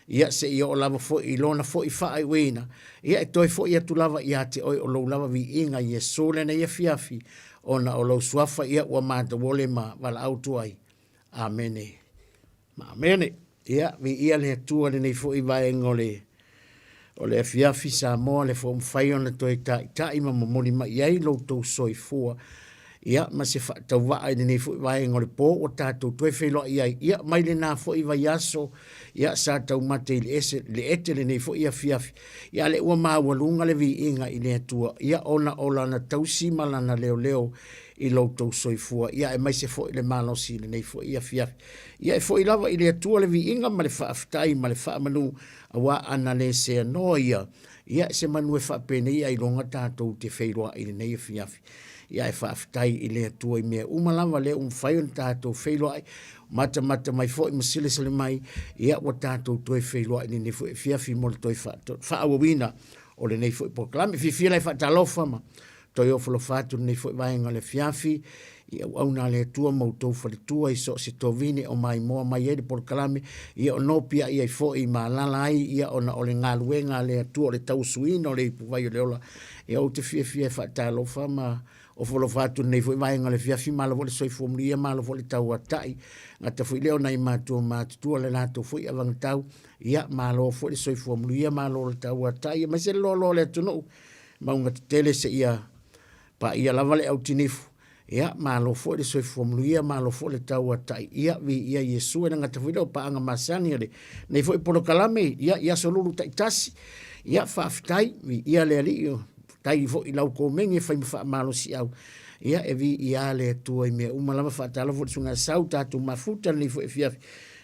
ia se ia o lava fo i lona fo i wha ai wina ia e toi fo i atu lava ia te oi o lau lava vi inga ia sole na ia fiafi ona o lau suafa ia ua mata wole ma wala autu ai amene ma amene ia vi ia le atua le nei fo i vaenga o le fiafi Samoa le fo mwhai ona toi ta ima mamoni ma iai lau tau soi fua ia ma se tau waa i nei fo i vaenga le po o tātou toi whelo iai ia mai le nā fo i vai aso ia sa tau mate le ete le nei fo ia fiafi ia le ua maa walunga le vi inga i le atua ia ona na tau simala na leo i loutou soifua ia e mai se fo i le malosi le nei fo ia fiafi ia e fo i lava i le atua le vi inga ma le whaaftai ma le whaamanu a wa ana le se anoia ia se manu e whaapene ia i longa tātou te wheiroa i le nei fiafi ia e whaaftai i le atua i mea umalava le umwhai on tātou wheiroa mata mai fo i masile sale mai ia wa tātou toi whailoa i ni fo fiafi mo le toi whaawawina o le nei fo i proklame fi lai whaatalofa ma toi o folo fatu nei fo i vaenga le fiafi ia au na le tua mautou whalitua i so se tovine o mai moa mai ere proklame ia o nopia ia i fo i malala ai ia o na o le ngaluenga le atua o le tausuina o le ipuvai o le ola ia o te fia whaatalofa ma o folo fatu nei fo i vaenga le fiafi malo le soifomlia malo le tau atai ngata fo i leo nei mātua le nato fo i avang tau ia malo fo le soifomlia malo le tau atai ma se lolo le tunu maunga tele se ia pa ia lava le au tinifu ia malo fo le soifomlia malo fo le tau atai ia vi ia Yesu e ngata fo i leo pa anga masani ale nei fo i polo kalame ia solulu taitasi ia whaafitai vi ia le alio tai fo i lau ko mengi fai mfa malo si au ia e vi ia le tua i mea umalama whaatala fo sunga sau tatu mafuta ni fo e fiafi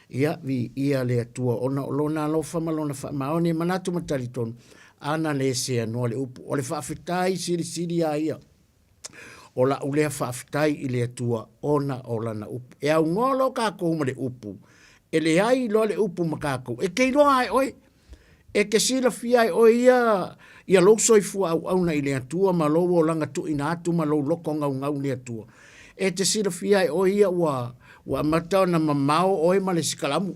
ia vi ia le tua ona olona alofa malona wha maone manatu matariton ana le sea no le upu o le whaafitai siri ia o la ulea whaafitai i le tua ona o lana upu e au ngolo kako uma le upu e le ai lo le upu makako e kei loa ai oi e ke sila fia o ia lo soifua au na ile atua ma lo langa tu ina atu ma lo loko ngau le atua e te sila fia o ia wa matau na mamao o ma le sikalamu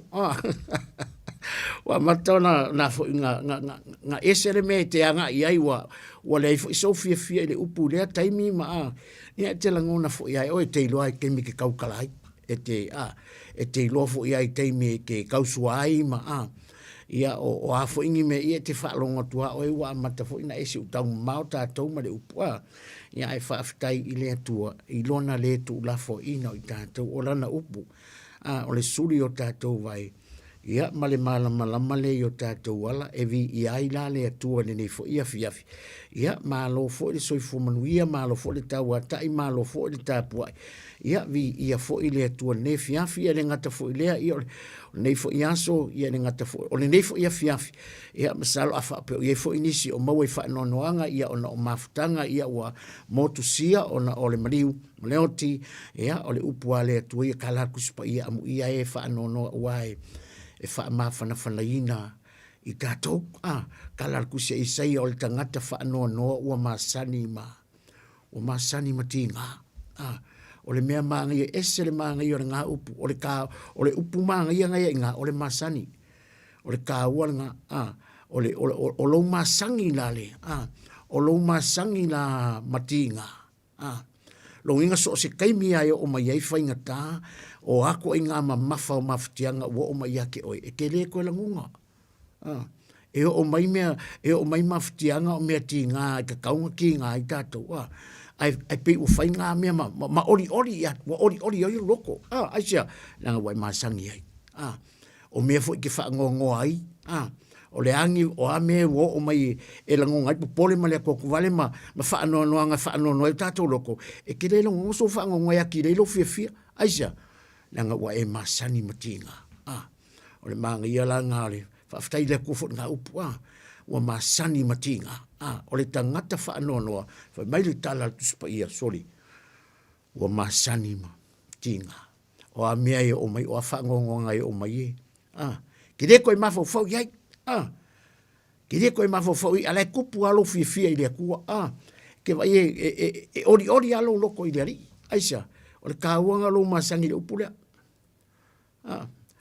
wa matau na fo nga esere me te anga ia wa le so fia le upu le taimi ma ia te langona fo ia o te lo ai ke mi ke kaukalai e te lo fo ia te mi ke kausuai ma ia o afo ingi me ia te whaalonga tua o wa mata fo ina esi utau mau tātou ma le upua ia e whaafitai i lea tua i lona le tu lafo ina i tātou o lana upu o le suri o tātou vai ia male malama le o tātou wala e vi i aila le tua ne nei fo ia fiafi ia malo fo le soifo manuia malo fo le tau atai malo fo le tāpua ia vi ia fo i le tua ne fiafi e le ngata fo i lea ia nei fo i aso ia le ngata fo o le nei fo ia fiafi ia masalo afa pe ia fo inisi o mau e fa nonoanga ia ona o mafutanga ia wa motusia ona o le mariu leoti ia o le upua le tua ia kala kuspa ia amu ia e fa nono wai e wha mawhana ina i tātou kala kusia i sei o le tangata wha noa ua masani ma tinga o le mea maanga ia ese le maanga ia ngā upu o le upu maanga ia ngai ngā o le masani o le kāua ngā o lo masangi la le o lo masangi la matinga lo inga so se kaimi ai o mai ai whainga tā o ako i ngā mamafa o mafutianga o mai ake oi e ke le koe langunga e o mai mafutianga o mea ti ngā i ka kaunga ki ngā i tātou ai pe u whainga mea ma ori oi loko ai sia nanga wai masangi ai o mea fo i ke whaangongo ai o le angi o ame o mai e langonga i pole ma le koku vale ma whaanoa i tātou loko e ke le langonga so whaangongo ai aki le lo fia ai sia nanga wa e masani matinga o le manga ia la ngā le whaftai le kufo ngā upu wa masani matinga o le tangata whaanoa whai mai le tala tuspa ia sori wa masani matinga o a mea e o mai o a whaangonga e o mai ki re koe mawhau iai ki re koe mawhau i alai kupu alo fia i le kua ke vai e ori alo loko i le ari aisa o le kāuanga lo masangi le upu lea.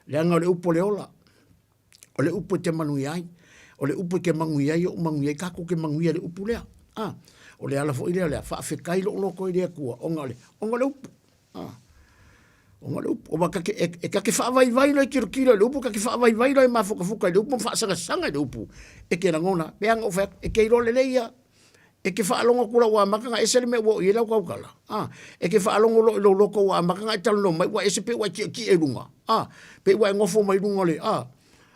Leanga o le upu le ola. O le upu te manui ai. O le upu ke mangui ai o mangui ai kako ke mangui ai le upu lea. O le alafo i lea lea. Whaafekai lo loko i lea kua. Onga le upu. Onga le upu. O waka e kake whaavai lo i kiro le upu. Kake whaavai lo i mafuka le upu. Whaasanga le upu. E ke rangona. Peanga o whaak. E ke iro le leia. E ke whaalonga kura wa makanga e sere me wo i lau kaukala. E ke whaalonga lo loko wa makanga e talo no mai wa e se pe wa ki e runga. Pe wa e ngofo mai runga le.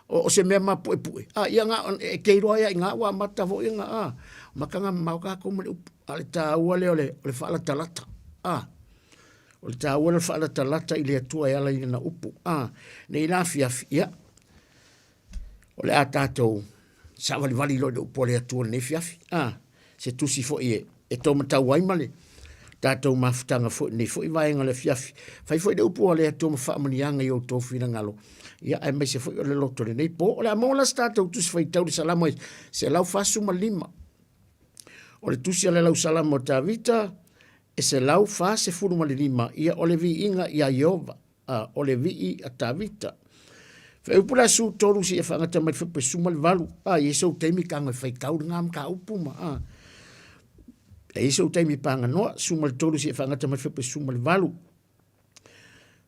O se mea ma pue pue. Ia ngā e ke iroa ia ngā wa mata vo i ngā. Makanga mauka koma le upu. Ale tā ua le ole whaala talata. Ole tā ua le whaala talata i le atua e ala i na upu. Nei la fiafi ia. Ole a tātou. Sa wali lo le upu le atua nei fiafi. Se tusi fo e tō matau waimale. tātou mafutanga fo nei fo vaenga le fiafi fai fo de upu le to fa manianga yo to fina ngalo ia ai mai se fo le loto le nei po o le amola tātou tu se fai tau le salamo se lau fasu malima o le tusi le lau salamo tavita e se lau fa se furu malima ia o le vi inga ia Yehova o le vi a tavita fe upu la su toru si e fa ngata mai fo pe sumal valu yeso temi kanga fai kau ngam ka upu ma e iso taimi panga noa, sumal tolu si e whangata mai whepe sumal valu.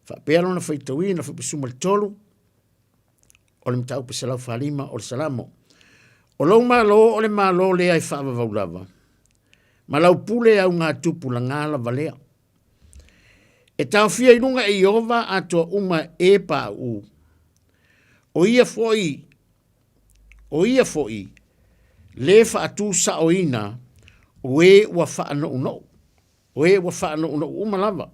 Whapea lona whaitawina whepe sumal tolu, o le mtau pe salau whalima o le salamo. O lau malo o le malo le ai whaava vaulava. Ma lau pule au ngā tupu la ngāla valea. E tau fia inunga e Iova atua uma e pa u. O ia foi, le whaatu sa oina, we wa whaano uno. We wa whaano uno umalava.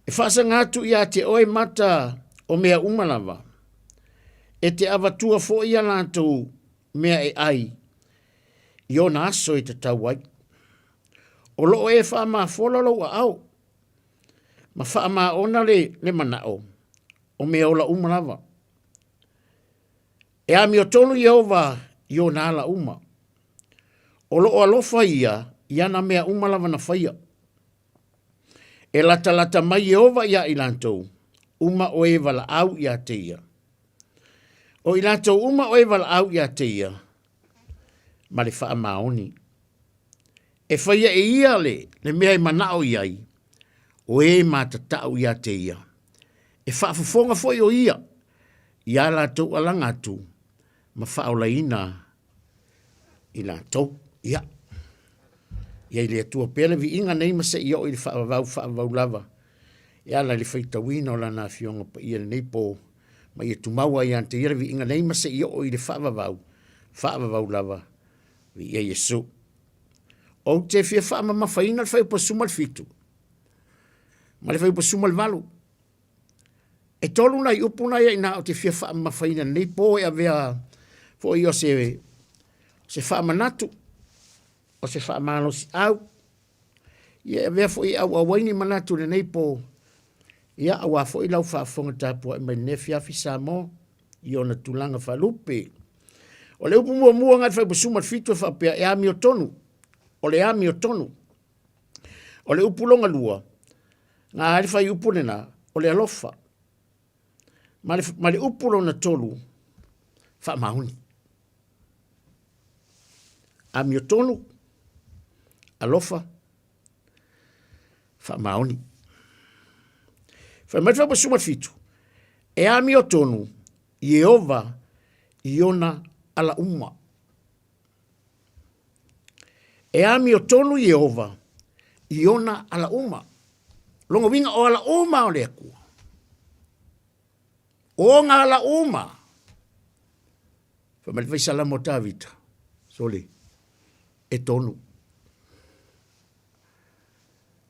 E whaasa ngātu ia te oe mata o mea umalava. E te avatua fo ia lātou mea e ai. Io na aso i te tauai. O loo e wha maa whololo a au. Ma wha maa ona le manao. O mea ola umalava. E a mi o tonu Yehova io na ala uma. O loo alofa ia na mea umalava na whaia. E lata mai Yehova ia ilantou. Uma o e wala au ia te ia. O ilantou uma o e wala au ia te ia. Ma le wha maoni. E whaia e ia le mea i manao iai. O e matatau ia te ia. E wha fufonga foi o ia. Ia la tau alangatu. Ma wha o ina. Ila tau. Ia. Ia i le atua pele vi inga nei mase ia o i le wha lava. Ia la le whaita wina o la na fionga pa ia le neipo. Ma ia tumaua ia ante ia vi inga nei mase ia o i le wha lava. Vi ia Yesu. O te fia wha ma whaina le whai pa sumal fitu. Ma le whai pa sumal valu. E tolu nai upuna ia ina o te fia wha ma whaina neipo ia vea fo ia se wha manatu. O se wha malo si au. Ia vea fo i au awaini manatu le neipo. Ia awa fo i lau wha fonga tāpua e mai nefia fi Samoa. I ona tulanga whalupe. O le upu mua ngat whai pasuma fitu e whapea e ami o tonu. O le ami o tonu. O le upu longa lua. Ngā hari whai upu nena. O le alofa. Ma le upu longa tolu. Wha mauni. Ami o tonu. Alofa. Wha mauni. Whai mai whai pasuma fitu. E ami o tonu. Yehova. Iona ala uma. E ami o tonu Yehova. Iona ala uma. Longa winga o ala uma o lea kua. O ngā ala uma. Whamari whai salamo tāwita. Soli. E tonu.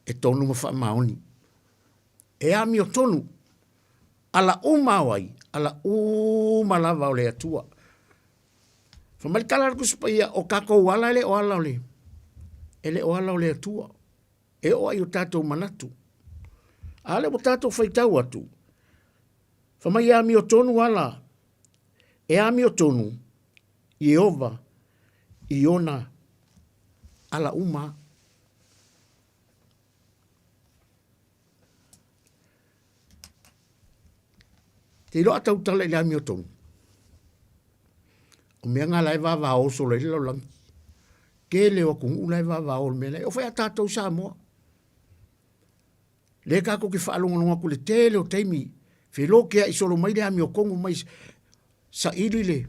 E tonu ma wha maoni. E ami o tonu. Ala uma wai. Ala uma lava o lea tua. Whamari kala kuspa ia o kako wala ele o ala ole. Ele o ala ole atua. E o ai o tātou manatu. Ale o tātou whaitau atu. Whamai ami o tonu ala. E ami o tonu. Yehova. Iona. Ala uma. Te ilo atau tala ili ami o tonu. O mea ngā lai wā o so le lau langi. Ke leo kung ulai wā o le mele. O whai a tātou Samoa. Le kako ki whaalonga ku le te leo teimi. Whilo kea i solo mai le ami o kongu mai sa iri le.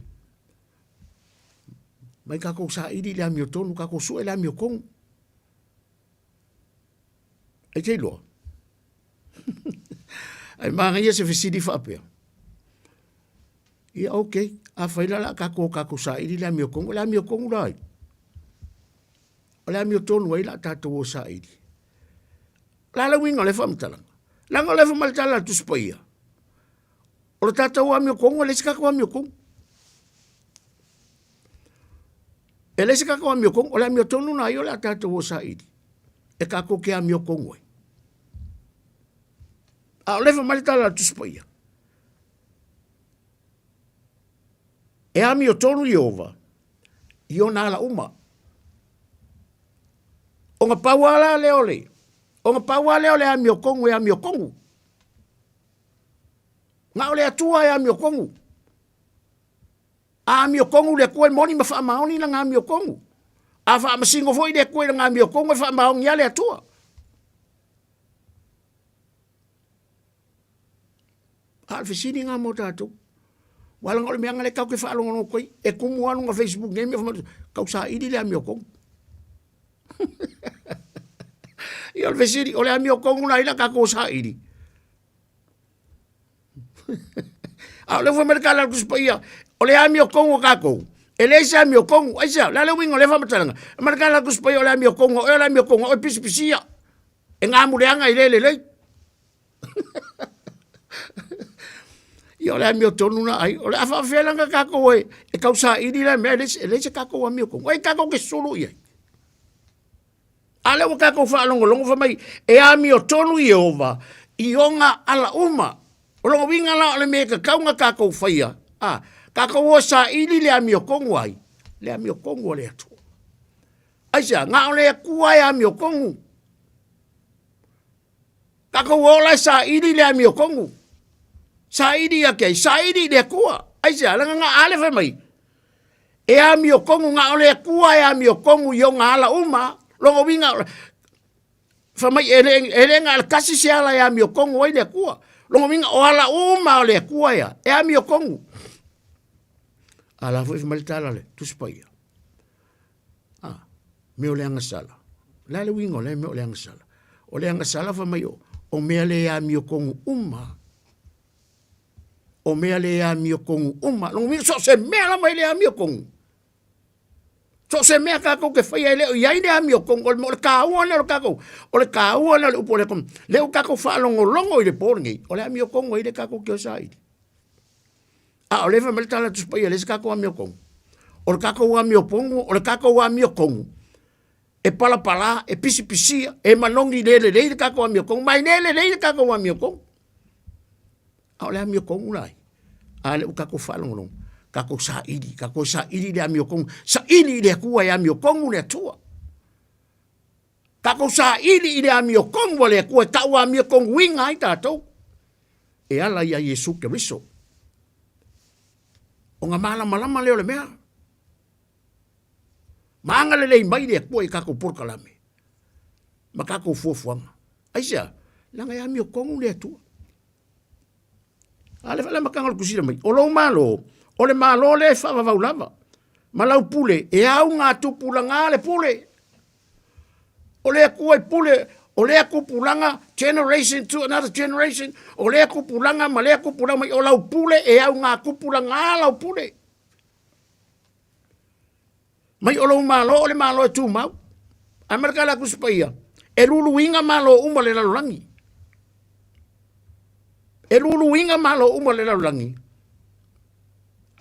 Mai kako sa iri le ami o tonu. Kako sue le ami o kongu. Ai te iloa. Ai maanga ia se whisiri whaapea. Ia okay. A whailala kako sa iri le ami o kongu. Le ami o kongu rai. O le ami o tonu ai la tātou o sa iri. Lala winga le whamtalanga. Langa le whamtalanga tu spaia. O le tātou ami o kongu, le sikako ami o kongu. E le sikako ami o kongu, o le ami o tonu na i o le tātou o sa iri. e kako ke a mio kongo. A lefa maritala tu spoia. E a mio tonu Iova, iona ala uma. O nga pauala le ole. O nga pauala ole a mio kongo e a mio kongo. Nga ole atua e a mio kongo. A mio kongo le koe moni ma wha maoni na ngā mio kongo. A wha masingo foi le koe na ngā mio kongo e wha maoni ale atua. A alfisini ngā mo tātou. Wala ngole mea ngale kau ke wha alonga no koe. E kumu anu ngā Facebook name e whamatu. Kau sa iri le a mio kongo. I alfisini ole a mio kongo na ila kako sa iri. A le fo merkala kuspaia. Ole a mio kongo kako. Ele sa mio kongo. Aisa, la le wingo le fa matalanga. Merkala kuspaia ole a mio kongo. Ole a mio kongo. Oi pisi pisia. E ngā mureanga i le. I ole a mio tonu na ai. Ole a whawhelanga kako e. E kau sa iri la mea. Ele sa kako a mio kongo. Oi kako ke solo i ai. Ale wa kako whaalongo whamai. E a mio tonu Iova. I onga ala uma. Olo winga la ole me ka kaunga kako whaia. Kako o sa ili le a mio kongo ai. Le a mio kongo le atu. Aisa, ngā ole a kua e a mio kongo. Kako o la sa ili le a mio kongo. Sa ili a kei, sa ili le a kua. Aisa, langa ngā ale whamai. E a mio kongo, ngā ole a kua e a mio kongo i o ngā ala uma. Longo winga, whamai, e ngā ala kasi se ala e a mio kongo ai le a kua. Longo winga, o ala uma o le a kua ea. E a mio kongo. Ala foi maltala le tuspaia. Me ole anga sala. La le wingo le me ole anga sala. Ole anga sala fa mai o me ale a mio kongu uma. O me ale a mio kongu uma. Long mi so se me ala mai le a mio kongu. So se me ka ko ke fai le ia ide a mio kongu o le ka ona le ka ko. O le ka ona le upole kom. Le o ka ko fa longo i le porngi. O le a mio kongu i le ka ko ke sai. O le fa maltala tu spai le kako a mio kongu. O le kako a mio pongu, o le kako a mio kongu. E pala, e pisi, e manongi le kako a mio kongu. Mai le kako a mio kongu. O le a mio kongu lai. A le u kako whalongolong. Kako sa iri le a mio kongu. Sa iri le kua e a mio kongu le atua. Kako sa iri le a mio kongu le kua e kau a mio kongu winga i tātou. E ala ia Yesu ke riso. O ngā malama leo le mea. Maanga le mai le kua i kako porkalame. Ma kako fuafuanga. Aisia, langa ia mio kongu le atua. Ale whala makanga le kusira mai. O lau malo, o le malo le whawawau lava. Ma lau pule, e au ngā tupula ngā le pule. O le kua i pule, o le kupulanga generation to another generation. O le kupulanga ma le kupulanga mai o lau pule e au ngā kupulanga lau pule. Mai o lau malo o le malo e tū mau. Amerika la kuspaia. E lulu inga malo uma le lalulangi. E lulu inga malo uma le lalulangi.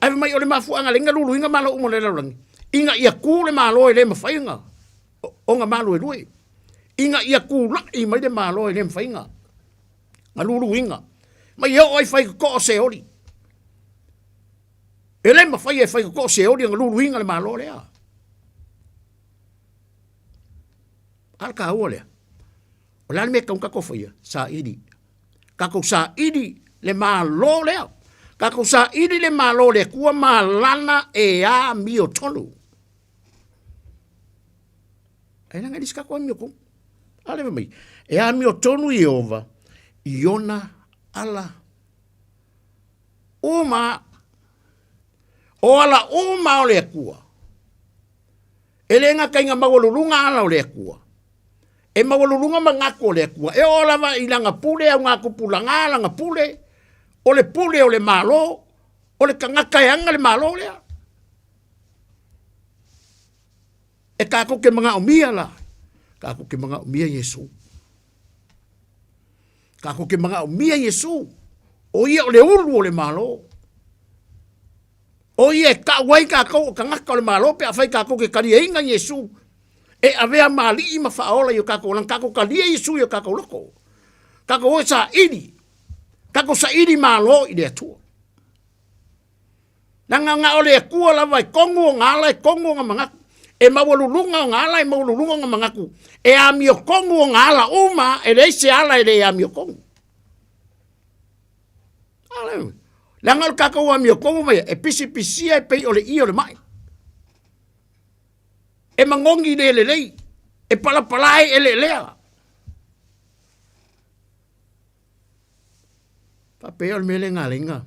Ai mai o le mafuanga le inga lulu inga malo uma le lalulangi. Inga ia ku le malo e le mawhainga. O nga malo e rui. Inga ia kula i mai de malo e nem fainga. Malulu inga. Mai yo oi fai ko se ori. Ele ma fai e fai ko se ori ngalulu inga le malo le a. Al ka ole. O la me ka ko fai sa idi. Ka ko sa idi le malo le. Ka ko sa idi le malo le kua malana e a mio tonu. Ai nga diska ko mio ko. Ale mai. E a mio tonu Iova. Iona ala. Uma. O ala uma o le kua. Ele nga kainga mawalulunga ala o le kua. E mawalulunga mangako le kua. E o lava ilanga pule au ngako pulanga ala nga pule. O le pule o le malo. O le kangakaianga le malo lea. E kako ke mga umia la. Kako ke mga umia Yesu. Kako ke mga umia Yesu. O ia o le ulu o le malo. O ia ka wai kako ka ngaka o le malo pe a fai kako ke kari inga Yesu. E avea mali I ma whaola I o kako lang kako kalia I sui o kako loko. Kako o sa iri. Kako sa iri malo I le atua. Nanga nga ole e kua lava I kongo o ngala I kongo o mangaku. E mawalulunga o ngala I mawalulunga o mangaku. E ami o kongo o ngala uma e reise ala e le ami o kongo. Aleu. Langa o kako o ami o kongo mai e pisi pisia e pei ole I ole mai. E mangongi le lei. E palapalai e le lea. Papea ole mele ngā lenga.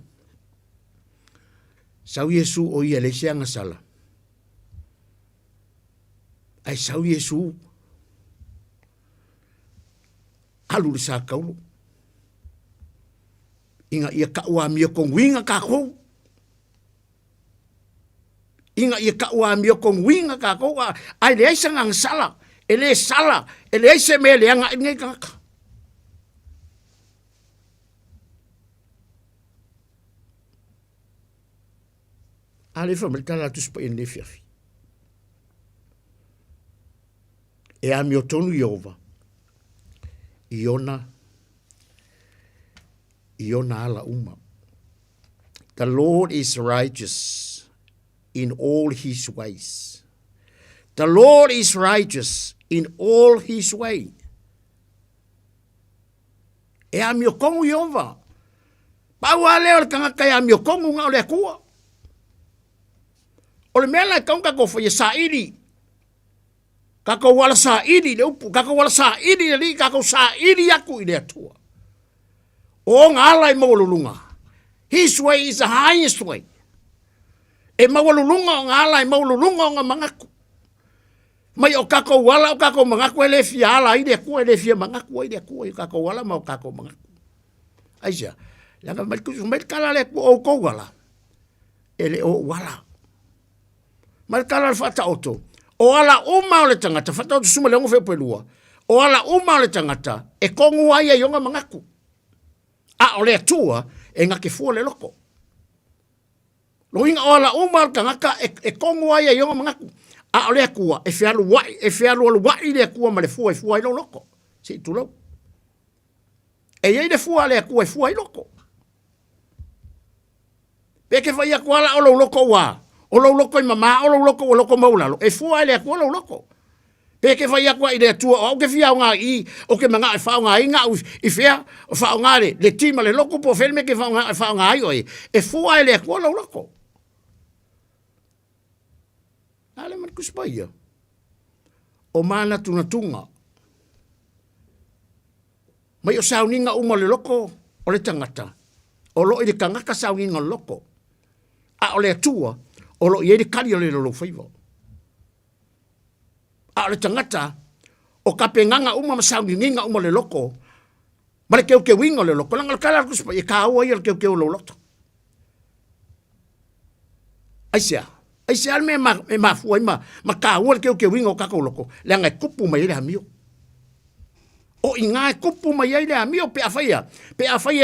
Sau Yesu o ia le seanga sala. Ai sau Yesu. Alu le sa kaulu. Inga ia ka ua mia kong winga ka kou. Inga ia ka ua mia kong winga ka kou. Ai le aisa ngang sala. Ele sala. Ele aisa me le anga ingai kaka. Ale fa melta la tu spa in le fiafi. E a mio tonu Yehova. Iona ala uma. The Lord is righteous in all his ways. The Lord is righteous in all his way. E a mio kongu Yehova. Pau a leo le kangaka e a mio kongu ngā ole kua. O le mea lai kaunga ko whaia sa iri. Kako wala sa iri le upu. Kako wala sa iri le li. Kako sa iri aku I le atua. O ngā lai mawalulunga. His way is the highest way. E mawalulunga o ngā lai mawalulunga o ngā mangaku. Mai o kako wala o kako mangaku e le fia ala I le akua. E le fia mangaku I le akua. I kako wala ma o kako mangaku. Aisha. Langa mai kala le akua o kou wala. E le o wala. Mai kala le whata oto. O ala uma o le tangata. Whata oto suma leongo wheo pelua. O ala uma o le tangata. E kongu ai a yonga mangaku. A o le atua. E ngake fua le loko. Loinga o ala uma o le tangata. E kongu ai a yonga mangaku. A o le akua. E whialu wai. E whialu alu wai le akua ma le fua. E fua I lo loko. Si tu lau. E yei le fua le akua. E fua I loko. Peke whai akua ala o lo loko waa. O lo loko I mama, o lo loko maulalo. E fua ele akua lo loko. Peke whai akua I le atua, o ke fia o ngā I, o ke manga e whao ngā I ngā I fea, o whao ngā le tima le loko po whelme ke whao ngā I oe. E fua ele akua lo loko. Ale man kuspaia. O mana tunatunga. Mai o sauninga uma le loko, o le tangata. O lo I le kangaka sauninga loko. A o le atua, o lo ieri kari o le lo whaiva. A o le tangata, o ka penganga uma masaungi nginga uma le loko, ma le keu winga le loko, langa le kala kuspa, e ka aua ia le keu lo loto. Aisea me mafua ma ka aua le keu winga o kako loko, langa e kupu mai le hamio. O inga e kupu mai le hamio pe a whaia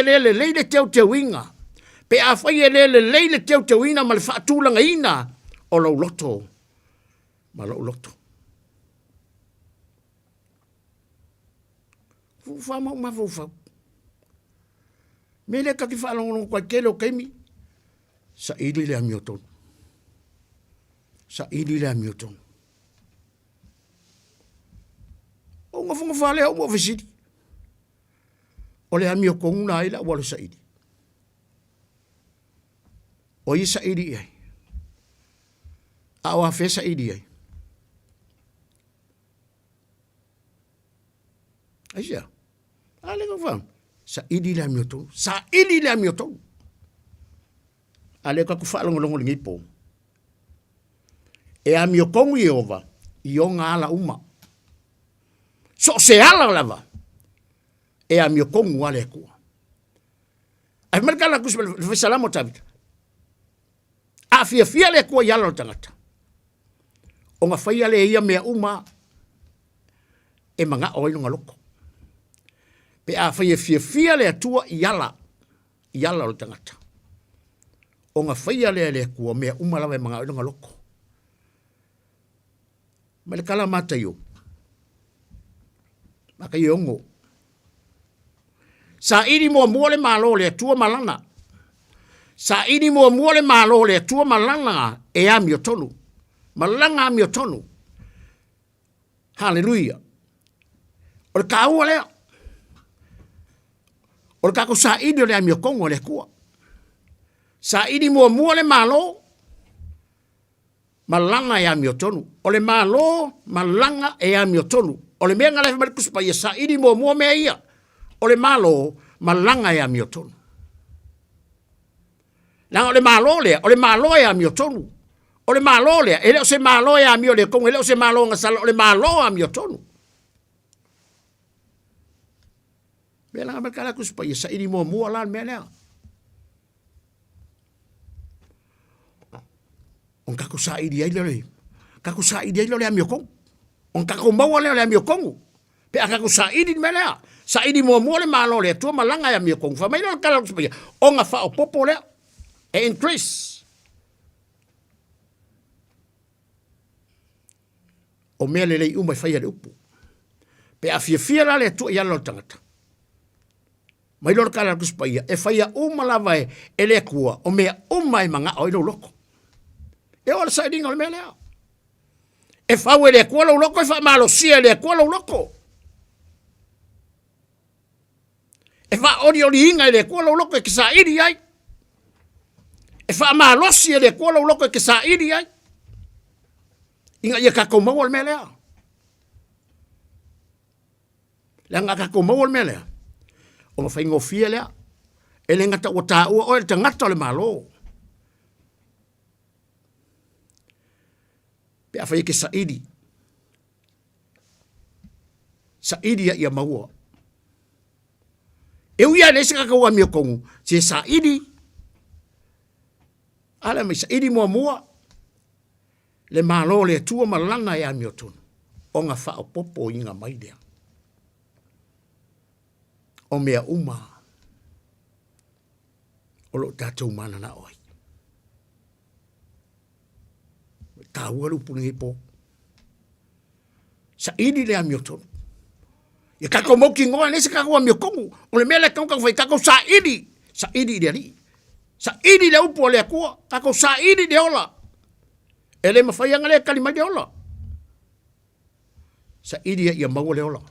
le teu winga. Pe a whaia le teu ina ma le whaatūlanga ina o lau loto. Ma lau loto. Fufa mau ma fufa. Mele kaki whaalongo kwa kele o keimi. Sa iri le amioton. Sa iri le amioton. O ngafunga whaalea o mo visiri. O le amio konguna ila wale sa iri. O isa iri ai. A o afesa iri ai. Aisia. Ale ko fam. Sa iri la mioto. Sa iri la mioto. Ale ka ku fa longo lingipo. E a mio kongu Yehova. I o ngā ala uma. So se ala lava. E a mio kongu ale kua. Ai marka la kusma le salamo tabita. A fia le kua yalo tangata. O nga whaia le ia mea uma e manga o ino loko. Pe a whaia le atua yala o tangata. O nga whaia le kua mea uma lawa e manga o ino loko. Ma le kala mata yo. Maka yongo. Sa ini mua le malo le tua malanga. Sa ini mua le malo le tua malanga e ami o tonu. Malanga ami o tonu. Hallelujah. O le kaua lea. O le kako sa ini le ami o kongo le kua. Sa ini mua le malo. Malanga e ami o tonu. O le malo, malanga e ami o tonu. O le mea ngalefa marikus pa ia sa ini mua mea ia. O le malo, malanga e ami o tonu. Langa o le malo lea, o le malo e ami o tonu. O le malo lea, ele o se malo e ami o le kongo, ele o se malo ngasala, o le malo ami o tonu. Mea langa marikus pa ia sa ini mua lan mea lea. On kako sa idi ai le. Kako sa idi ai le ami o kongo. On kako maua le ami o kongo. Pe a kako sa idi me le. Sa idi mo le malo le tu malanga ya ami o kongo. Fa mai no kala kupia. On nga fa o popo le. E increase. O me le uma fa ya le upu. Pe a fia la le tu ya lo tangata. Mai lo kala kupia. E fa ya uma la vai ele kua. O me uma i manga o ilo loko. E ora sa dinga le mele. E fa wele ko lo loko e fa malo sia le ko lo loko. E fa ori inga le ko lo loko e sa iri ai. E fa malo sia le ko lo loko e sa iri ai. Inga ia ka ko mo le mele. La nga ka ko mo le mele. O fa ingo fia le. E le ngata o ta o le tangata le malo. Pe a fai ke saidi. Saidi ya maua. E uia nese kakaua mio kongu. Se saidi. Ala mai saidi mua. Le malo le tua malanga ya mio tonu. O nga wha o popo inga maidea. O mea uma. O lo tātou mana na oi. Ta walu puni po. Sa ini le amio tonu. Ya kako moki ngoa nese kako amio kongu. O le mele kong fai kako sa ini. Sa ini le ali. Sa ini le upo le akua. Kako sa ini le ola. Ele mawhai anga le kalima le ola. Sa ini ya maua le ola.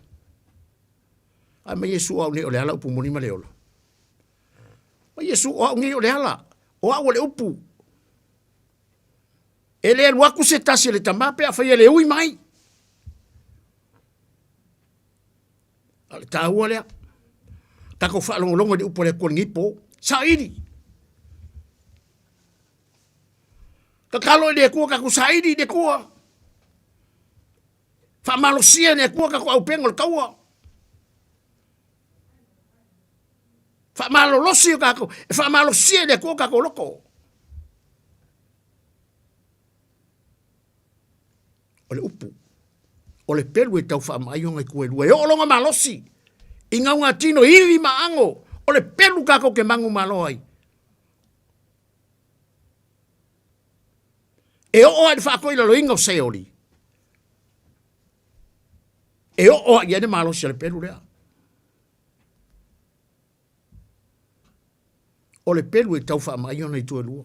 Ai ma Yesu au ne o le ala upu monima le ola. Ma Yesu au ne o le ala. O au le upu. Ele waku se tasi le tamape a fai ele ui mai. Ale tāua lea. Kako whaalongolongo de upo le kongipo. Sa ini. Kakalo de kua kako sa ini de kua. Whamalosia ne kua kako au pengo le kaua. Whamalolosia kako. Whamalosia ne kua kako loko. O le upu. O le pelu e tau wha maionga i kue lua. E o longa malosi. I ngaunga tino iwi maango. O le pelu kako ke mangu maloi. E o oa ni whakoila lo inga o seori. E o oa i ane malosi le pelu lea. O le pelu e tau wha maionga i tue lua.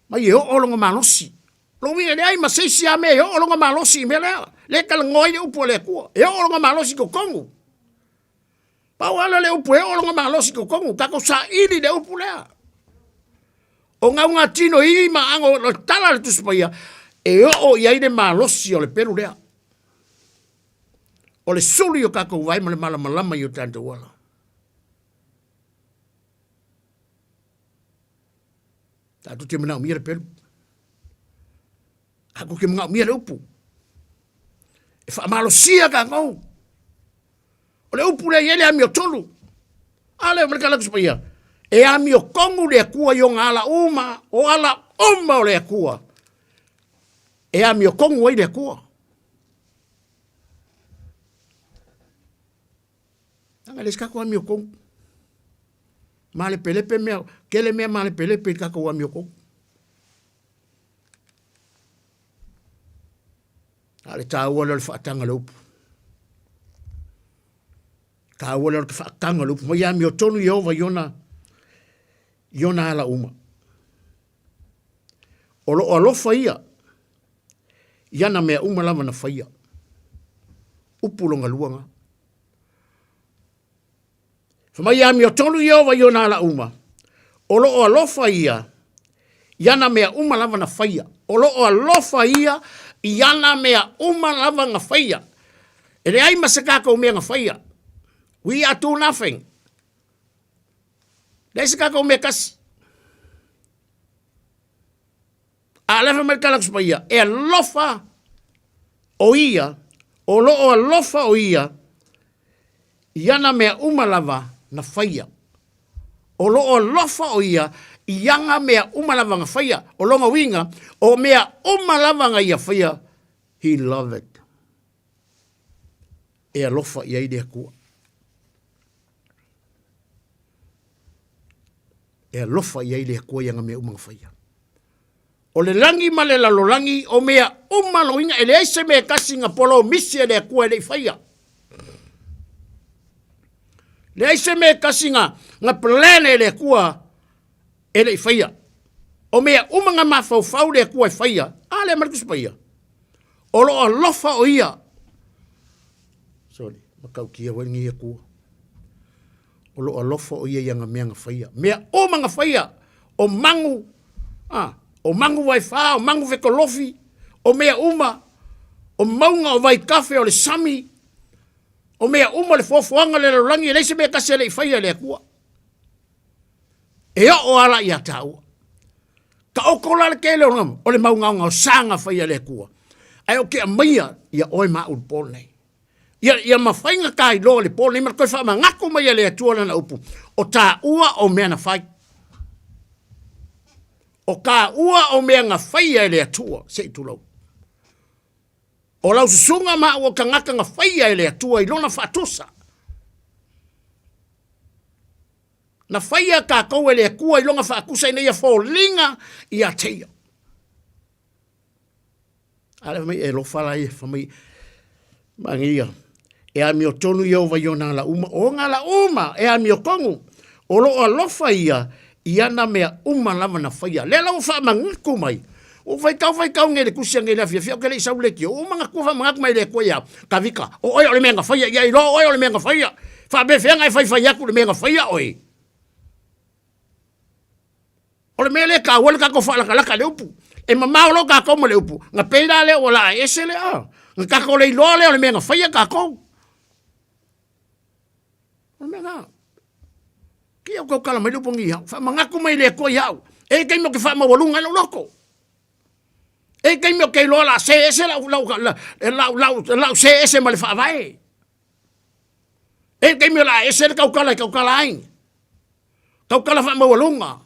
Mai e o longa malosi. Lo winga le ai ma sei sia me o longa malosi me le kala ngoi upo le kua e o longa malosi ko kongu pa wala le upo e o longa malosi ko kongu kako sa ili le upo le o nga tino i ma ango lo tala le tuspaya e o ia ide malosi o le peru le o le suli o kako vai ma le malama yo tanto wala ta tu te mena mi le peru. Aku ke mga umia le upu. E wha malosia ka ngau. O le upu le yele ami o tolu. Ale o mereka laku supaya. E ami o kongu le kua yo ngā ala uma. O ala uma o le kua. E ami o kongu wai le kua. Anga les kako ami o kongu. Male pelepe mea. Kele mea male pelepe kako ami o kongu. Ale tāua le whaatanga lupu. Tāua le whaatanga lupu. Mai ami o tonu i ova iona ala uma. O lo alofa ia. Iana mea uma lava na whaia. Upulonga luanga. Mai ami o tonu i ova iona ala uma. O lo alofa ia. Iana mea uma lava na whaia. O lo alofa ia. Iana mea uma lava nga whaia. E le ai masakaka o mea nga whaia. We are do nothing. Le sakaka o mea kasi. A lefa mai kalaks pa ia. E alofa o ia. O lo o alofa o ia. Iana mea uma lava na whaia. O lo o alofa o ia. Ianga mea uma lava nga whaia. O longa winga. O mea uma lava nga ia whaia. He loved it. E alofa ia i dea kua. E alofa ia i dea kua ianga mea uma nga whaia. O le langi ma le lalolangi. O mea uma lo inga. E le eise mea kasi nga polo misi e dea kua e le whaia. Le eise mea kasi nga plane e dea kua e le whaia. O mea uma nga mawhau dea kua e whaia. A le markus pa ia. O lo alofa o ia. Sorry, makau kia wengi ia kua. O lo alofa o ia ianga mea nga whaia. Mea o mga whaia. O mangu. O mangu wai wha, o mangu whekolofi. O mea uma. O maunga o vai kafe o le sami. O mea uma le fofoanga le lorangi. Leise mea kasi le whaia le kua. E o ala ia tau. Ka o kola le kele o ngam. O le maunga o sanga whaia le kua. Ai o ke a maia ia oi ma ul pol nei. Ia mawhainga kai lo le pol nei. Mara koe wha ma ngako maia le atua na upu. O tā ua o mea na whai. O ka ua o mea nga whaia le atua. Se tu lau. O lau susunga ma o ka ngaka nga whaia le atua. I lona whatosa. Na whaia ka koe le akua. I longa whakusa i neia wholinga i a teia. Ale mai e lo fala e famai mangia. E a mi o tonu i ova iona la uma. O nga la uma e a mi o kongu. O lo alofa ia. Iana mea uma lava na whaia. Le lau wha mangaku mai. O vai kau ngere kusia ngere fia. Fia kele isau leki. O mangaku wha mangaku mai le koe ia. Ka vika. O oi o le mea nga whaia. Ia i lo oi o le mea nga whaia. Wha be fea ngai whai aku le mea nga whaia oi. O le mea le ka wale kako wha laka le upu. E mamao lo ka koma le upu. Nga peira le o la ese le a. Nga kako le iloa le o le mea nga whaia ka kou. O mea nga. Ki au kau kala mai lupo ngi hau. Wha mangaku mai le koi hau. E kei mo ke wha mawalunga lo loko. E kei mo ke iloa la se ese lau se ese ma le wha vai. E kei mo la ese le kau kala aing. Kau kala wha mawalunga.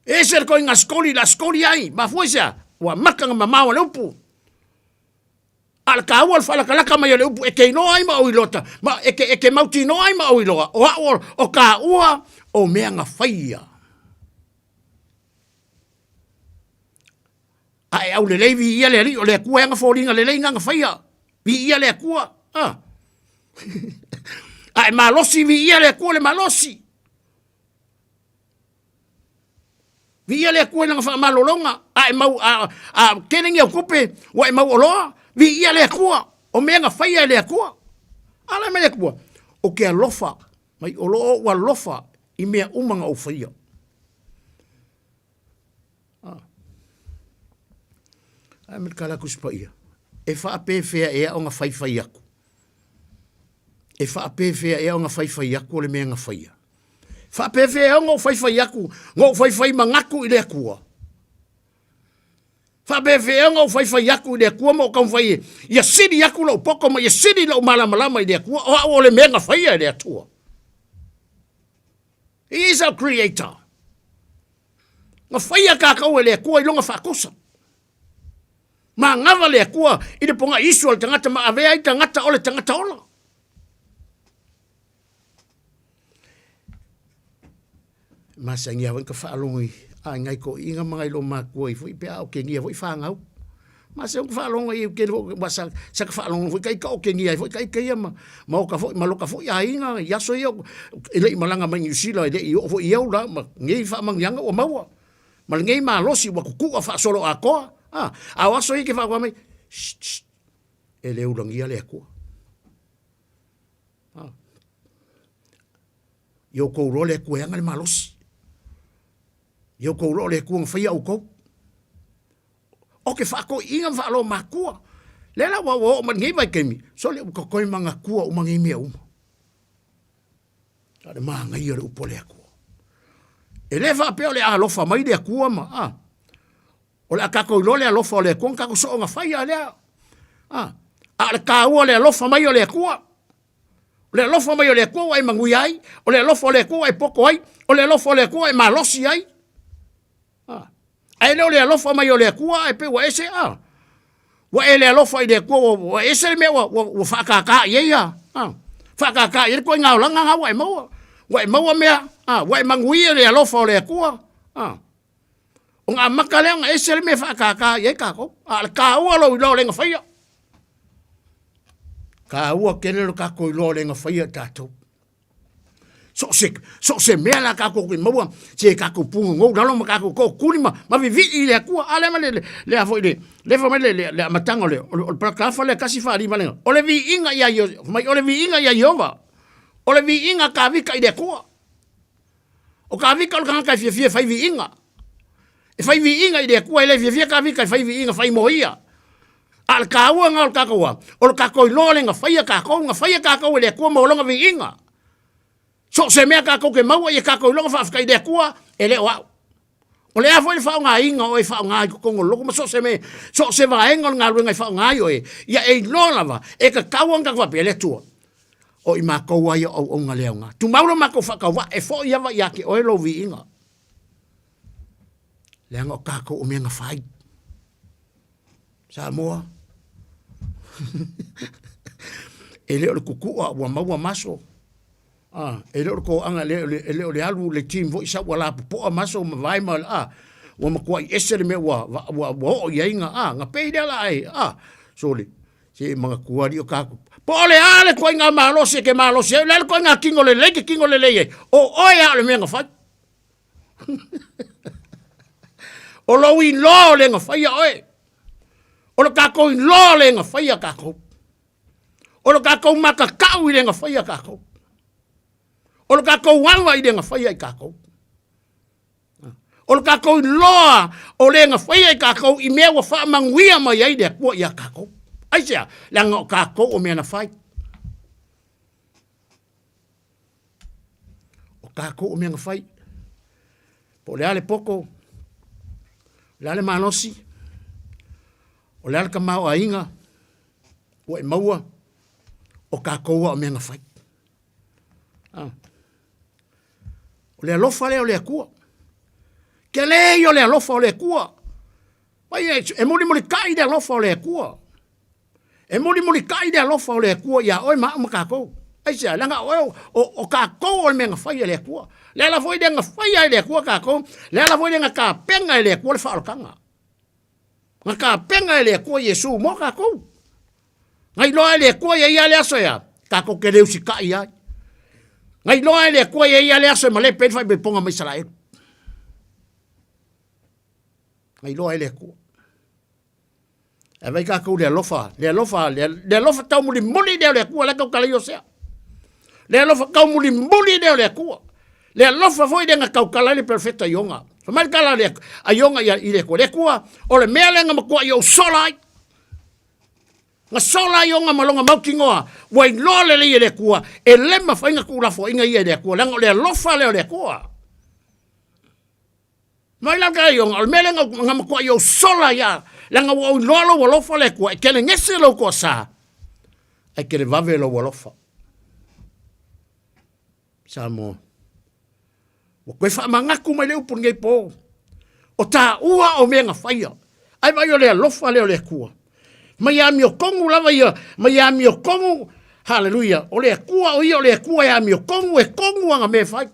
E ser ko inga skoli la skoli ai, ma fuesa, wa maka nga mamawa le upu. Al ka awal fala kalaka mai le upu, e ke no ai ma o ilota, ma e ke mauti no ai ma o iloa, o ka ua o mea nga whaia. Ai au le leivi ia le ri, o le kua nga fōringa le lei nga whaia. Vi ia le kua, ai malosi vi ia le kua le malosi. Vi ia le kua nga wha malolonga. Ai mau, kenengi au kupe, wa mau oloa. Vi ia le kua. O mea nga whaia le kua. Ala me le kua. O ke alofa. Mai olo wa lofa. I mea umanga o whaia. Ai me kala kuspa ia. E wha ape fea ea o nga whai aku. E wha ape fea ea o nga whai aku o le mea nga whaia. Fa pefe ngo fai aku, ngo fai mangaku ile akua. Fa pefe ngo fai aku ile akua mo kan fai. Ya sidi aku lo poko mo ya sidi lo malama ile akua. O le menga fai ile atua. He is our creator. Nga fai ka ka ile akua ilonga fa kusa. Ma ngava le akua ile ponga isu al tangata ma ave ai tangata ole tangata ola. Masangia wan ka whaalongi a ngai ko inga mga ilo makua i fui pia o ke ngia fui whangau. Ma se fa longa I ke sa fa longa foi kai ka o ke ni ai foi kai kai ma o ka foi ma lo ka foi ai nga ya so yo ele malanga ma New Zealand ele yo foi yo la ma ngi fa mang yang o maua ma ngi ma lo si wa ku fa solo a ko a wa so I ke fa wa mai ele ulangi ale ko yo ko ro le ko yang ale ma lo si yo ko ro le ko fa ya o ko o ke whako inga whalo makua. Lela wa man ngi vai kemi. So le ko koi manga kua o mangi mea uma. Tade maa ngai ore upo le akua. E le wha peo le alofa mai le akua ma. O le akako ilo le alofa o le akua. Kako so o nga whaia le. A le ka ua le alofa mai o le akua. O le alofa mai o le akua wa i mangui ai. O le alofa o le akua i poko ai. O le alofa o le akua i malosi ai. Ai leo le alofa mai o le akua e pe wa ese wa ele alofa I le akua wa ese me wa whakaka I ia whakaka I ko ngau langa nga wa e maua mea wa e mangui le alofa o le akua o ngā makalenga ese me whakaka I kako le ka ua lo ilo le nga whaia ka ua kene lo kako ilo le nga whaia tātou so se mea la kako ki maua se kako pungu ngou nalo ma kako ko kuni ma vivi I le akua ale ma le afo le fa le matanga le o prakafa le kasi fa lima le o le vi inga ia yo mai o le vi inga ia yova o le vi inga ka vika I le akua o ka vika o ka fie fai vi inga e fai vi inga I le akua le fie ka vika fai vi inga fai moia al ka ua nga o kako wa o kako I lo le nga fai kako le akua mo longa vi inga so se mea kako ke maua I kako longa fa kai de kua ele wa o le afo le fa nga inga o fa nga ko ngolo so se me so se va engol nga luenga fa nga yo ya e no lava e ka kawa nga fa pele tu o I ma ko wa yo o nga le nga tu mauro ma ko fa ka wa e fo ya va ya ke o lo vi inga le nga kako o me nga fai Samoa ele o kuku wa maua maso ele ko anga le alu le team vo isa wala po maso vai mal wa ma ko ese me wa o yenga nga pe de la ai soli si mga kuari o ka po le ale ko nga malo se ke malo se le ko nga kingo le o ya le me nga fa o lo wi lo le nga fa ya o lo ka ko lo le nga fa ya ka ko o lo ka ko maka ka wi le nga fa ya ka ko o lo kako wanga I le nga whaia I kako. O lo kako loa o le nga whaia I kako I mea wa wha manguia mai ai le kua I a kako. Aisea, langa o kako o mea na whai. O kako o mea nga whai. Po le ale poko, le ale manosi, o le ale ka mau a inga, o e maua, o kako o mea nga whai. Le alofa le o le akua. Ke le yo le alofa o le akua. Mai e muli kai le alofa o le akua. E muli kai le alofa o le akua ya oi ma kako. Ai se langa o kako o me nga fai le akua. Le la foi de nga fai le akua kako. Le la foi de nga ka penga le akua le fa kanga. Nga ka penga le akua Yesu mo kako. Ngai lo le akua ya le aso ya. Kako ke le usika ya. Ngai loa le kua ia le aso ma le pen fai be ponga mai Israel. Ngai loa le kua. E vai ka ku le alofa tau muli le kua la ka kala yo sea. Le alofa ka muli le kua. Le alofa foi de nga ka kala le perfecta yonga. Fa mal kala le a yonga ia le kua o le mea le nga ma kua yo solai. Nga sola yonga malonga maukingoa wai lole le kua e lema fainga kula fo inga ia le kua langa le lofa le kua mai la ga yonga al melenga nga makua yo sola ya langa wo lolo wo lofa le kua e kele ngese lo ko sa e kele vave lo wo lofa Samoa wo koe fa mangaku mai le upun ngai po o ta ua o menga faia ai vai o le lofa le kua mai ami o kongu lava ia mai ami o kongu haleluya o le kua o ia o le kua ia ami o kongu e kongu anga me fai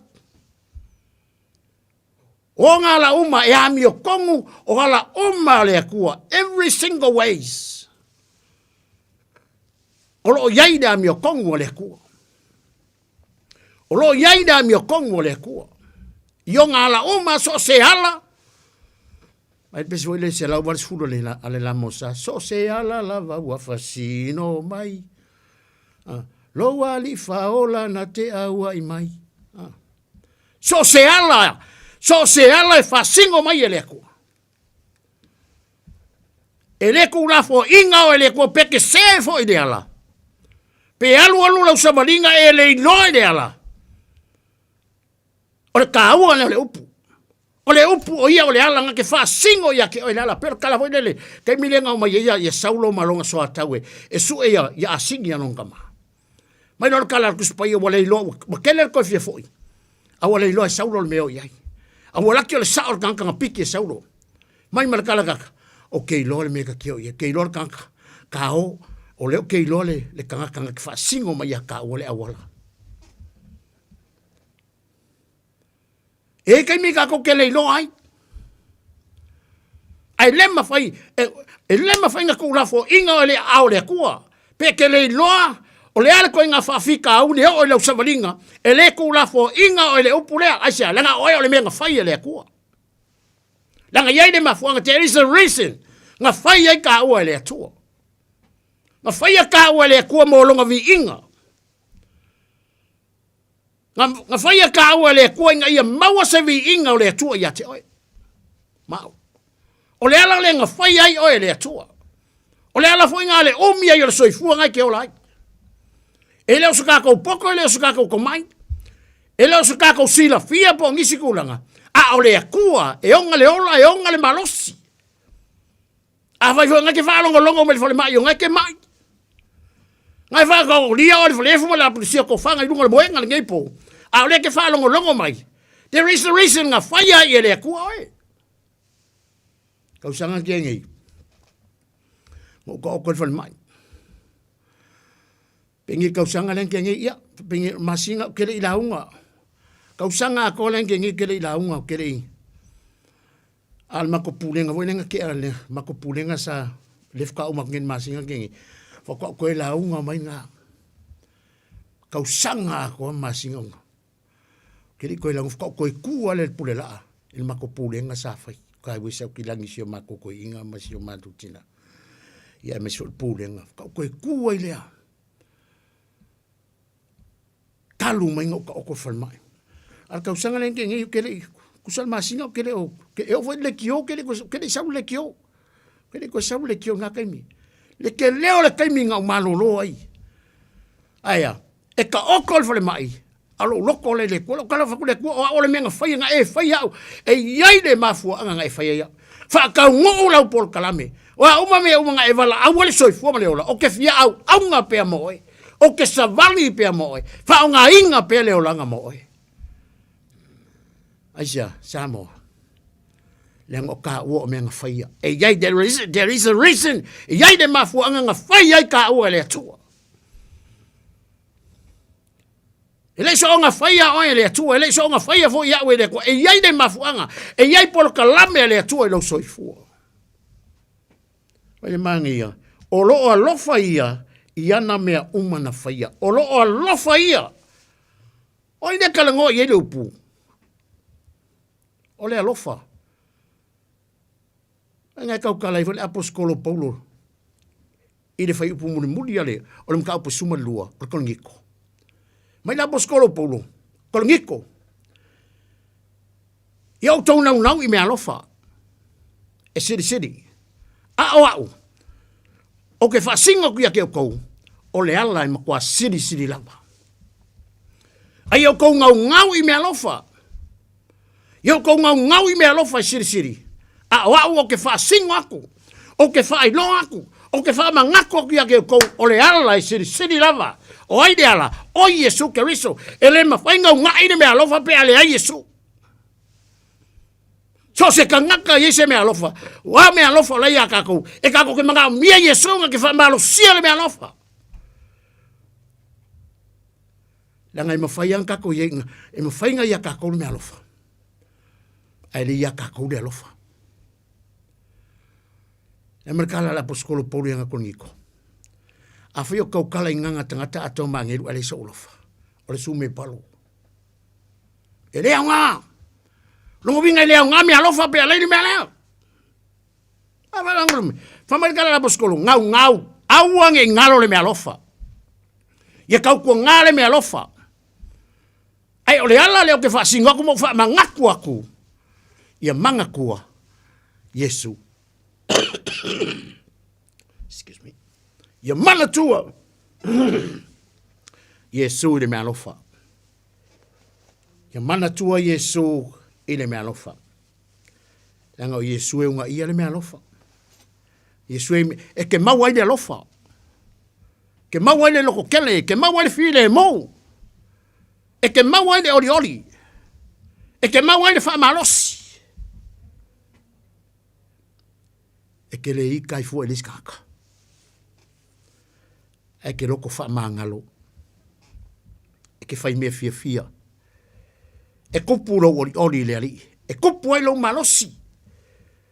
O ngā la uma e ami o kongu, o ngā uma le kua. Every single ways. O lo iai na ami o kongu le kua. O lo iai na ami o kongu le kua. Io ngā la uma so se ala. Mai pesi o ile se lau waris furo le la mosa. So se ala la wa fasino mai. Lo wali faola na te aua i mai. So se ala. So se ala e fasingo mai e le kua. E le kua fo inga o e le kua peke se fo i le ala. Pe alu lau samaringa e le inoa i le ala. O le kaua le upu. O le upu o ia o le ala nga ke fasingo ia ke o le ala. Pero kala foi lele. Kei milenga o mai ia saulo malonga soa taue. E su e ia asingi anonga maa. Mai nor kala kuspai o le ilo. Ma kele ko fia foi. A o le ilo e saulo le meo iai. A o laki o le sao le kanka piki e saulo. Mai mara kala kaka. O ke ilo le mega kio ia. Ke ilo le kanka. Ka o leo ke ilo le kanga ki fasingo mai a ka o le awala. E kai mi kako ke le ilo ai. Ai lema fai. E lema fai nga kura fo inga o le ao le kua. Pe ke le iloa. O le ala ko inga whawhika au ne o le usamaringa. E le kura fo inga o le upulea. Aisia, langa oe o le mea nga whai e le kua. Langa iai le mafuanga. There is a reason. Nga whai ai ka ua e le atua. Nga whai a ka ua e le kua mo longa vi inga. Nga whai a ka ua e le kua inga ia maua se vi inga o le atua ia te oe. Mau. O le ala le nga whai ai oe le atua. O le ala fo inga le omi ai o le soifua ngai ke o lai. E leo su kākou poko, e leo su kākou komai. E leo su kākou sila fia po ngisi kulanga. A o le akua, e onga le ola, e onga le malosi. A vai fo ngai ke whaalongo longo me le fole mai, o ngai ke mai. Ngai whaalongo lia o le fole efu ma la polisia ko whanga i lunga le moenga le ngei po. A o le ke whaalongo longo mai. There is a reason nga whaia i e le akua oe. Kau sanga ki ngei. Mo ka o le fole mai. Pengi kau sanga len ke ngi ia, pengi masinga kele i launga. Kau sanga ko len ke ngi kele i launga kele i. Al mako pulenga voi nenga ke ale, mako pulenga sa lefka o makin masinga ke ngi. Fo ko e launga mai nga. Kau sanga ko masinga. Kele ko e launga ko e ku ale pulela. Il mako pulenga sa fai. Kai wi sa ki langi sio mako ko inga masio matutina. Ia me so pulenga. Ko e ku ai lea. Talu mai ngau ka oko whalmai. Ar kau sanga len ke ngi kele kusal masinga kele o ke e o foi le kio kele sau le kio. Kele ko sau le kio nga kaimi. Le ke leo le kaimi ngau malolo ai. Aya, e ka oko whalmai. Alo loko le ko kala fa le ko o le menga fai nga e fai au. E yai le mafua nga e fai ya. Fa ka ngo la por kalame. Wa uma me uma nga e vala au le soi fo le ola. O ke fia au nga pe moe. O ke savali pe moe. Fa o nga inga pe le olanga moe. Asia, Samoa. Lengo ka o me nga fai. E yai there is a reason. E yai de mafu nga fai ai ka o le tua. Ele so nga fai o le tua, ele so nga fai fo ya we le ko. E yai de mafu nga. E yai por kalame le tua lo soifua. Wale mangia. O lo lo fai iana mea umana whaia. O lo o alofa ia. O ine kalango i ele upu. O le alofa. Ngai kau kalai vole aposkolo paulo. I le whai upu muri ale. O le mka upu suma lua. O le kolongiko. Mai le aposkolo paulo. Kolongiko. I au tau nau i mea alofa. E siri. A au. O ke whasingo kia ke o kou. O le ala i makua siri lava. Ai o kou ngau i mea lofa. I o kou ngau i mea lofa i siri. A o ke whasingo aku. O ke whailo aku. O ke whamangako kia ke o kou. O le ala i siri lava. O ai de ala. O Yesu ke riso. E le mawhainga ngai ni mea lofa pe ale ai Yesu. So se ka ngaka i se mea lofa. Wa mea lofa lai a kako. E kako ke mga mia Yesu nga ke whamalo sia le mea lofa. Langa i mawhaiang kako i e mawhainga i a kako le mea lofa. Ai le ia ka kou le alofa. E merkala la poskolo poli anga koniko. A fio kau kala inganga tangata ato mangeru ale sa ulofa. O le sume palo. E lea ngā. Lungo vinga lea ngā me alofa pe alei me alea. Famarikala la poskolo ngau. Auange ngalo le me alofa. Ia kau kua ngā le me alofa. Ai ole ala leo ke whaasinga aku mo wha mangaku aku. Ia manga kua. Yesu. Excuse me. Ia mana tua. Yesu i le mea alofa. Ia mana tua Yesu i le mea alofa. Langa o Yesu e unga ia le mea alofa. Yesu e ke maua i le alofa. Ke maua i le loko kele. Ke maua i le fili e mou. E ke maua i le oli. E ke maua i le wha malosi. E ke le ika i fua e liskaka. E ke loko wha mangalo. E ke whai mea fia. E kupu lo oli le ali. E kupu ai lo malosi.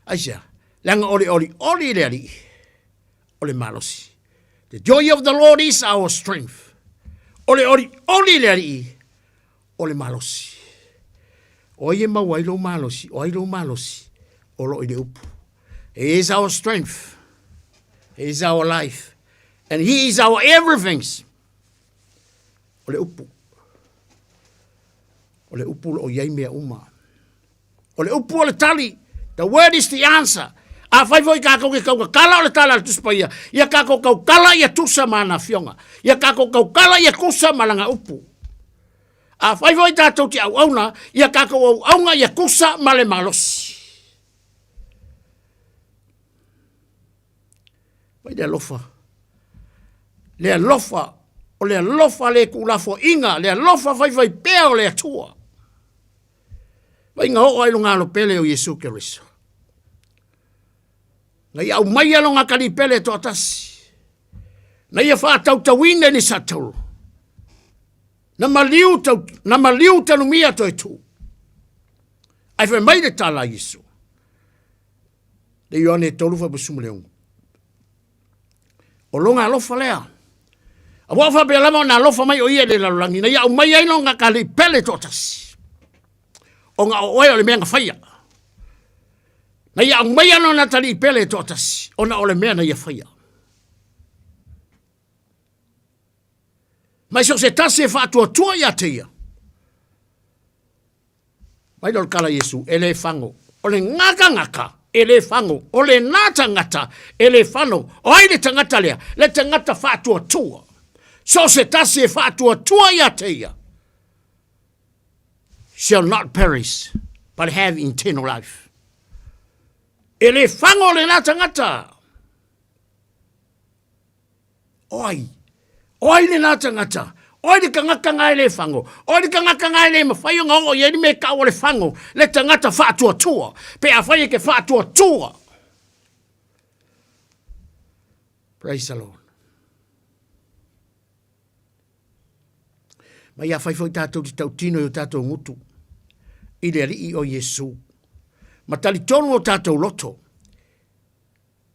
Aisea, langa oli le ali. Ole malosi. The joy of the Lord is our strength. Oli le ali. Ole malosi. Oie mawai lo malosi. Oi lo malosi. Olo i le upu. He is our strength. He is our life. And he is our everything. Ole upu. Ole upu o yai mea uma. Ole upu ole tali. The word is the answer. A fai voi kako ke kau kala ole tala tuspaia. Ia kako kau kala ia tusa mana fionga. Ia kako kau kala ia kusa malanga upu. A fai voi tātou ti au auna. Ia kako au aunga ia kusa male malosi. Vai le alofa. Le alofa. O le alofa le kulafo inga. Le alofa vai pea o le atua. Vai ngā hoa ilo ngā lo pele o Yesu Keriso. Na ia au mai alo ngā kari pele to atasi. Na ia wha tau tawine ni satau. Na maliu tanu mia to e tu. Ai wha mai le tala Yesu. Le Ioane tolu wha busumu leongu. O longa alofa lea. A wafa pe lama na alofa mai o ia le lalulangi. Na ia au mai aino ngā kari pele to atasi. O ngā oe o le mea ngā whaia. Na ia au mai ano na tali pele to atasi. O na o le mea na ia whaia. Mai so se tase e whaatua tua ia te ia. Mai lor kala Yesu, ele whango. O le ngaka. Ele whango. O le nata ngata. Ele whango. O ai le tangata lea. Le tangata whaatua tua. So se tase e whaatua tua ia te ia. Shall not perish, but have eternal life. Ele whango le nata ngata. Oi le nata ngata. Oi le kangaka ngai le whango. Oi le kangaka ngai le mawhaio ngā o yeri me ka o le whango. Le tangata whaatua tua. Pe a whaia ke whaatua tua. Praise the Lord. Mai a whaifo i tātou ti tau tino i o tātou ngutu. I le alii o Yesu. Matali tonu o tātou loto.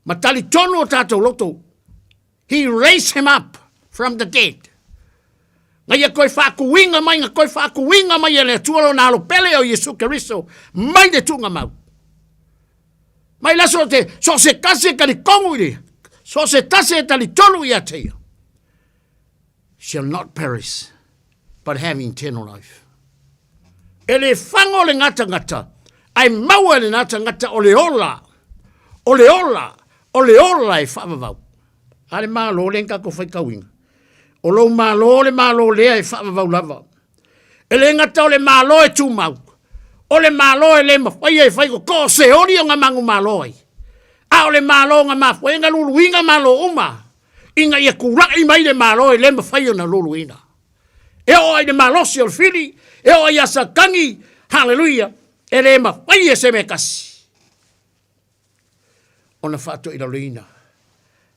Matali tonu o tātou loto. He raised him up from the dead. Ngai a koe whaakuinga mai, nga koe whaakuinga mai e le tualo nā alo pele o Yesu Keriso. Mai le tunga mau. Mai laso te, so se kase ka li kongu i le. So se tase ta li tonu i a te. Shall not perish, but have eternal life. E le whango le ngata. Ai maua le ngata o le ola. O le ola e whaamavau. Ale malo le ngako whaikawinga. O lo malo lea e whaamavau lava. E le ngata o le malo e tūmau. O le malo e le mawhaia e whaiko. Ko se ori o ngā mangu malo ai. A o le malo ngā mawhaia ngā luluinga malo uma. Inga ia kurai mai le malo e le mawhaia na luluina. E o ai le malosi o le fili. E o ai asa kangi. Hallelujah. E le mawhaia se me kasi. O na whaato i la luina.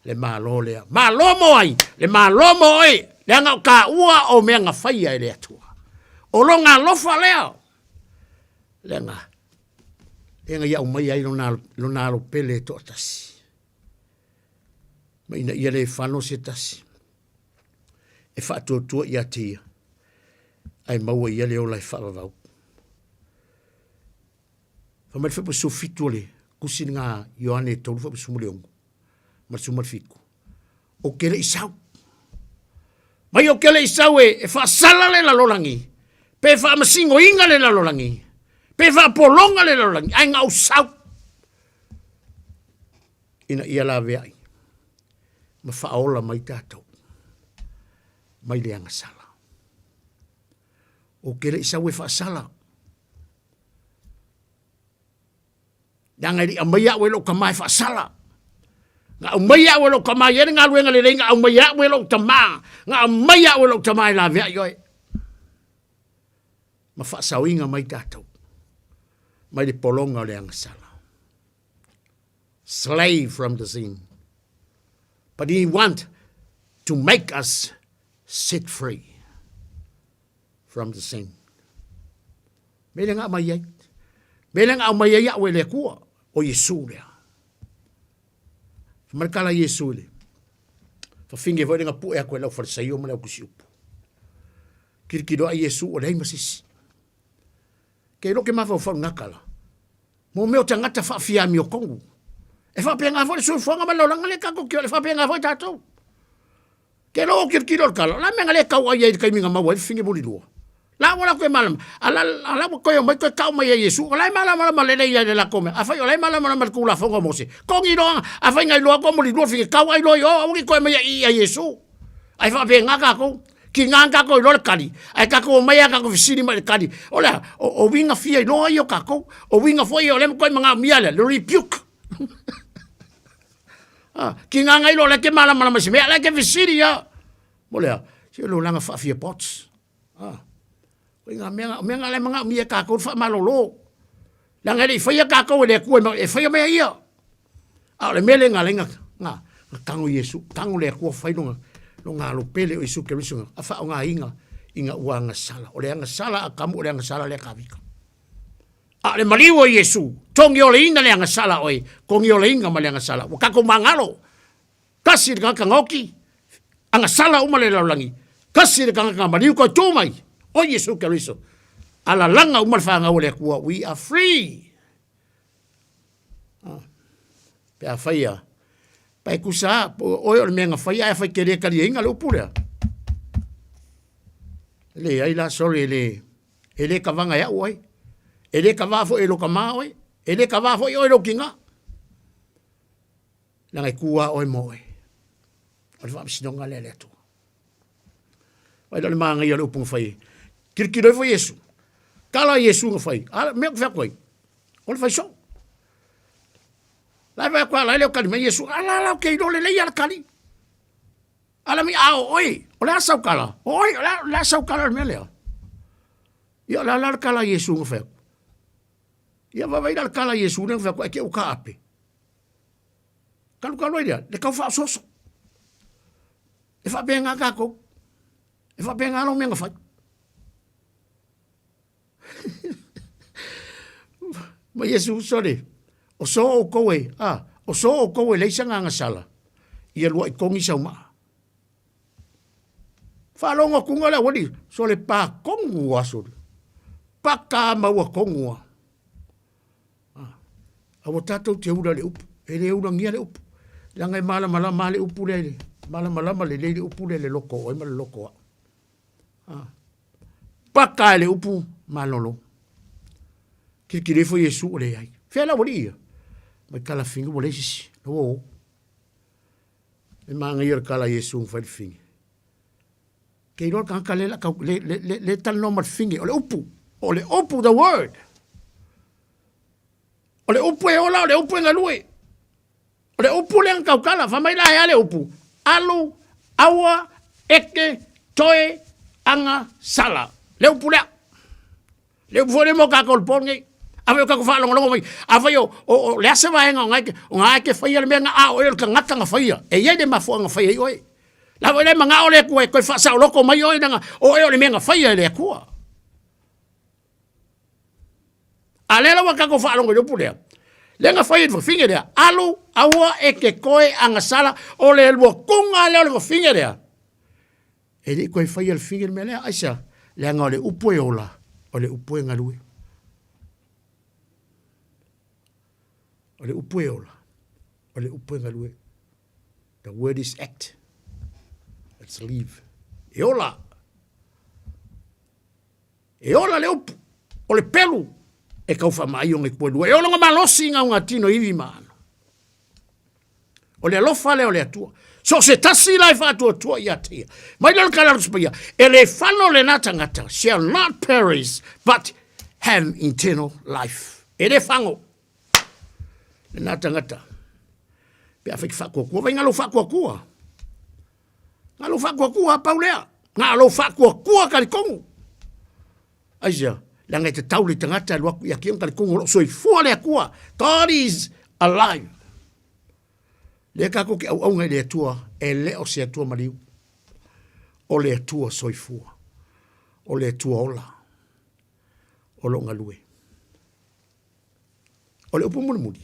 Le malo lea. Malo mo ai. Le malo mo ai. Le anga ka ua o mea ngā whaia e le atua. O lo ngā lofa lea. Le ngā. nga ia mai ai lona lo pele to tasi. Ma ina ia le whano se tasi. E whaatua ia tia. Ai maua ia le ola e whaavavau. Whamari whapu so fitu le. Kusi ngā Ioane e tolu whapu sumule ongu. Mari sumari fiku. O kele isau. Mai o kele isau e whaasala le la lolangi. Pe whaamasingo inga le la lolangi. Pe whaapolonga le la lolangi. Ai ngau sau. Ina ia la veai. Ma whaola mai tātou. Mai le anga sala. O kele isau e whaasala. Nanga ri amaya welo kamai whaasala. Nga amaya welo kamai ere ngā luenga le renga amaya welo tamā. Nga amaya welo tamai la vea yoe. Ma whaasawinga mai tātou. Mai le polonga le anga sala. Slave from the sin. But he want to make us set free from the sin. Mele ngā mai ai. Mele ngā mai ai awe le kua o Yesu lea. Markala Yesu le. Fa finge voi nga pu e ko la for sai o mala ku siupu. Kirkiro a Yesu o dai masisi. Ke ro ke ma fa ngakala. Mo me o tangata fa fia mi o kongu. E fa pe nga foi so fonga malo la ngale ka ko ke fa pe nga foi tato. Ke ro kirkiro kala la me ngale ka wa ye ka mi nga ma wa finge boli lo. La wala ko malam ala ko yo mai ko ka mai Yesu la malam le ya de la come afa yo la malam ku la fonga mose ko ngi do afa ngai lo ko mo li lo fi ka wa lo yo o ko mai ya Yesu ai fa be nga ka ko ki nga ka ko lo kali ai ka ko mai ka ko fisini mai kali ola o winga fi lo yo ka ko o winga fo yo le ko mga miala le rebuke ki nga ngai lo le ke malam se me la ke fisini ya mola si lo langa fa fi pots Nga menga le mga mia ka ko fa malolo. La ngai fa ya ka ko le ku e fa ya me ia. A le mele nga lenga nga tango Yesu, tango le ku fa no nga lo pele o Yesu ke riso. A fa nga inga uanga sala. O le anga sala a kamu le anga sala le kavika. A le maliwo Yesu, tongi o le ina le anga sala oi, kongi o le inga ma le anga sala. Wa ka ko mangalo. Kasi ka ngoki. Anga sala uma le laulangi. Kasi ka maliwo ko tumai. O Yesu Keriso. Ala langa umal whanga ole kua. We are free. Pe a whaia. Pai kusa. Oi o le mea whaia. E whai kere kari inga le upura. Le ai la sorry le. E le kawanga ya uai. E le kawafo e lo kama oi. E le kawafo e oi lo kinga. Langa kua oi moe. O le whapisinonga le le tu. Oi le maanga i le upung whai. Kirkiro foi Yesu. Kala Yesu nga fai. Ala me ko fakoi. Ol fai so. La va kwa la le kali me Yesu. Ala ke do le ya kali. Ala mi ao oi. Ola sa kala. Oi la sa kala me le. Ya la kala Yesu nga fai. Ya va vai kala Yesu nga fai ke o ka ape. Kalu dia. Le ka fa so. E fa benga ka ko. E fa benga no me nga fai. Ma Yesu sore. O so o koe. O so o koe leisa nganga sala. Ia lua i kongi sau maa. Whalonga kunga la wadi. So le pa kongu aso. Pa ka maua kongu a. Awa tatou te ura le upu. E le ura ngia le upu. Langai mala le upu le. Mala le upu le loko. Oi ma le loko a. Pa ka le upu malolo. Kiri foi Yesu o le ai. Fela wali ia. Mai kala finga wale sisi. No. E manga ia kala Yesu fai finga. Kei rol kan kalela ka le tal no mar finga. O le upu. O le upu the word. O le upu e ola o le upu ngalue. O le upu le ka kala fa mai la ya le upu. Alu awa eke toe anga sala. Le upu le. Le upu le mo ka kolpongi. Ave ka ko fa longo mai ave yo o le ase vai nga ke fa ia me nga a o el ka ngata nga fa ia e ye de ma fo nga fa ia oi la vai le nga o le ko fa sa loko mai oi nga o le me nga fa ia le ko Alela wa kako whaalonga i upu lea. Lenga whai i whinga rea. Alu aua e ke koe angasala o le lua kunga leo le whinga rea. E li koe whai al whinga mea lea. Aisa, leanga o le upu e ola. O le upu e ngalue. O le upu e ola. O le upu e ngalue. The word is act. Let's leave. E ola. E ola le upu. O le pelu. E kau wha mai o nge kua lua. E ola nga malosi nga unga tino iwi maano. O le alofa le o le atua. So se tasi lai wha atua tua i atia. Mai lalo kalaru spaya. E le whano le natangata shall not perish but have eternal life. E le whango. Le natangata. Pe a whiki whakua kua. Vai ngalo whakua kua. Ngalo whakua kua paulea. Ngalo whakua kua karikongu. Aisia. Langa te taule tangata luaku ia kiong karikongu lo soi fua lea kua. God is alive. Le kako ke au ngai le atua. E leo se atua mariu. O le atua soi fua. O le atua ola. O lo ngalue. O le upu muni.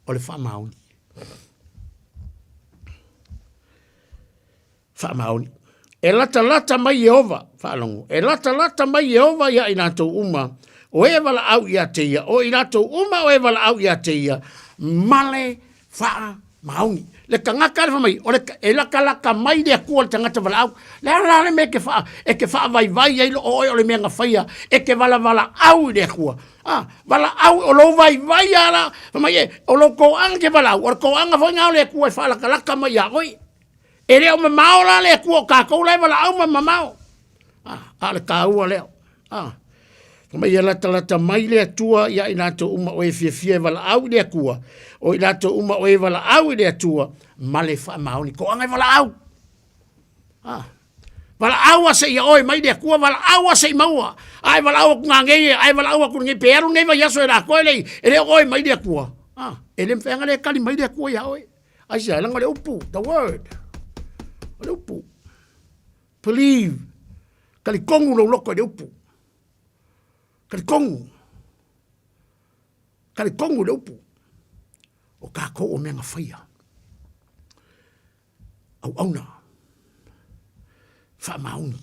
O le wha maoni. Wha maoni. E lata mai Yehova, whaalongo. E lata mai Yehova ia i nato uma. O e wala au ia te ia. O i nato uma o e wala au ia te ia. Male wha maoni. Le kangaka le mai. O le e laka mai le kua le tangata wala au. Le ala me ke wha. E ke wha vai eilo o le mea ngawhaia. E ke wala au le kua. Wala au o lo vai ala. Mai e o lo ko ang ke wala au. O ko anga wha ngau le kua e wha laka mai a oi. E leo me mao la le kua kakou le wala au ma mao. Ale kaua leo. Mai e lata mai le atua ia i nato uma o e fia wala au le kua. O i nato uma o e wala au le atua. Ma le wha maoni. Ko angai wala au. Wala au a se ia oi mai le kua. Wala au a se i maua. Ai wala au ku ngangei. Ai wala au a ku ngei peru nei wa yaso e la koe lei. E leo oi mai le kua. E le mwhenga le kali mai le kua ia oi. Ai sia langa le upu. The word. Le upu. Believe. Kali kongu lo loko le upu. Kali kongu. Kali kongu le upu. O kako o menga whaia. Au auna. Wha mauni.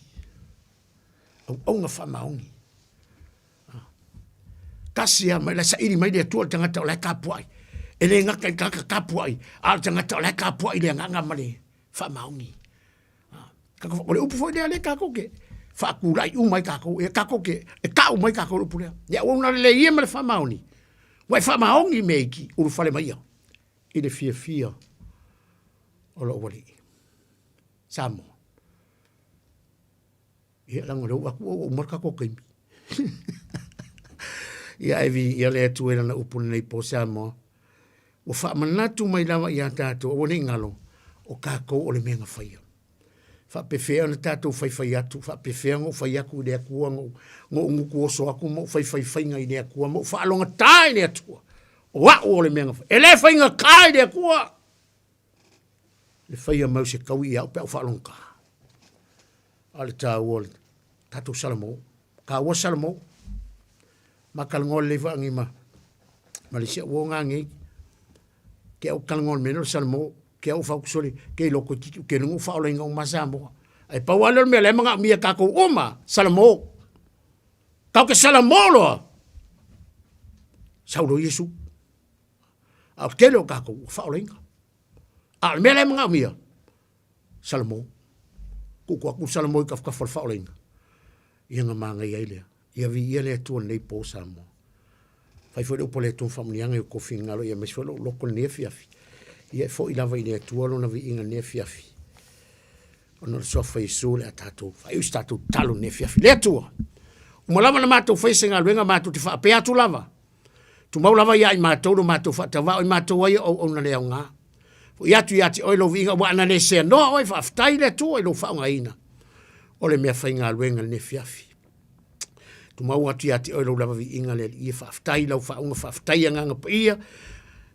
Au aunga wha mauni. Kasia mai la sairi mai le tua tangata o lai kapuai. Ele ngaka i kaka kapuai. Al tangata o lai kapuai le nganga mani. Wha mauni. Kako o le upu foi le kako ke fa kurai u mai kako e kako ke e ka u mai kako upu le ya ona le ie me fa mauni wai fa mauni meiki u fale mai i le fia o lo wali samo ia lango le aku o marka ko kai ia evi ia le tu era na upu nei po samo o fa manatu mai lava ia tato o ne ngalo o kako o le menga faia fa pefea na tatou fai atu fa pefea ngo fai aku le aku ngo ngu so aku mo fai ngai le aku mo fa longa tai le atu wa o le menga ele fai nga kai le aku le fai mo se kawi ia pe fa longa ale ta wol tatou salamo ka wo salamo makal ngol le va ngima malisia wo ngangi ke o kal ngol menor salamo ke au fau soli ke loko ki ke ngu fa olenga uma sambo ai pa wala me le manga mia ka ko uma salamo ka ke salamo lo saulo yesu au ke lo ka ko fa olenga al me le manga mia salamo ku ku salamo ka fa olenga ia nga manga ia ile ia vi ia le tu nei po samo fai foi o pole tu familianga ko fingalo ia me solo loko ne fiafi ia fo i lava i le tualo na vi inga ne fiafi. Ono sofa i sule a tatou. Fai u tatou talo ne fiafi. Le tua. Umalava na matou fai senga luenga matou te wha apea tu lava. Tu mau lava ia i matou no matou wha tawao i matou ai o na leo ngā. Fo iati oi lo vi inga wana ne sea. No oi wha aftai le tua i lo wha unga ina. O le mea whai ngā luenga ne fiafi. Tu mau atu iati oi lo lava vi inga le ia wha aftai lau wha unga wha aftai a nganga pa ia.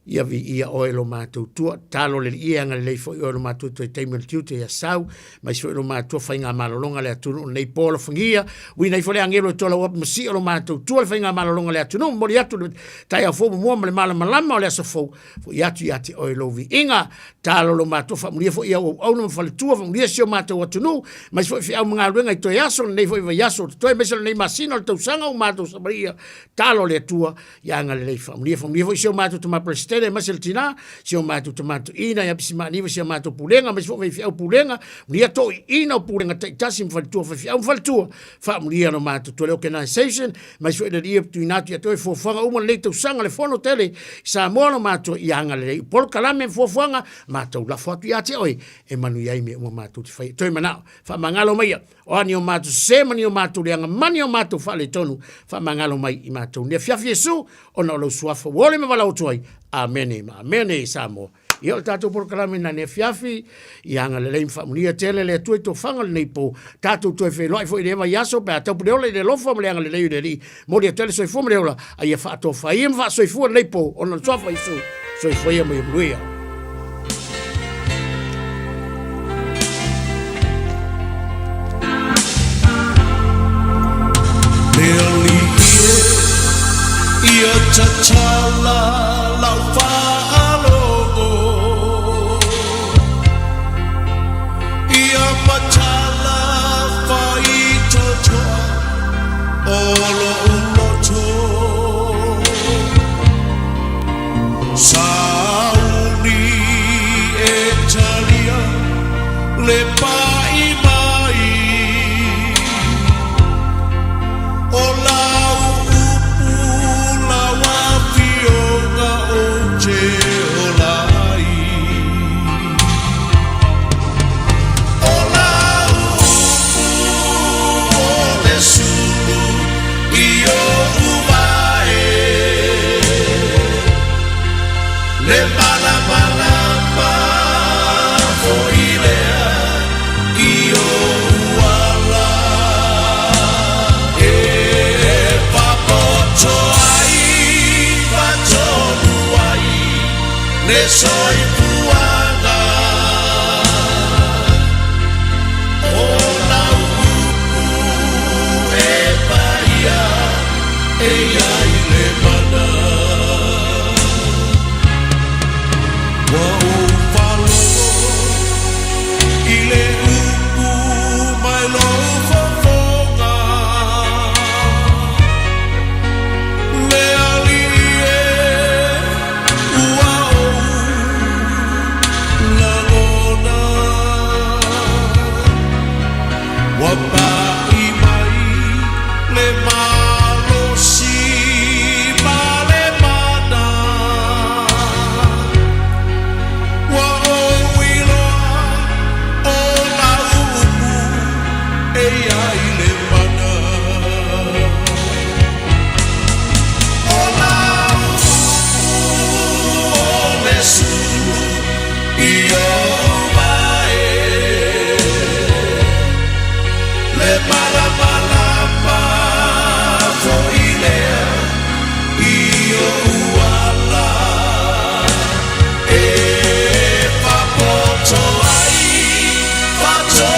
ia vi ia o lo mātou tua, talo le ia ngale lei fo i o lo mātou toi teimel tiu te ia sau, mai fo i lo mātou whainga malolonga le atunu, nei pōla whangia, ui nei fo le angelo tola wap masi o lo mātou tua le whainga malolonga le atunu, mori atu tai a fo mua male malama o le asa fo i ati o lo vi inga, talo lo mātou whamuria fo ia o au na mawhale tua, whamuria si o mātou atunu, mai fo i fi au mga ruenga i toi aso, nei fo i vai aso, toi mesala nei masina o tau sanga o mātou samaria, talo le tua, ia ngale lei whamuria fo i si o mātou tuma presidente, tele masel tina si o matu tomato ina ya bisima ni si o matu pulenga mas fo fi au pulenga ni to ina pulenga tasi mfaltu fi au mfaltu fa mulia no matu to organization mas fo le dia tu ina ya to fo fanga uma le to sanga le fono tele sa mo no matu yanga le por kalame fo fanga matu la foto ya te oi e manu ya me o matu fa to mana fa mangalo mai o ni o matu se mani o matu le nga mani o matu fa le tonu fa mangalo mai i matu ne fia Yesu ona lo suafa wole me vala o toi amene Samoa. Ia o tātou porkalame na ne fiafi, i anga le leim whamunia tele le tue to whangal nei po, tātou tue whenoi fo i rewa yaso, pe a tau pureola i le lofa mle anga le leiu le ri, mori a tele soi fua mleola, a ia whaato whaiem wha soi fua nei po, ona tuafa isu, soi fuia mai mluia. Nearly ia tachala lau whaalo ia matala whaito toa olo uloto sauni e talia le pai mai o lau soy puanga ola upu e paia e ai le mana wa o falo i le upu mai lo fofonga le alie ua wapai mai le malo si male mana wa o wilo o la umu e ai le mana o la umu o le su i o Malama foilea io uala e fapoto ai fato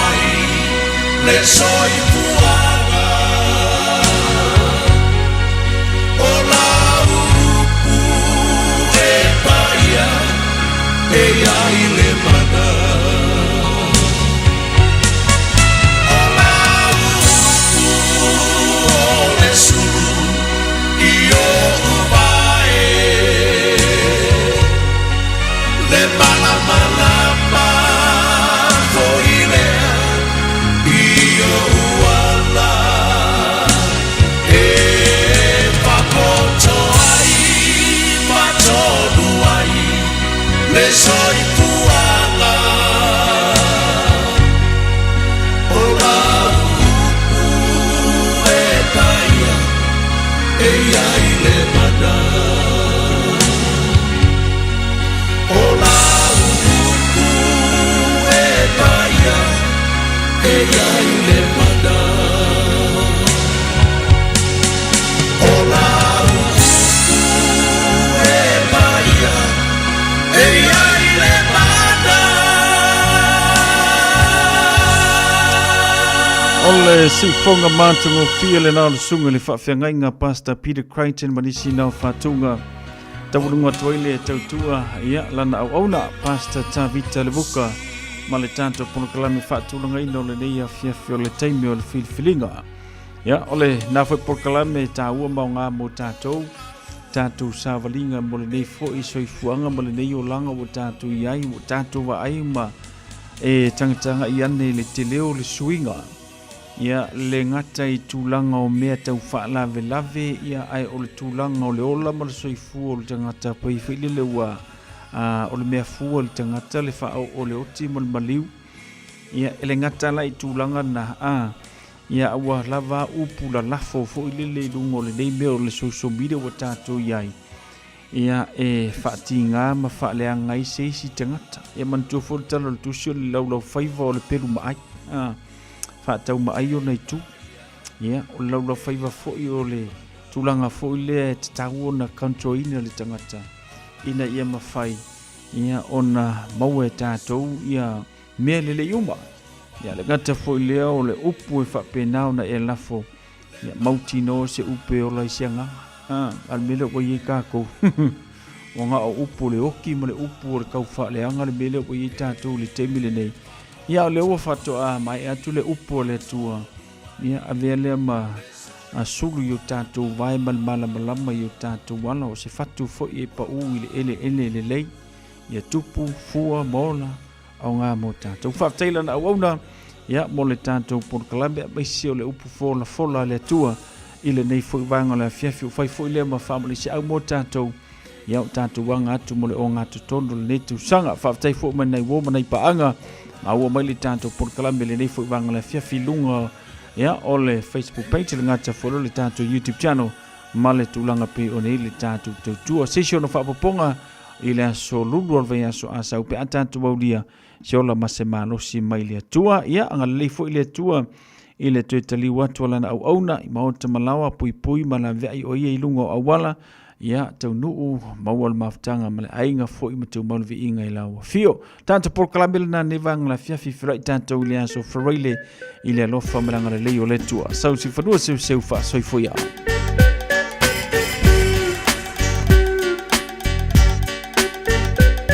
ai le soi puanga o la upu e paia e ai le mana le malama foilea io uala e fapoto ai fatonu ai le soi puanga o la upu e paia e ai le mana o la upu Ole sifonga mantungo fiele na sunga le whawhiangainga Pastor Peter Creighton manisi na whatunga tawulunga toile tautua ia lana au auna Pastor Tavita Levuka ma le tanto pono kalame whatulanga ino le neia fiafio le taimi o le filfilinga ia ole na whai pono kalame ta ua maunga mo tātou tātou sāwalinga mo le nei fo i soifuanga mo le nei o langa o tātou iai o tātou wa aima e tangatanga i ane le te leo le suinga ia le ngata i tūlanga o mea tau whaalave lave ia ai o le tūlanga o le ola ma le soifu o le tangata pai whilele ua o le mea fua le tangata le whaau o le oti mo le maliu ia le ngata la i tūlanga na ia ua lava upu la lafo fo i lele lungo le nei mea o le social media wa tātou iai ia e whaatinga ma whaaleanga i seisi tangata ia mantua fo le tala le tusio le laulau whaiva o le peru maai whaatau maai o nei tu ia o le laulau whaiva fo i o le tūlanga fo i le te tau o na kantoina le tangata ina ia mawhai ia o na maua e tātou ia mea lele iuma ia le gata fo i lea o le upu e whapenao na e lafo ia mautino se upe o lai sianga al mele o ye kako o nga o upu le oki mo le upu o le kau whaaleanga le mele o ye tātou le teimile nei ia o le ua whatoa mai atu le upu o le tua ia a vea lea ma a sulu i o tātou vai malama i o tātou wala o se whatu fo i e pa u i le ele le lei ia tupu fua mola au ngā mo tātou whafteila na auauna ia mo le tātou por kalame mai si o le upu fola le tua i le nei fwoi vanga le fiafi o fai fwoi lea ma whamali si au mo tātou ia o tātou wanga atu mo le o ngā tutondo le nei tūsanga whaftei fwoi mai nei woma nei paanga a ua mai le tātou por kalame le nei fwoi vanga le fiafi lunga ia o le Facebook page le ngata fwolo le tātou YouTube channel ma le tūlanga pe o nei le tātou tautua seisio no whapaponga i le aso lulu al vei aso asa upe a tātou aulia se ola mase malosi mai le atua ia anga leifo i le atua i le tue tali watu ala na au auna i maota malawa pui ma la vea i o ia i lungo awala ia tau nuu maua le maftanga ma le ainga fo i matau maulu vi inga i laua fio tātou por kalamele na nevanga la fiafi firai tātou i le aso fraile i le alofa malanga le lei o le tua sau si whanua seu fa soifo ia